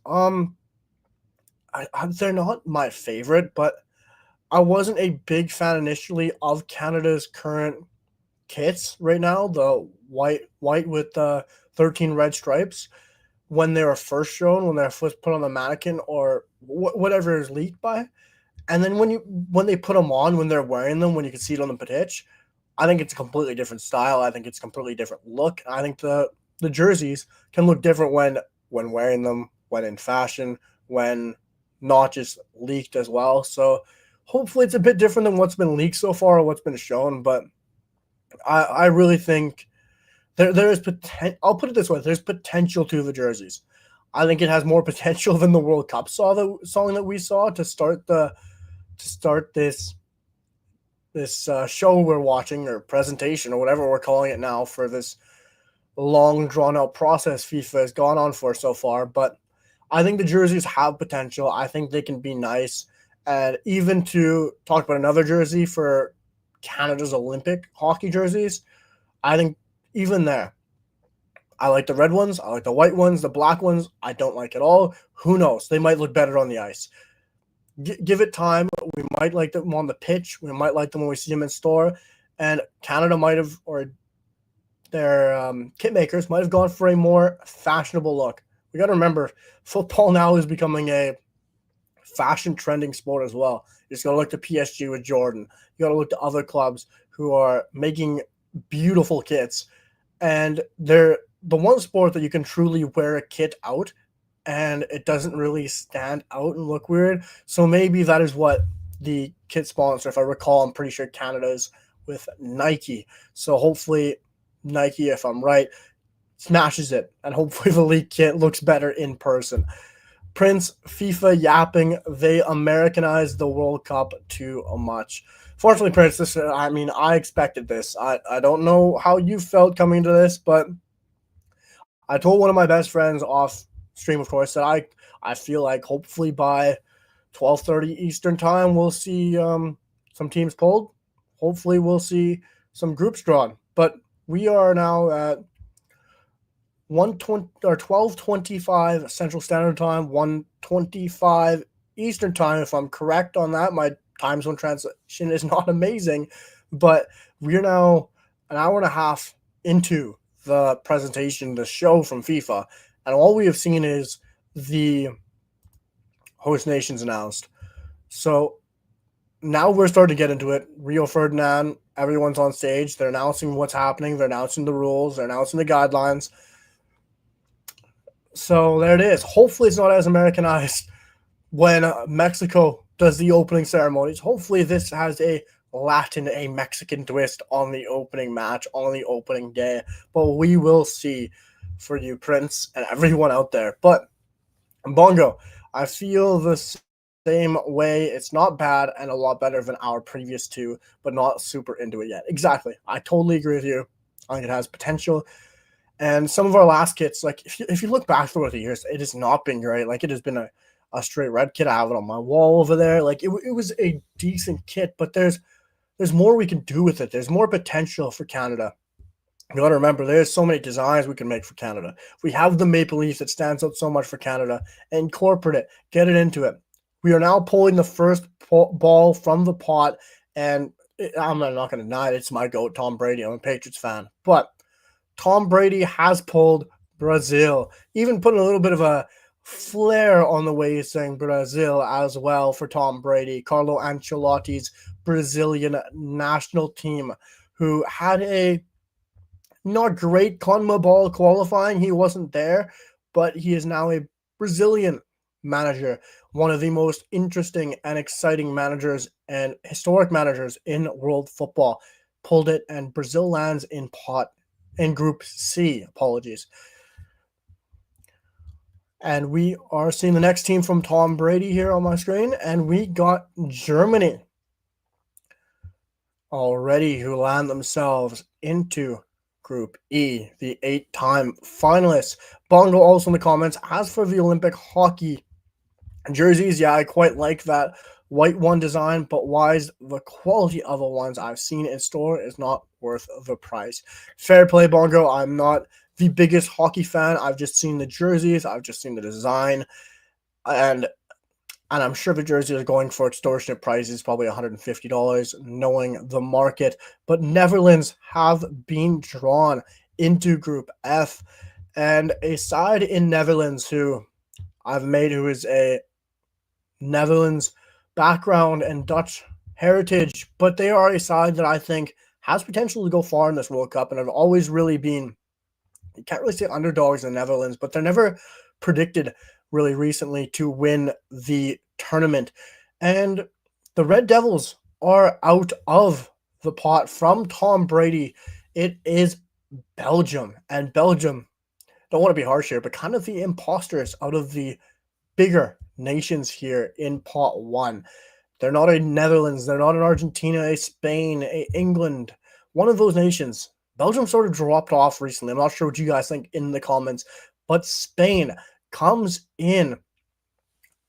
They're not my favorite, but I wasn't a big fan initially of Canada's current kits right now. The white with the 13 red stripes when they were first shown, when they were first put on the mannequin or whatever is leaked by. And then when they put them on, when they're wearing them, when you can see it on the pitch, I think it's a completely different style. I think it's a completely different look. I think the jerseys can look different when wearing them, when in fashion, when not just leaked as well. So hopefully it's a bit different than what's been leaked so far or what's been shown. But I really think there is potential. I'll put it this way: there's potential to the jerseys. I think it has more potential than the World Cup song that we saw to start this show we're watching, or presentation, or whatever we're calling it now, for this long drawn out process FIFA has gone on for so far. But I think the jerseys have potential. I think they can be nice. And even to talk about another jersey for Canada's Olympic hockey jerseys, I think even there, I like the red ones. I like the white ones. The black ones, I don't like at all. Who knows? They might look better on the ice. Give it time. We might like them on the pitch. We might like them when we see them in store. And Canada might have, or their kit makers might have gone for a more fashionable look. We got to remember, football now is becoming a fashion trending sport as well. You just got to look to PSG with Jordan. You got to look to other clubs who are making beautiful kits. And they're the one sport that you can truly wear a kit out and it doesn't really stand out and look weird. So maybe that is what the kit sponsor, if I recall, I'm pretty sure Canada's with Nike. So hopefully Nike, if I'm right, smashes it. And hopefully the league kit looks better in person. Prince, FIFA yapping, they Americanized the World Cup too much. Fortunately, Prince, I expected this. I don't know how you felt coming to this, but I told one of my best friends off stream, of course, that I feel like hopefully by 12:30 Eastern time we'll see some teams pulled. Hopefully we'll see some groups drawn. But we are now at 1:20 or 12:25 Central Standard Time, 1:25 Eastern Time. If I'm correct on that, my time zone translation is not amazing, but we're now an hour and a half into the presentation, the show from FIFA, and all we have seen is the host nations announced. So now we're starting to get into it. Rio Ferdinand, everyone's on stage. They're announcing what's happening. They're announcing the rules. They're announcing the guidelines. So there it is. Hopefully it's not as Americanized when Mexico does the opening ceremonies. Hopefully this has a Latin, a Mexican twist on the opening match, on the opening day. But we will see for you, Prince, and everyone out there. But Bongo, I feel the same way. It's not bad and a lot better than our previous two, but not super into it yet. Exactly. I totally agree with you. I think it has potential. And some of our last kits, like if you look back through the years, it has not been great. Like it has been a straight red kit. I have it on my wall over there. Like it was a decent kit, but there's more we can do with it. There's more potential for Canada. You got to remember, there's so many designs we can make for Canada. We have the maple leaf that stands out so much for Canada. Incorporate it. Get it into it. We are now pulling the first ball from the pot, and I'm not going to deny it. It's my GOAT, Tom Brady. I'm a Patriots fan. But Tom Brady has pulled Brazil, even putting a little bit of a flair on the way he's saying Brazil as well for Tom Brady. Carlo Ancelotti's Brazilian national team, who had a not great CONMEBOL qualifying. He wasn't there, but he is now a Brazilian manager, one of the most interesting and exciting managers and historic managers in world football. Pulled it, and Brazil lands in Group C. Apologies. And we are seeing the next team from Tom Brady here on my screen, and we got Germany already, who land themselves into Group E, the 8-time finalists. Bongo also in the comments. As for the Olympic hockey jerseys, yeah, I quite like that white one design, but why is the quality of the ones I've seen in store is not worth the price. Fair play, Bongo. I'm not the biggest hockey fan. I've just seen the jerseys. I've just seen the design. And I'm sure the jerseys are going for extortionate prices, probably $150, knowing the market. But Netherlands have been drawn into Group F. And a side in Netherlands who I've made, who is a Netherlands background and Dutch heritage, but they are a side that I think has potential to go far in this World Cup, and have always really been, you can't really say underdogs in the Netherlands, but they're never predicted really recently to win the tournament. And the Red Devils are out of the pot from Tom Brady. It is Belgium, and Belgium, don't want to be harsh here, but kind of the imposters out of the bigger nations here in pot one. They're not a Netherlands. They're not an Argentina, a Spain, a England. One of those nations. Belgium sort of dropped off recently. I'm not sure what you guys think in the comments, but Spain comes in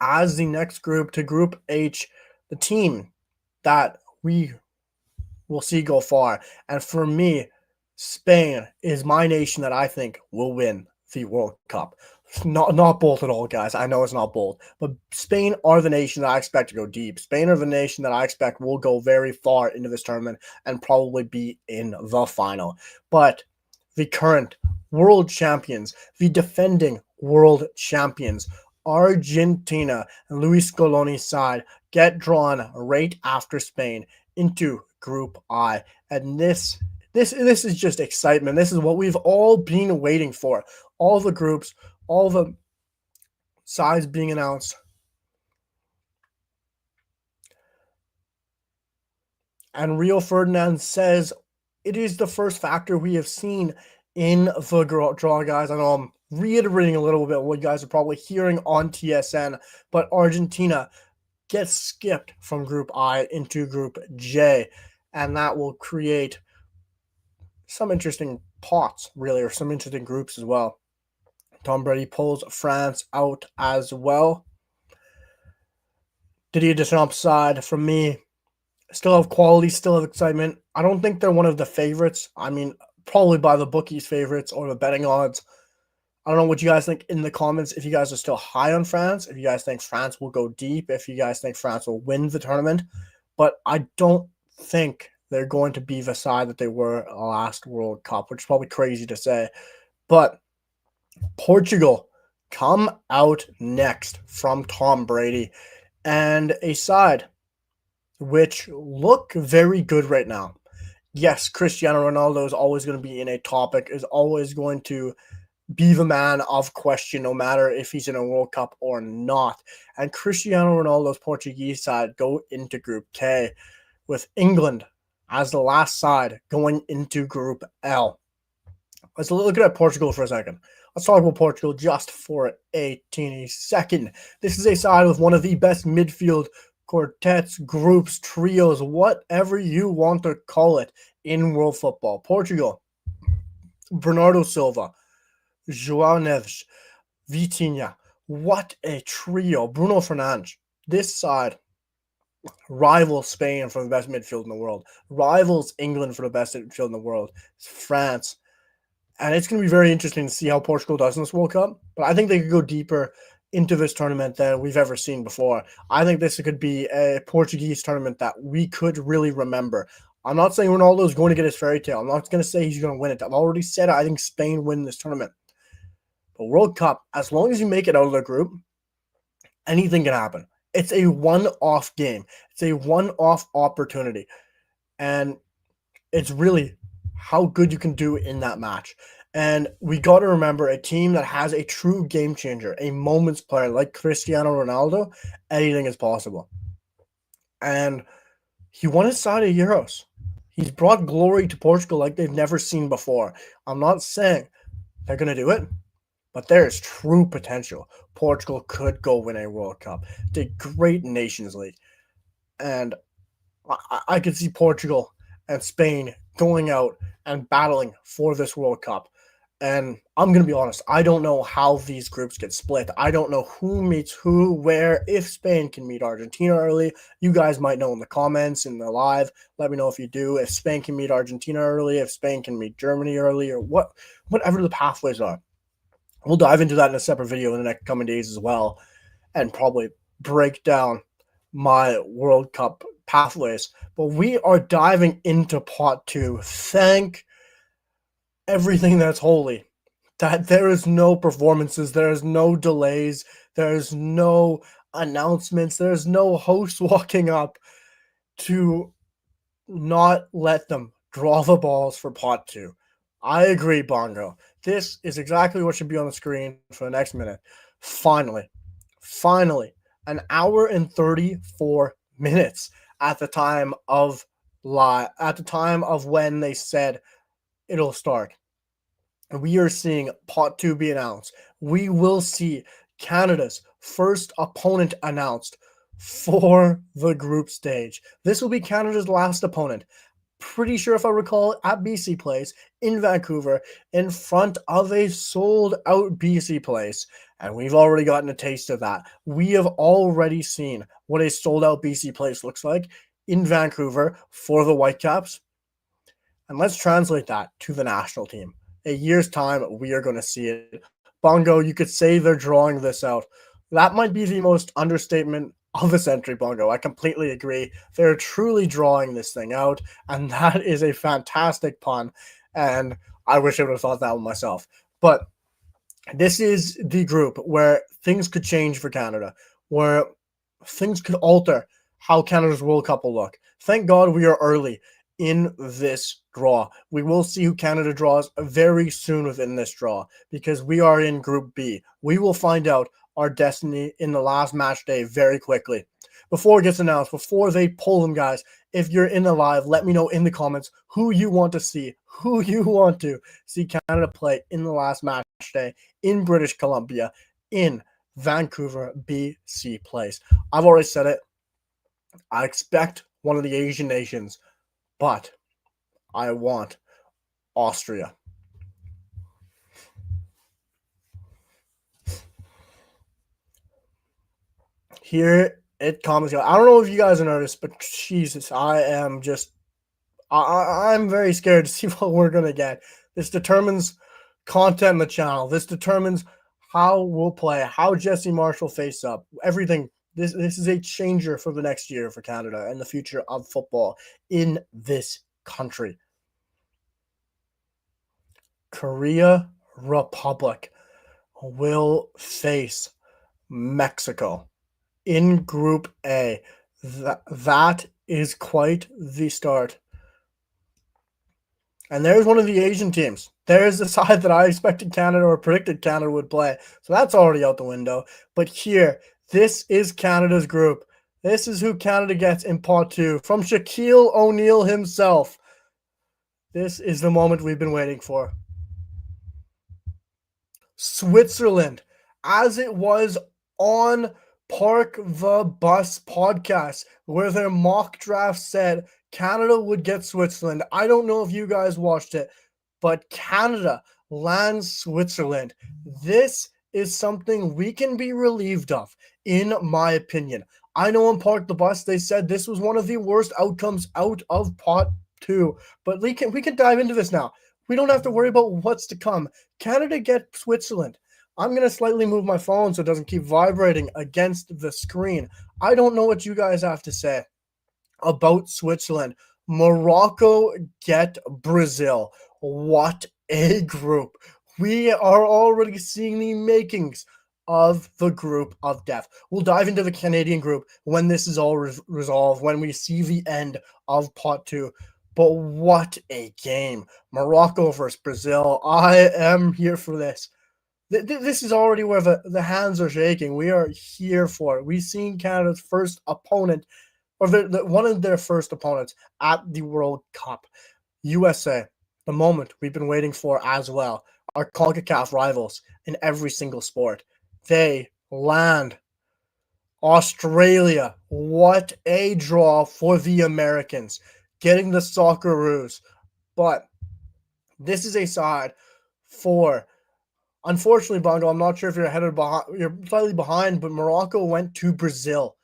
as the next group to Group H, the team that we will see go far. And for me, Spain is my nation that I think will win the World Cup. Not bold at all, guys. I know it's not bold, but Spain are the nation that I expect to go deep. Spain are the nation that I expect will go very far into this tournament and probably be in the final. But the current world champions, the defending world champions, Argentina and Luis Scaloni's side get drawn right after Spain into Group I, and this is just excitement. This is what we've all been waiting for. All the groups, all the sides being announced. And Rio Ferdinand says it is the first factor we have seen in the draw, guys. I know I'm reiterating a little bit what you guys are probably hearing on TSN, but Argentina gets skipped from Group I into Group J, and that will create some interesting pots, really, or some interesting groups as well. Tom Brady pulls France out as well. Didier Deschamps side, from me, still have quality, still have excitement. I don't think they're one of the favorites. I mean, probably by the bookies' favorites or the betting odds. I don't know what you guys think in the comments. If you guys are still high on France, if you guys think France will go deep, if you guys think France will win the tournament. But I don't think they're going to be the side that they were last World Cup, which is probably crazy to say. But Portugal come out next from Tom Brady, and a side which look very good right now. Yes, Cristiano Ronaldo is always going to be in a topic, is always going to be the man of question, no matter if he's in a World Cup or not. And Cristiano Ronaldo's Portuguese side go into Group K, with England as the last side going into Group L. Let's look at Portugal for a second. Let's talk about Portugal just for a teeny second. This is a side with one of the best midfield quartets, groups, trios, whatever you want to call it in world football. Portugal, Bernardo Silva, João Neves, Vitinha. What a trio. Bruno Fernandes. This side rivals Spain for the best midfield in the world, rivals England for the best midfield in the world, France. And it's going to be very interesting to see how Portugal does in this World Cup. But I think they could go deeper into this tournament than we've ever seen before. I think this could be a Portuguese tournament that we could really remember. I'm not saying Ronaldo is going to get his fairy tale. I'm not going to say he's going to win it. I've already said I think Spain win this tournament. But World Cup, as long as you make it out of the group, anything can happen. It's a one-off game. It's a one-off opportunity. And it's really how good you can do in that match. And we got to remember, a team that has a true game changer, a moments player like Cristiano Ronaldo, anything is possible. And he won his side of Euros. He's brought glory to Portugal like they've never seen before. I'm not saying they're going to do it, but there is true potential. Portugal could go win a World Cup. It's a great Nations League. And I could see Portugal and Spain going out and battling for this World Cup. And I'm going to be honest, I don't know how these groups get split. I don't know who meets who, where, if Spain can meet Argentina early. You guys might know in the comments, in the live. Let me know if you do. If Spain can meet Argentina early, if Spain can meet Germany early, or whatever the pathways are. We'll dive into that in a separate video in the next coming days as well, and probably break down my World Cup pathways. But we are diving into pot 2. Thank everything that's holy, that there is no performances, there is no delays, there is no announcements, there's no host walking up to not let them draw the balls for pot 2. I agree, Bongo. This is exactly what should be on the screen for the next minute. Finally, an hour and 34 minutes at the time of when they said it'll start. We are seeing pot 2 be announced. We will see Canada's first opponent announced for the group stage. This will be Canada's last opponent. Pretty sure, if I recall, at BC Place in Vancouver, in front of a sold-out BC Place. And we've already gotten a taste of that. We have already seen what a sold-out BC Place looks like in Vancouver for the Whitecaps. And let's translate that to the national team. A year's time, we are going to see it. Bongo, you could say they're drawing this out. That might be the most understatement of the century, Bongo. I completely agree. They're truly drawing this thing out, and that is a fantastic pun. And I wish I would have thought that one myself. But this is the group where things could change for Canada, where things could alter how Canada's World Cup will look. Thank God we are early in this draw. We will see who Canada draws very soon within this draw because we are in Group B. We will find out our destiny in the last match day very quickly. Before it gets announced, before they pull them, guys, if you're in the live, let me know in the comments who you want to see Canada play in the last match day in British Columbia in Vancouver, BC place. I've already said it. I expect one of the Asian nations, but I want Austria. Here it comes. I don't know if you guys have noticed, but Jesus, I'm very scared to see what we're going to get. This determines content in the channel. This determines how we'll play, how Jesse Marshall face up, everything. This is a changer for the next year for Canada and the future of football in this country. Korea Republic will face Mexico in Group A. That is quite the start. And there's one of the Asian teams. There's the side that I expected Canada or predicted Canada would play. So that's already out the window. But here, this is Canada's group. This is who Canada gets in pot 2 from Shaquille O'Neal himself. This is the moment we've been waiting for. Switzerland, as it was on Park the Bus podcast, where their mock draft said Canada would get Switzerland. I don't know if you guys watched it, but Canada lands Switzerland. This is something we can be relieved of, in my opinion. I know on Park the Bus, they said this was one of the worst outcomes out of pot 2, but we can dive into this now. We don't have to worry about what's to come. Canada gets Switzerland. I'm going to slightly move my phone so it doesn't keep vibrating against the screen. I don't know what you guys have to say about Switzerland. Morocco get Brazil. What a group. We are already seeing the makings of the group of death. We'll dive into the Canadian group when this is all resolved, when we see the end of pot 2. But what a game. Morocco versus Brazil. I am here for this. This is already where the hands are shaking. We are here for it. We've seen Canada's first opponent, or one of their first opponents at the World Cup. USA, the moment we've been waiting for as well. Our CONCACAF rivals in every single sport. They land Australia. What a draw for the Americans. Getting the Socceroos. But this is a side for... Unfortunately, Bongo, I'm not sure if you're ahead or behind. You're slightly behind, but Morocco went to Brazil.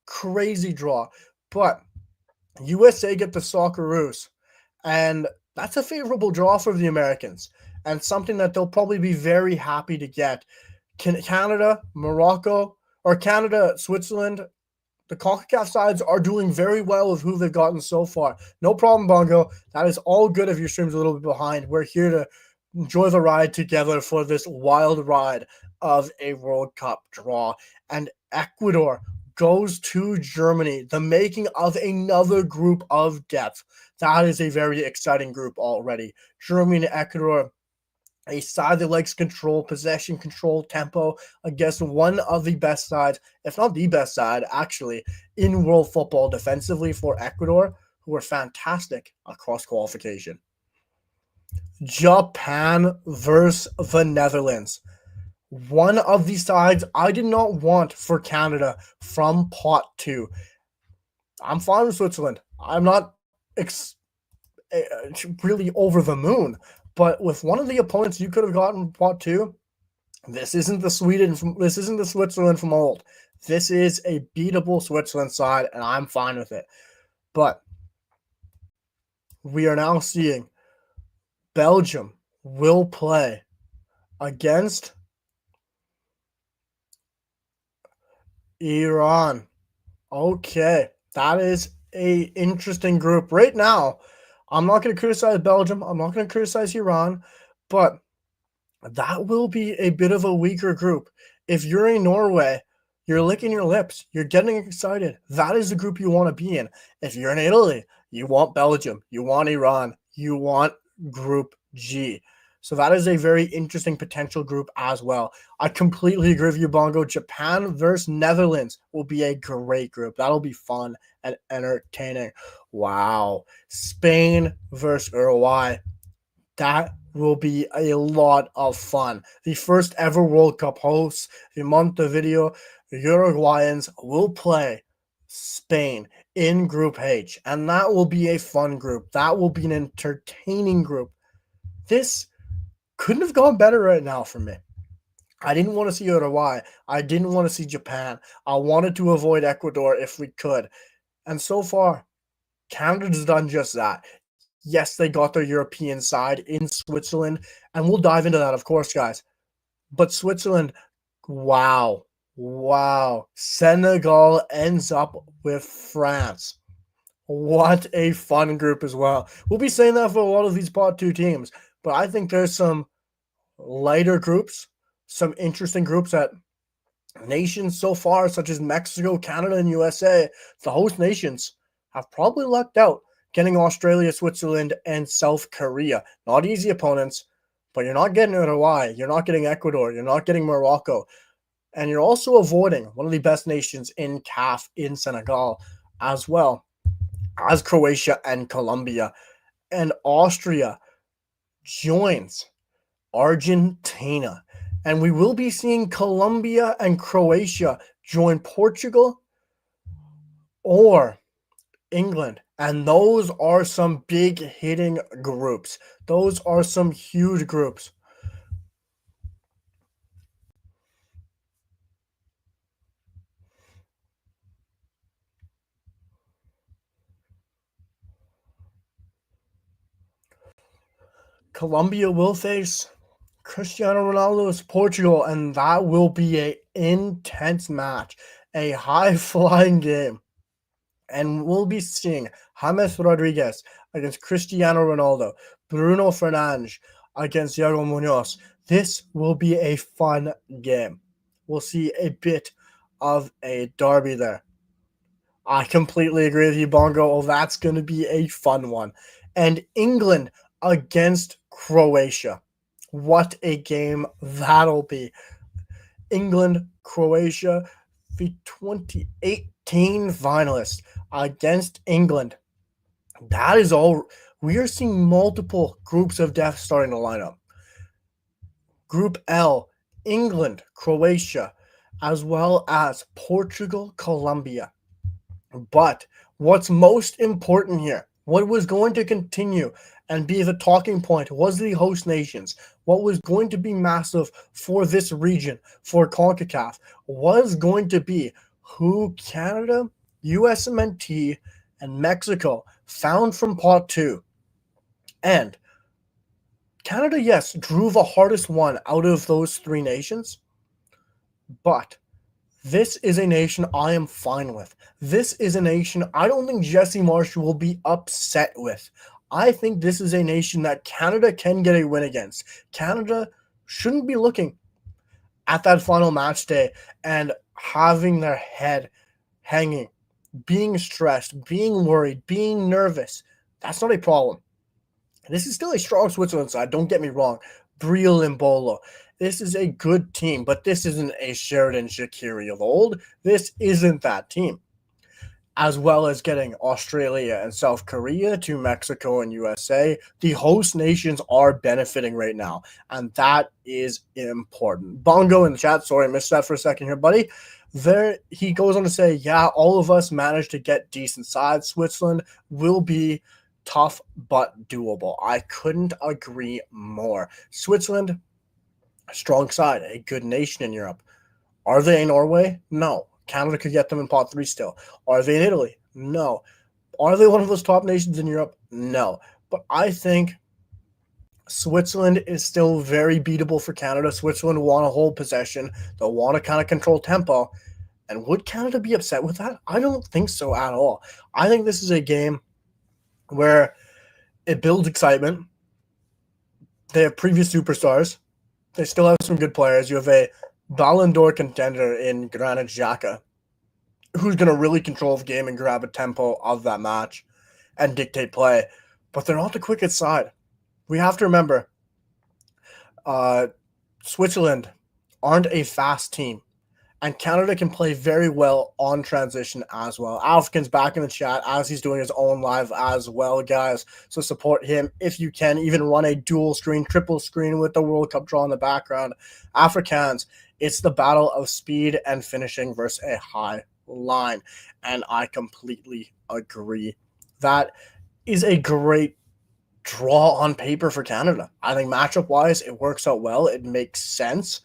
Crazy draw. But USA get the Socceroos. And that's a favorable draw for the Americans. And something that they'll probably be very happy to get. Canada, Morocco, or Canada, Switzerland, the CONCACAF sides are doing very well with who they've gotten so far. No problem, Bongo. That is all good if your stream's a little bit behind. We're here to enjoy the ride together for this wild ride of a World Cup draw. And Ecuador goes to Germany, the making of another group of depth. That is a very exciting group already. Germany and Ecuador, a side that likes control, possession, control, tempo against one of the best sides, if not the best side, actually, in world football defensively for Ecuador, who are fantastic across qualification. Japan versus the Netherlands. One of the sides I did not want for Canada from pot 2. I'm fine with Switzerland. I'm not really over the moon, but with one of the opponents you could have gotten pot 2, this isn't the Switzerland from old. This is a beatable Switzerland side, and I'm fine with it. But we are now seeing Belgium will play against Iran. Okay, that is a interesting group. Right now, I'm not going to criticize Belgium. I'm not going to criticize Iran, but that will be a bit of a weaker group. If you're in Norway, you're licking your lips. You're getting excited. That is the group you want to be in. If you're in Italy, you want Belgium. You want Iran. You want Group G. So that is a very interesting potential group as well. I completely agree with you, Bongo. Japan versus Netherlands will be a great group. That'll be fun and entertaining. Wow. Spain versus Uruguay. That will be a lot of fun. The first ever World Cup hosts, the Montevideo Uruguayans, will play Spain in Group H, and that will be a fun group. That will be an entertaining group. This couldn't have gone better right now for me. I didn't want to see Uruguay. I didn't want to see Japan. I wanted to avoid Ecuador if we could. And so far, Canada's done just that. Yes, they got their European side in Switzerland, and we'll dive into that, of course, guys. But Switzerland, wow. Senegal ends up with France. What a fun group as well. We'll be saying that for a lot of these pot 2 teams, but I think there's some lighter groups, some interesting groups that nations so far, such as Mexico, Canada, and USA, the host nations, have probably lucked out getting Australia, Switzerland, and South Korea. Not easy opponents, but you're not getting Uruguay, you're not getting Ecuador, you're not getting Morocco, and you're also avoiding one of the best nations in CAF in Senegal, as well as Croatia and Colombia. And Austria joins Argentina. And we will be seeing Colombia and Croatia join Portugal or England. And those are some big hitting groups. Those are some huge groups. Colombia will face Cristiano Ronaldo's Portugal, and that will be an intense match, a high-flying game. And we'll be seeing James Rodriguez against Cristiano Ronaldo, Bruno Fernandes against Diego Munoz. This will be a fun game. We'll see a bit of a derby there. I completely agree with you, Bongo. Oh, that's going to be a fun one. And England against Croatia. What a game that'll be. England, Croatia, the 2018 finalists against England. That is all. We are seeing multiple groups of death starting to line up. Group L, England, Croatia, as well as Portugal, Colombia. But what's most important here, what was going to continue and be the talking point, was the host nations. What was going to be massive for this region, for CONCACAF, was going to be who Canada, USMNT, and Mexico found from pot 2. And Canada, yes, drew the hardest one out of those 3 nations, but this is a nation I am fine with. This is a nation I don't think Jesse Marsh will be upset with. I think this is a nation that Canada can get a win against. Canada shouldn't be looking at that final match day and having their head hanging, being stressed, being worried, being nervous. That's not a problem. This is still a strong Switzerland side, don't get me wrong. Briel and Bolo. This is a good team, but this isn't a Sheridan Shaqiri of old. This isn't that team. As well as getting Australia and South Korea to Mexico and USA, the host nations are benefiting right now, and that is important. Bongo in the chat, sorry, I missed that for a second here, buddy. There, he goes on to say, yeah, all of us managed to get decent sides. Switzerland will be tough but doable. I couldn't agree more. Switzerland, strong side, a good nation in Europe. Are they in Norway? No. Canada could get them in pot 3 still. Are they in Italy? No. Are they one of those top nations in Europe? No. But I think Switzerland is still very beatable for Canada. Switzerland want to hold possession. They'll want to kind of control tempo. And would Canada be upset with that? I don't think so at all. I think this is a game where it builds excitement. They have previous superstars. They still have some good players. You have a Ballon d'Or contender in Granit Xhaka, who's going to really control the game and grab a tempo of that match and dictate play. But they're not the quickest side. We have to remember, Switzerland aren't a fast team. And Canada can play very well on transition as well. African's back in the chat as he's doing his own live as well, guys. So support him if you can. Even run a dual screen, triple screen with the World Cup draw in the background. Afrikaans, it's the battle of speed and finishing versus a high line. And I completely agree. That is a great draw on paper for Canada. I think matchup-wise, it works out well. It makes sense.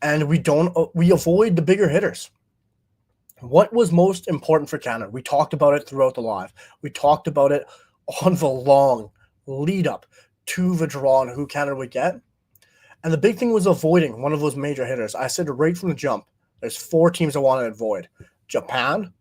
And we avoid the bigger hitters. What was most important for Canada? We talked about it throughout the live. We talked about it on the long lead up to the draw and who Canada would get. And the big thing was avoiding one of those major hitters. I said right from the jump, there's 4 teams I want to avoid: Japan,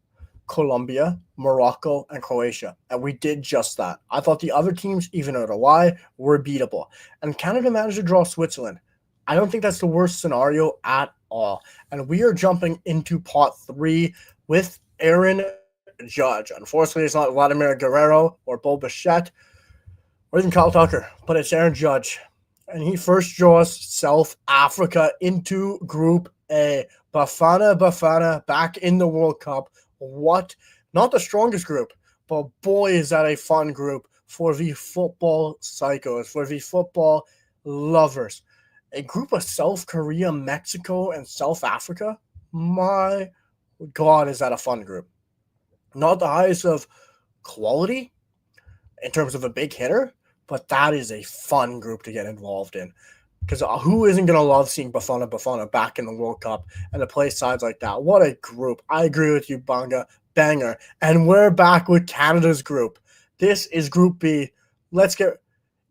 Colombia, Morocco, and Croatia. And we did just that. I thought the other teams, even out of Y, were beatable. And Canada managed to draw Switzerland. I don't think that's the worst scenario at all. And we are jumping into pot 3 with Aaron Judge. Unfortunately, it's not Vladimir Guerrero or Bo Bichette or even Kyle Tucker, but it's Aaron Judge. And he first draws South Africa into Group A. Bafana back in the World Cup. What? Not the strongest group, but boy, is that a fun group for the football psychos, for the football lovers. A group of South Korea, Mexico, and South Africa? My God, is that a fun group. Not the highest of quality in terms of a big hitter, but that is a fun group to get involved in. Because who isn't going to love seeing Bafana back in the World Cup and to play sides like that? What a group. I agree with you, Banga. Banger. And we're back with Canada's group. This is Group B.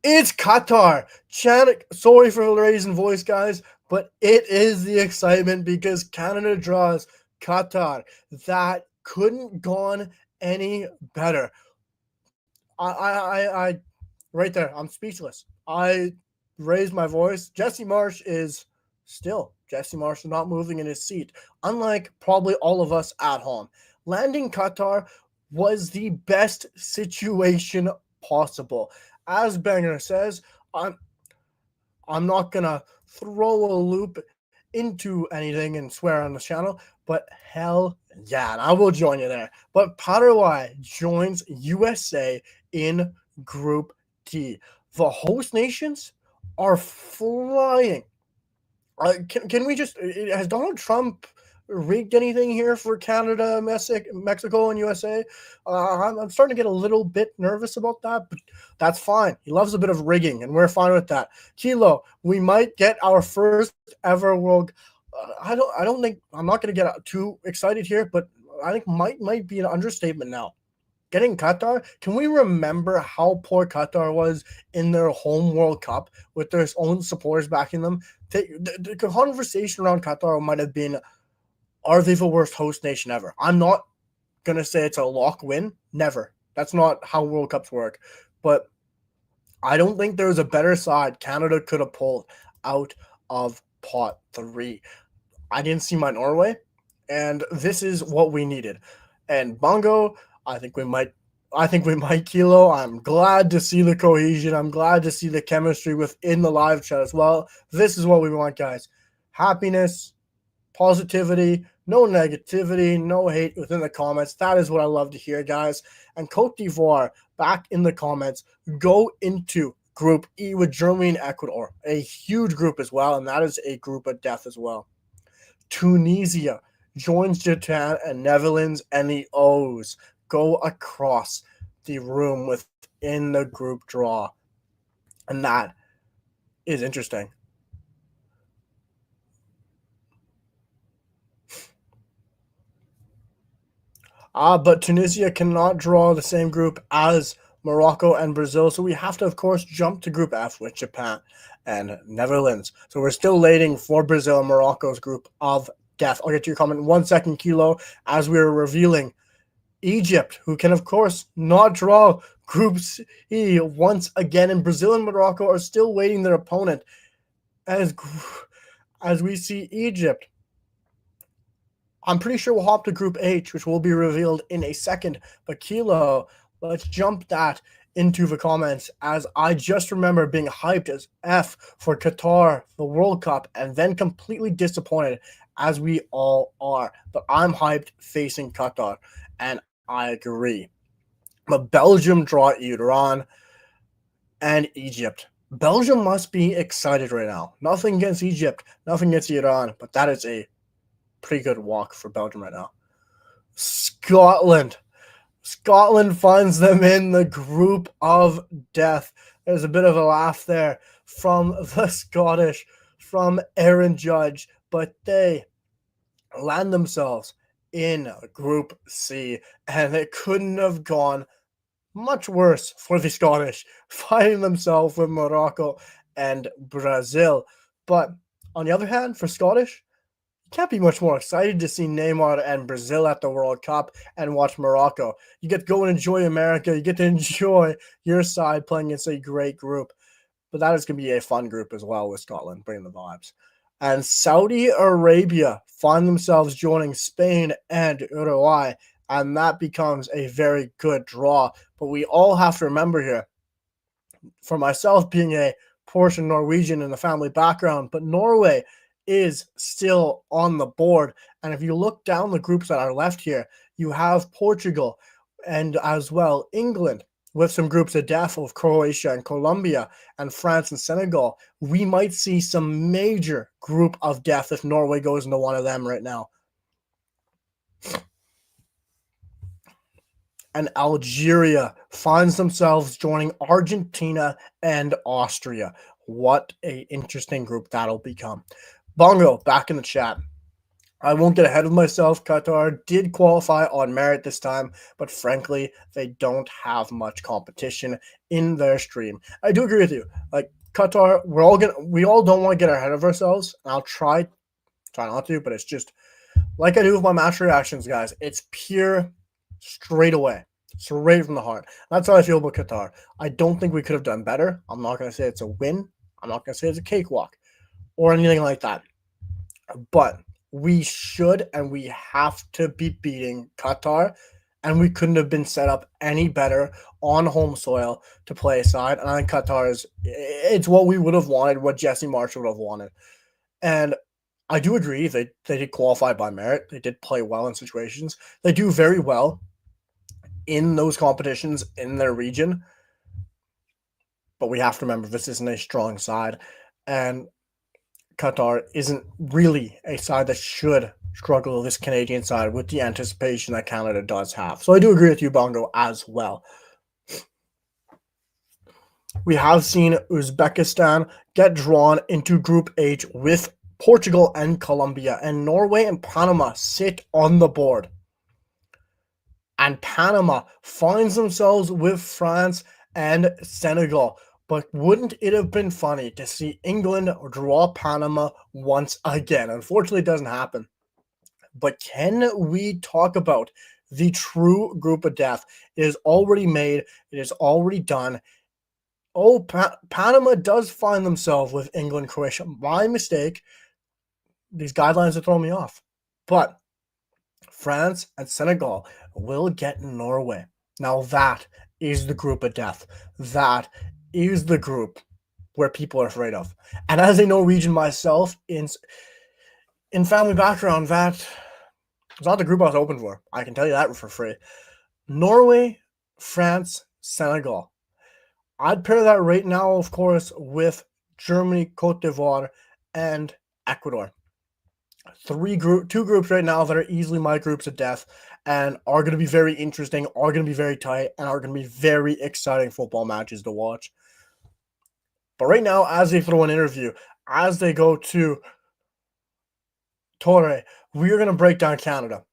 It's Qatar. Sorry for the raising voice, guys, but it is the excitement because Canada draws Qatar. That couldn't gone any better. I right there, I'm speechless. I raised my voice. Jesse Marsh is not moving in his seat, unlike probably all of us at home. Landing Qatar was the best situation possible. As Banger says, I'm not gonna throw a loop into anything and swear on the channel, but hell yeah, and I will join you there. But Paraguay joins USA in Group D. The host nations are flying. Can we just? Has Donald Trump rigged anything here for Canada, Mexico, and USA? I'm starting to get a little bit nervous about that, but that's fine. He loves a bit of rigging, and we're fine with that. Kilo, we might get our first ever world. I don't think I'm not going to get too excited here, but I think might be an understatement now. Getting Qatar, can we remember how poor Qatar was in their home World Cup with their own supporters backing them? The conversation around Qatar might have been, are they the worst host nation ever? I'm not going to say it's a lock win. Never. That's not how World Cups work. But I don't think there was a better side Canada could have pulled out of pot 3. I didn't see my Norway, and this is what we needed. And Bongo, I think we might Kilo. I'm glad to see the cohesion. I'm glad to see the chemistry within the live chat as well. This is what we want, guys. Happiness, positivity, no negativity, no hate within the comments. That is what I love to hear, guys. And Cote d'Ivoire, back in the comments, go into Group E with Germany and Ecuador. A huge group as well, and that is a group of death as well. Tunisia joins Japan and Netherlands, and the O's go across the room within the group draw. And that is interesting. But Tunisia cannot draw the same group as Morocco, and Brazil. So we have to, of course, jump to Group F with Japan and Netherlands. So we're still waiting for Brazil and Morocco's group of death. I'll get to your comment in 1 second, Kilo, as we're revealing Egypt, who can, of course, not draw Group C once again. And Brazil and Morocco are still waiting their opponent as we see Egypt. I'm pretty sure we'll hop to Group H, which will be revealed in a second. But Kilo, let's jump that into the comments, as I just remember being hyped as F for Qatar, the World Cup, and then completely disappointed, as we all are. But I'm hyped facing Qatar, and I agree. But Belgium draw Iran and Egypt. Belgium must be excited right now. Nothing against Egypt, nothing against Iran, but that is a pretty good walk for Belgium right now. Scotland finds them in the group of death. There's a bit of a laugh there from the Scottish, from Aaron Judge, but they land themselves in Group C, and it couldn't have gone much worse for the Scottish, finding themselves with Morocco and Brazil. But on the other hand, for Scottish, can't be much more excited to see Neymar and Brazil at the World Cup and watch Morocco. You get to go and enjoy America. You get to enjoy your side playing against a great group. But that is going to be a fun group as well with Scotland, bringing the vibes. And Saudi Arabia find themselves joining Spain and Uruguay, and that becomes a very good draw. But we all have to remember here, for myself being a portion Norwegian in the family background, but Norway is still on the board. And if you look down the groups that are left here, you have Portugal and as well England with some groups of death of Croatia and Colombia and France and Senegal. We might see some major group of death if Norway goes into one of them right now. And Algeria finds themselves joining Argentina and Austria. What a interesting group that'll become. Bongo, back in the chat. I won't get ahead of myself. Qatar did qualify on merit this time, but frankly, they don't have much competition in their stream. I do agree with you. Like Qatar, we all don't want to get ahead of ourselves. And I'll try not to, but it's just like I do with my match reactions, guys. It's pure straight away, straight from the heart. That's how I feel about Qatar. I don't think we could have done better. I'm not going to say it's a win. I'm not going to say it's a cakewalk or anything like that. But we should and we have to be beating Qatar, and we couldn't have been set up any better on home soil to play aside. And I think Qatar it's what we would have wanted, what Jesse Marsh would have wanted. And I do agree they did qualify by merit. They did play well in situations. They do very well in those competitions in their region. But we have to remember this isn't a strong side. And Qatar isn't really a side that should struggle this Canadian side with the anticipation that Canada does have. So I do agree with you, Bongo, as well. We have seen Uzbekistan get drawn into Group H with Portugal and Colombia, and Norway and Panama sit on the board. And Panama finds themselves with France and Senegal. But wouldn't it have been funny to see England draw Panama once again? Unfortunately, it doesn't happen. But can we talk about the true group of death? It is already made. It is already done. Oh, Panama does find themselves with England, Croatia. My mistake. These guidelines are throwing me off. But France and Senegal will get Norway. Now that is the group of death. That is the group where people are afraid of. And as a Norwegian myself, in family background, that was not the group I was hoping for. I can tell you that for free. Norway, France, Senegal. I'd pair that right now, of course, with Germany, Cote d'Ivoire, and Ecuador. Two groups right now that are easily my groups of death and are going to be very interesting, are going to be very tight, and are going to be very exciting football matches to watch. But right now, as they throw an interview, as they go to Torre, we are going to break down Canada.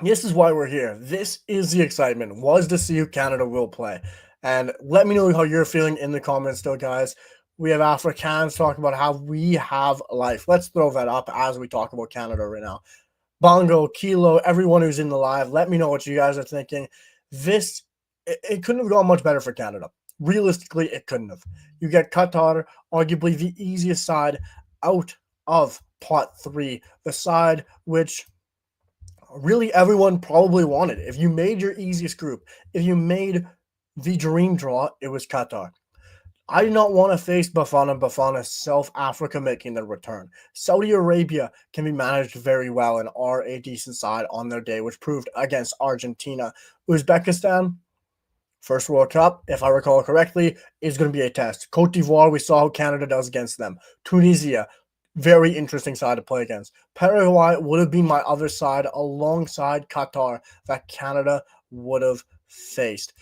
This is why we're here. This is the excitement, was to see who Canada will play. And let me know how you're feeling in the comments still, guys. We have Afrikaans talking about how we have life. Let's throw that up as we talk about Canada right now. Bongo, Kilo, everyone who's in the live, let me know what you guys are thinking. It couldn't have gone much better for Canada. Realistically, it couldn't have. You get Qatar, arguably the easiest side out of pot 3, the side which really everyone probably wanted. If you made your easiest group, if you made the dream draw, it was Qatar. I do not want to face Bafana, South Africa making their return. Saudi Arabia can be managed very well and are a decent side on their day, which proved against Argentina. Uzbekistan, first World Cup, if I recall correctly, is going to be a test. Cote d'Ivoire, we saw how Canada does against them. Tunisia, very interesting side to play against. Paraguay would have been my other side alongside Qatar that Canada would have faced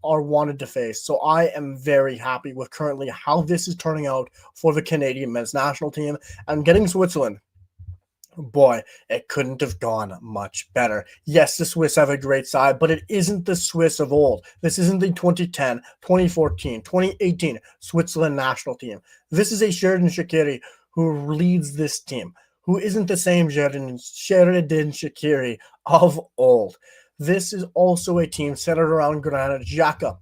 or wanted to face. So I am very happy with currently how this is turning out for the Canadian men's national team and getting Switzerland. Boy, it couldn't have gone much better. Yes, the Swiss have a great side, but it isn't the Swiss of old. This isn't the 2010, 2014, 2018 Switzerland national team. This is a Sheridan Shaqiri who leads this team, who isn't the same Sheridan Shaqiri of old. This is also a team centered around Granit Xhaka,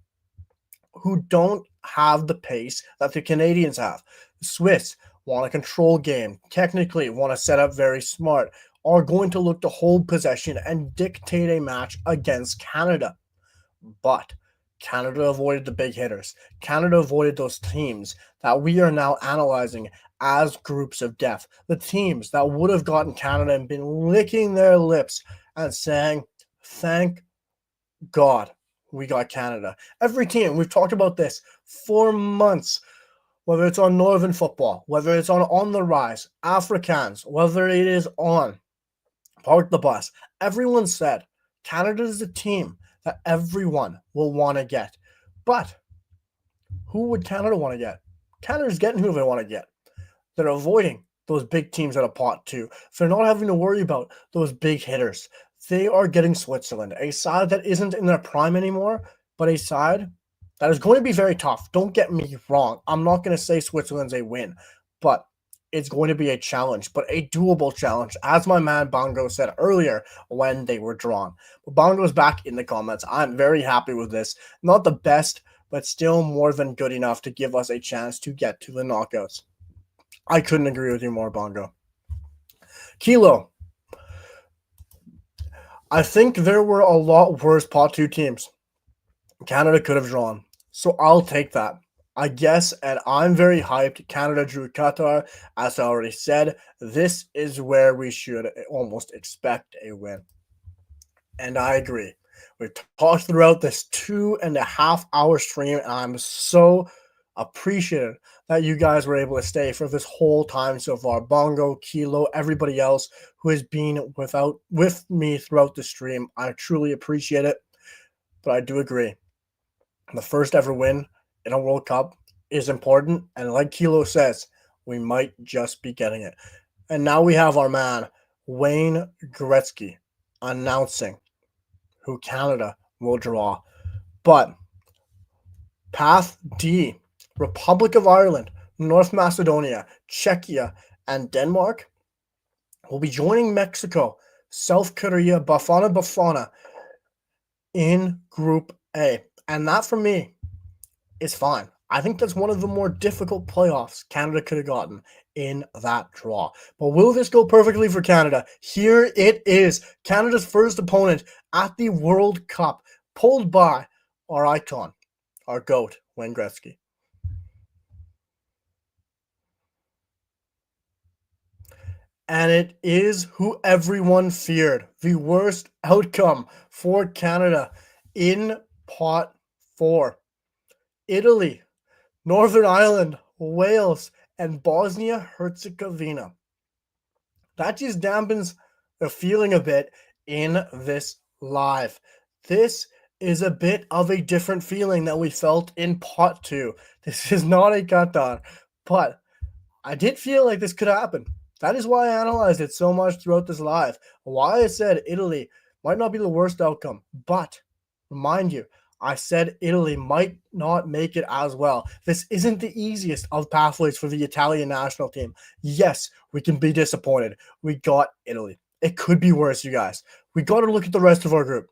who don't have the pace that the Canadians have. The Swiss want a control game, technically want to set up very smart, are going to look to hold possession and dictate a match against Canada. But Canada avoided the big hitters. Canada avoided those teams that we are now analyzing as groups of death. The teams that would have gotten Canada and been licking their lips and saying, thank God we got Canada. Every team, we've talked about this for months, whether it's on Northern Football, whether it's on the Rise, Afrikaans, whether it is on Park the Bus, everyone said Canada is a team that everyone will want to get. But who would Canada want to get? Canada's getting who they want to get. They're avoiding those big teams at a pot too. They're not having to worry about those big hitters. They are getting Switzerland, a side that isn't in their prime anymore, but a side that is going to be very tough. Don't get me wrong. I'm not going to say Switzerland's a win, but it's going to be a challenge, but a doable challenge, as my man Bongo said earlier when they were drawn. But Bongo's back in the comments. I'm very happy with this. Not the best, but still more than good enough to give us a chance to get to the knockouts. I couldn't agree with you more, Bongo. Kilo. I think there were a lot worse pot 2 teams Canada could have drawn. So I'll take that, I guess, and I'm very hyped. Canada drew Qatar. As I already said, this is where we should almost expect a win. And I agree. We've talked throughout this 2.5-hour stream, and I'm so appreciative that you guys were able to stay for this whole time so far. Bongo, Kilo, everybody else who has been with me throughout the stream. I truly appreciate it. But I do agree. The first ever win in a World Cup is important. And like Kilo says, we might just be getting it. And now we have our man, Wayne Gretzky, announcing who Canada will draw. But Path D, Republic of Ireland, North Macedonia, Czechia, and Denmark will be joining Mexico, South Korea, Bafana in Group A. And that, for me, is fine. I think that's one of the more difficult playoffs Canada could have gotten in that draw. But will this go perfectly for Canada? Here it is. Canada's first opponent at the World Cup, pulled by our icon, our GOAT, Wayne Gretzky. And it is who everyone feared. The worst outcome for Canada in pot 4. Italy, Northern Ireland, Wales, and Bosnia-Herzegovina. That just dampens the feeling a bit in this live. This is a bit of a different feeling that we felt in pot 2. This is not a Qatar, but I did feel like this could happen. That is why I analyzed it so much throughout this live. Why I said Italy might not be the worst outcome, but remind you, I said Italy might not make it as well. This isn't the easiest of pathways for the Italian national team. Yes, we can be disappointed. We got Italy. It could be worse, you guys. We got to look at the rest of our group.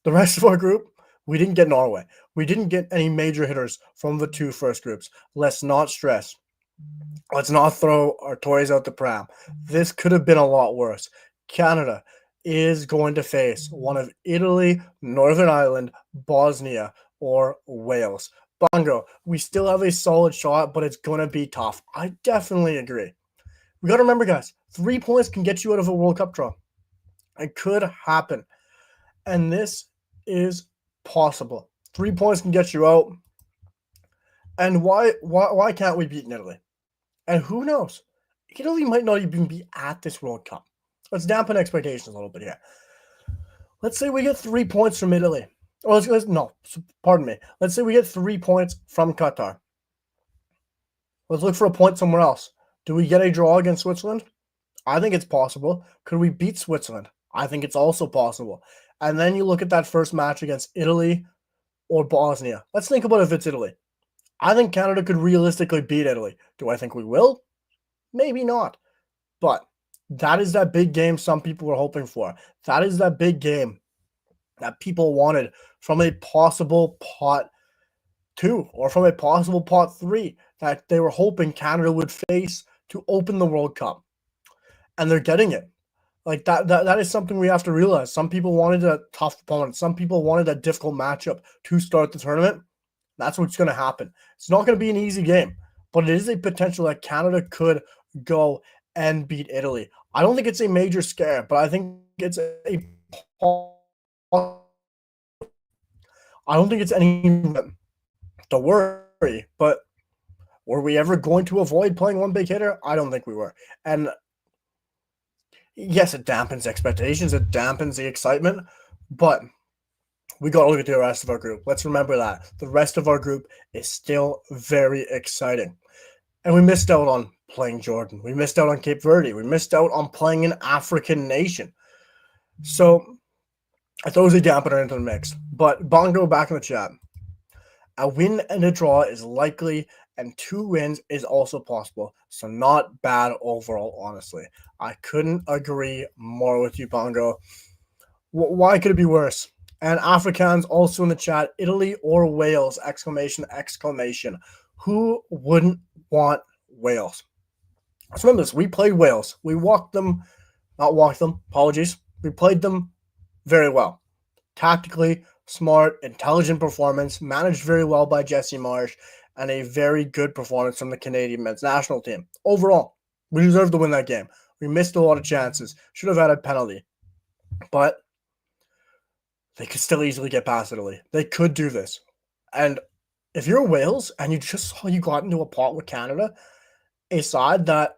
The rest of our group, we didn't get Norway. We didn't get any major hitters from the two first groups. Let's not stress. Let's not throw our toys out the pram. This could have been a lot worse. Canada is going to face one of Italy, Northern Ireland, Bosnia, or Wales. Bongo, we still have a solid shot, but it's going to be tough. I definitely agree. We got to remember, guys, 3 points can get you out of a World Cup draw. It could happen. And this is possible. 3 points can get you out. And why can't we beat Italy? And who knows? Italy might not even be at this World Cup. Let's dampen expectations a little bit here. Let's say we get 3 points from Italy. Or pardon me. Let's say we get 3 points from Qatar. Let's look for a point somewhere else. Do we get a draw against Switzerland? I think it's possible. Could we beat Switzerland? I think it's also possible. And then you look at that first match against Italy or Bosnia. Let's think about if it's Italy. I think Canada could realistically beat Italy. Do I think we will? Maybe not. But that is that big game some people were hoping for. That is that big game that people wanted from a possible pot 2 or from a possible pot 3 that they were hoping Canada would face to open the World Cup. And they're getting it. Like that is something we have to realize. Some people wanted a tough opponent. Some people wanted a difficult matchup to start the tournament. That's what's going to happen. It's not going to be an easy game, but it is a potential that Canada could go and beat Italy. I don't think it's a major scare, but I think it's I don't think it's any to worry, but were we ever going to avoid playing one big hitter? I don't think we were. And yes, it dampens expectations. It dampens the excitement, but we got to look at the rest of our group. Let's remember that. The rest of our group is still very exciting. And we missed out on playing Jordan. We missed out on Cape Verde. We missed out on playing an African nation. So I throw a dampener into the mix. But Bongo back in the chat. A win and a draw is likely, and 2 wins is also possible. So not bad overall, honestly. I couldn't agree more with you, Bongo. Why could it be worse? And Afrikaans also in the chat, Italy or Wales, exclamation, exclamation. Who wouldn't want Wales? Let's remember this. We played Wales. We apologies. We played them very well. Tactically, smart, intelligent performance, managed very well by Jesse Marsch, and a very good performance from the Canadian men's national team. Overall, we deserved to win that game. We missed a lot of chances. Should have had a penalty. But they could still easily get past Italy. They could do this. And if you're Wales and you just saw you got into a pot with Canada, a side that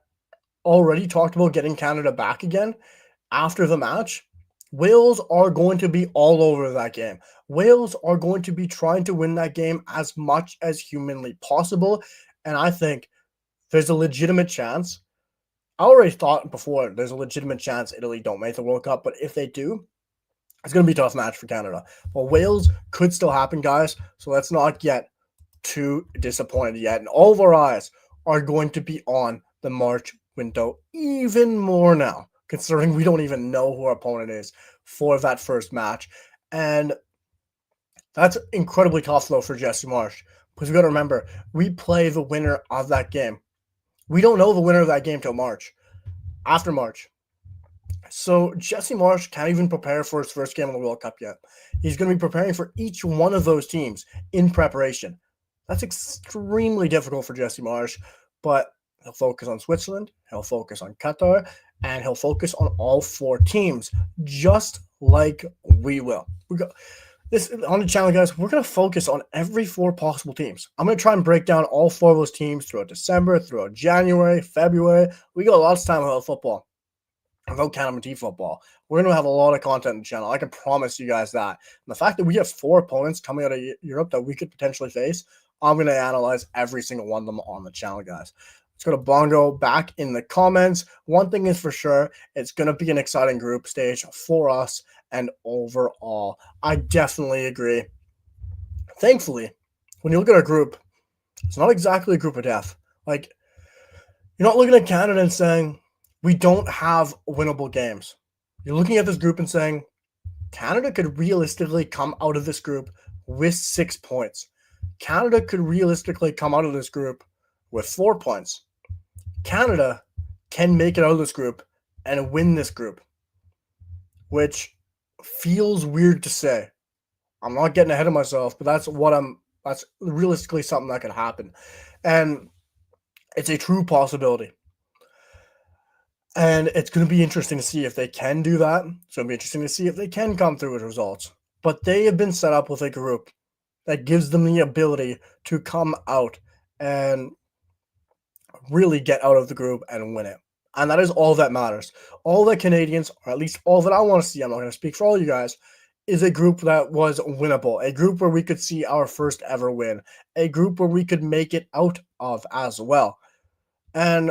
already talked about getting Canada back again after the match, Wales are going to be all over that game. Wales are going to be trying to win that game as much as humanly possible. And I think there's a legitimate chance. I already thought before there's a legitimate chance Italy don't make the World Cup, but if they do, it's going to be a tough match for Canada. But Wales could still happen, guys. So let's not get too disappointed yet. And all of our eyes are going to be on the March window even more now, considering we don't even know who our opponent is for that first match. And that's incredibly tough, though, for Jesse Marsch. Because we got to remember, we play the winner of that game. We don't know the winner of that game till March. After March. So Jesse Marsch can't even prepare for his first game of the World Cup yet. He's going to be preparing for each one of those teams in preparation. That's extremely difficult for Jesse Marsch, but he'll focus on Switzerland, he'll focus on Qatar, and he'll focus on all 4 teams, just like we will. We got this on the channel, guys. We're going to focus on every 4 possible teams. I'm going to try and break down all 4 of those teams throughout December, throughout January, February. We got lots of time about football. About Canada football. We're going to have a lot of content on the channel. I can promise you guys that. And the fact that we have 4 opponents coming out of Europe that we could potentially face, I'm going to analyze every single one of them on the channel, guys. Let's go to Bongo back in the comments. One thing is for sure, it's going to be an exciting group stage for us and overall. I definitely agree. Thankfully, when you look at our group, it's not exactly a group of death. Like, you're not looking at Canada and saying, we don't have winnable games. You're looking at this group and saying, Canada could realistically come out of this group with 6 points. Canada could realistically come out of this group with 4 points. Canada can make it out of this group and win this group, which feels weird to say. I'm not getting ahead of myself, but that's realistically something that could happen. And it's a true possibility. And it's going to be interesting to see if they can do that. It's going to be interesting to see if they can come through with results. But they have been set up with a group that gives them the ability to come out and really get out of the group and win it. And that is all that matters. All that Canadians, or at least all that I want to see, I'm not going to speak for all you guys, is a group that was winnable, a group where we could see our first ever win, a group where we could make it out of as well. And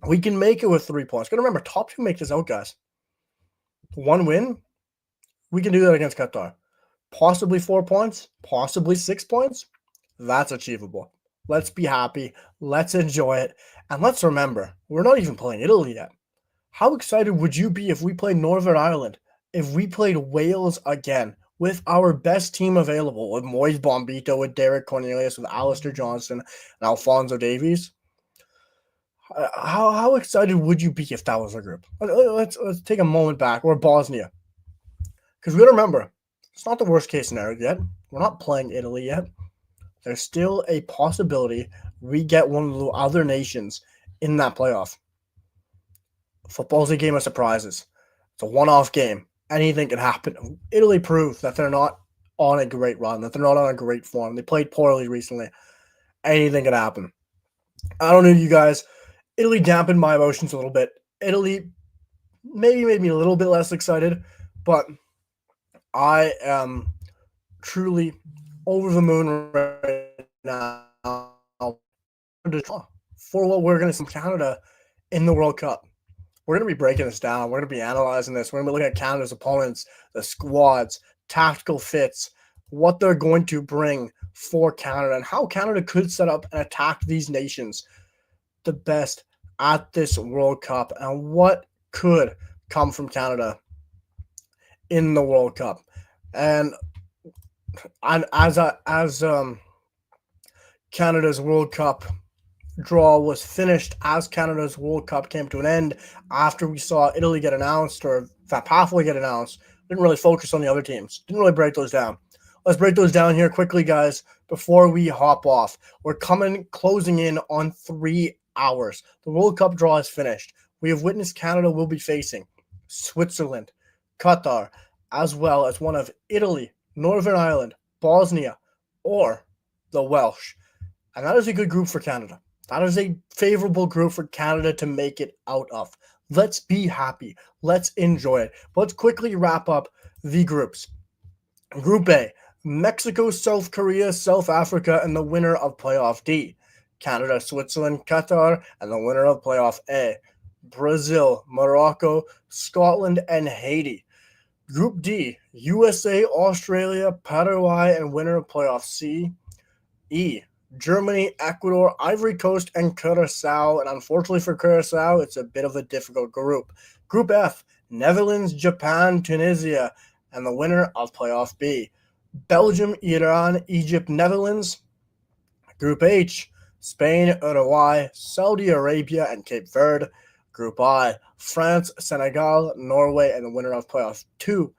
we can make it with 3 points. Got to remember, top 2 make this out, guys. 1 win, we can do that against Qatar. Possibly 4 points, possibly 6 points. That's achievable. Let's be happy. Let's enjoy it. And let's remember, we're not even playing Italy yet. How excited would you be if we played Northern Ireland? If we played Wales again with our best team available, with Moise Bombito, with Derek Cornelius, with Alistair Johnston, and Alphonso Davies? How excited would you be if that was our group? Let's take a moment back. Or Bosnia. Because we got to remember, it's not the worst case scenario yet. We're not playing Italy yet. There's still a possibility we get one of the other nations in that playoff. Football's a game of surprises. It's a one-off game. Anything can happen. Italy proved that they're not on a great run, that they're not on a great form. They played poorly recently. Anything can happen. I don't know you guys. Italy dampened my emotions a little bit. Italy maybe made me a little bit less excited, but I am truly over the moon right now for what we're going to see from Canada in the World Cup. We're going to be breaking this down. We're going to be analyzing this. We're going to be looking at Canada's opponents, the squads, tactical fits, what they're going to bring for Canada, and how Canada could set up and attack these nations the best at this World Cup, and what could come from Canada in the World Cup. And as Canada's World Cup draw was finished, as Canada's World Cup came to an end, after we saw Italy get announced, or halfway get announced, didn't really focus on the other teams. Didn't really break those down. Let's break those down here quickly, guys, before we hop off. We're closing in on 3 hours. The World Cup draw is finished. We have witnessed Canada will be facing Switzerland, Qatar, as well as one of Italy, Northern Ireland, Bosnia, or the Welsh. And that is a good group for Canada. That is a favorable group for Canada to make it out of. Let's be happy. Let's enjoy it. But let's quickly wrap up the groups. Group A, Mexico, South Korea, South Africa, and the winner of Playoff D. Canada, Switzerland, Qatar, and the winner of Playoff A. Brazil, Morocco, Scotland, and Haiti. Group D, USA, Australia, Paraguay, and winner of Playoff C. E, Germany, Ecuador, Ivory Coast, and Curacao. And unfortunately for Curacao, it's a bit of a difficult group. Group F, Netherlands, Japan, Tunisia, and the winner of Playoff B. Belgium, Iran, Egypt, Netherlands. Group H, Spain, Uruguay, Saudi Arabia, and Cape Verde. Group I, France, Senegal, Norway, and the winner of Playoff 2.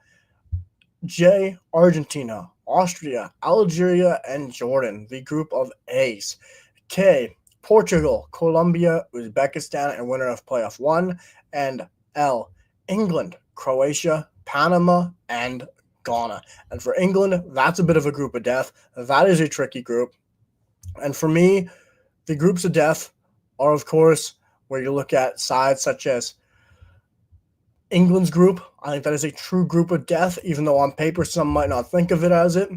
J, Argentina, Austria, Algeria, and Jordan, the group of A's. K, Portugal, Colombia, Uzbekistan, and winner of Playoff 1. And L, England, Croatia, Panama, and Ghana. And for England, that's a bit of a group of death. That is a tricky group. And for me, the groups of death are, of course, where you look at sides such as England's group. I think that is a true group of death, even though on paper some might not think of it as it.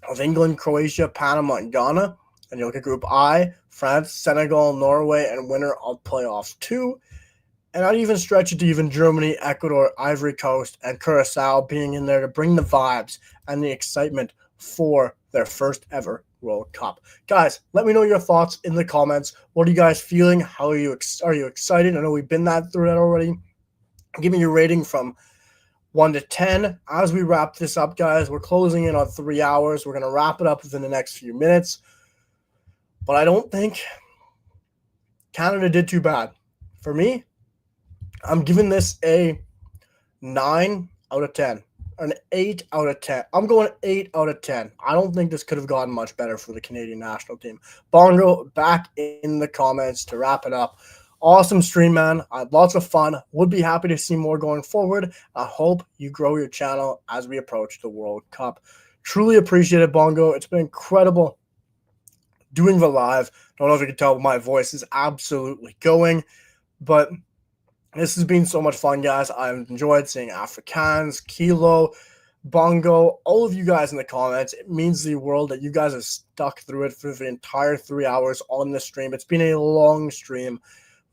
Of England, Croatia, Panama, and Ghana. And you look at Group I, France, Senegal, Norway, and winner of Playoff 2. And I'd even stretch it to even Germany, Ecuador, Ivory Coast, and Curacao being in there to bring the vibes and the excitement for their first ever World Cup. Guys, let me know your thoughts in the comments. What are you guys feeling? How are you excited? I know we've been through that already. Give me your rating from 1 to 10 as we wrap this up, guys. We're closing in on 3 hours. We're going to wrap it up within the next few minutes. But I don't think Canada did too bad. For me, I'm giving this a 9 out of 10. An 8 out of 10. I'm going 8 out of 10. I don't think this could have gotten much better for the Canadian national team. Bongo, back in the comments to wrap it up. Awesome stream, man. I had lots of fun. Would be happy to see more going forward. I hope you grow your channel as we approach the World Cup. Truly appreciate it, Bongo. It's been incredible doing the live. Don't know if you can tell, my voice is absolutely going, but this has been so much fun, guys. I've enjoyed seeing Afrikaans, Kilo, Bongo, all of you guys in the comments. It means the world that you guys have stuck through it for the entire 3 hours on the stream. It's been a long stream.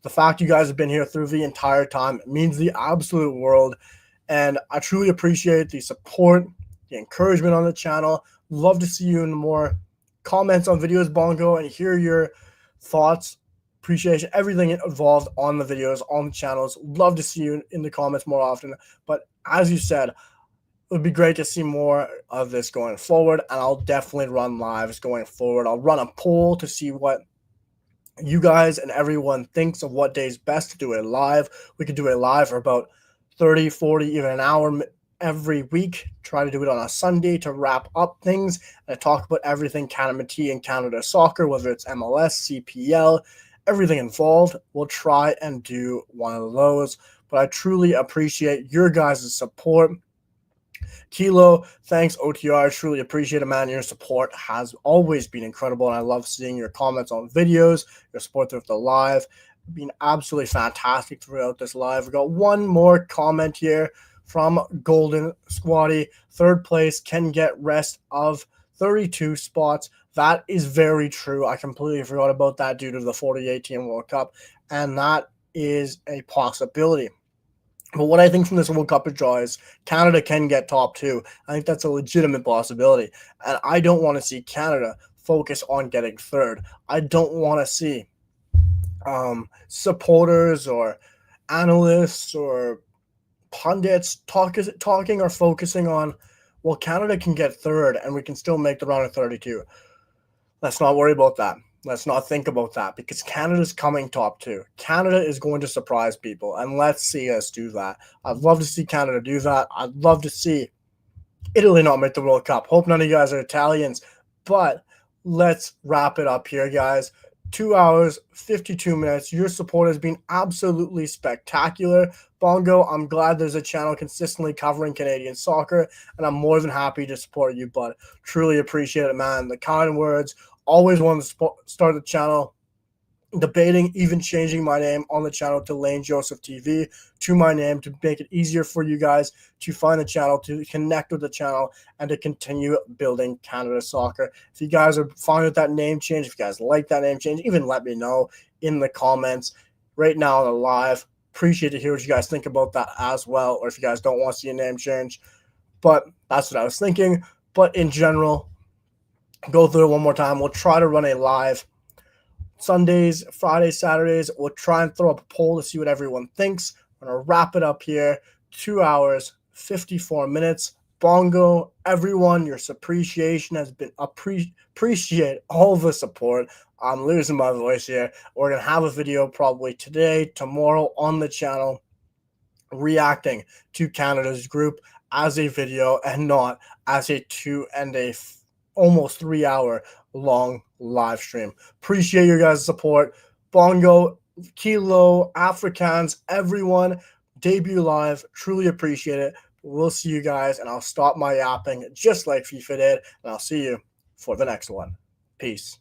The fact you guys have been here through the entire time means the absolute world. And I truly appreciate the support, the encouragement on the channel. Love to see you in more comments on videos, Bongo, and hear your thoughts, appreciation, everything involved on the videos, on the channels. Love to see you in the comments more often. But as you said, it would be great to see more of this going forward, and I'll definitely run lives going forward. I'll run a poll to see what you guys and everyone thinks of what day is best to do a live. We could do a live for about 30, 40, even an hour every week. Try to do it on a Sunday to wrap up things and talk about everything Canada and Canada soccer, whether it's MLS, CPL, everything involved. We'll try and do one of those. But I truly appreciate your guys' support. Kilo, thanks, OTR. I truly appreciate it, man. Your support has always been incredible, and I love seeing your comments on videos, your support throughout the live. Been absolutely fantastic throughout this live. We got one more comment here from Golden Squatty. Third place can get rest of 32 spots. That is very true. I completely forgot about that due to the 2018 World Cup, and that is a possibility. But what I think from this World Cup draw is Canada can get top 2. I think that's a legitimate possibility. And I don't want to see Canada focus on getting third. I don't want to see supporters or analysts or pundits talking or focusing on, well, Canada can get third and we can still make the round of 32. Let's not worry about that. Let's not think about that because Canada's coming top 2. Canada is going to surprise people, and let's see us do that. I'd love to see Canada do that. I'd love to see Italy not make the World Cup. Hope none of you guys are Italians, but let's wrap it up here, guys. 2 hours, 52 minutes. Your support has been absolutely spectacular. Bongo, I'm glad there's a channel consistently covering Canadian soccer, and I'm more than happy to support you, bud. Truly appreciate it, man. The kind words. Always wanted to start the channel debating even changing my name on the channel to Lane Joseph TV to my name to make it easier for you guys to find the channel, to connect with the channel, and to continue building Canada soccer. If you guys are fine with that name change, if you guys like that name change, even let me know in the comments right now on the live. Appreciate to hear what you guys think about that as well, or if you guys don't want to see a name change. But that's what I was thinking. But in general, go through it one more time. We'll try to run a live Sundays, Fridays, Saturdays. We'll try and throw up a poll to see what everyone thinks. We're going to wrap it up here. 2 hours, 54 minutes. Bongo, everyone, your appreciation has been appreciate all the support. I'm losing my voice here. We're going to have a video probably today, tomorrow on the channel reacting to Canada's group as a video and not as a almost 3 hour long live stream. Appreciate your guys' support. Bongo, Kilo, Afrikaans, everyone, debut live. Truly appreciate it. We'll see you guys, and I'll stop my yapping just like FIFA did, and I'll see you for the next one. Peace.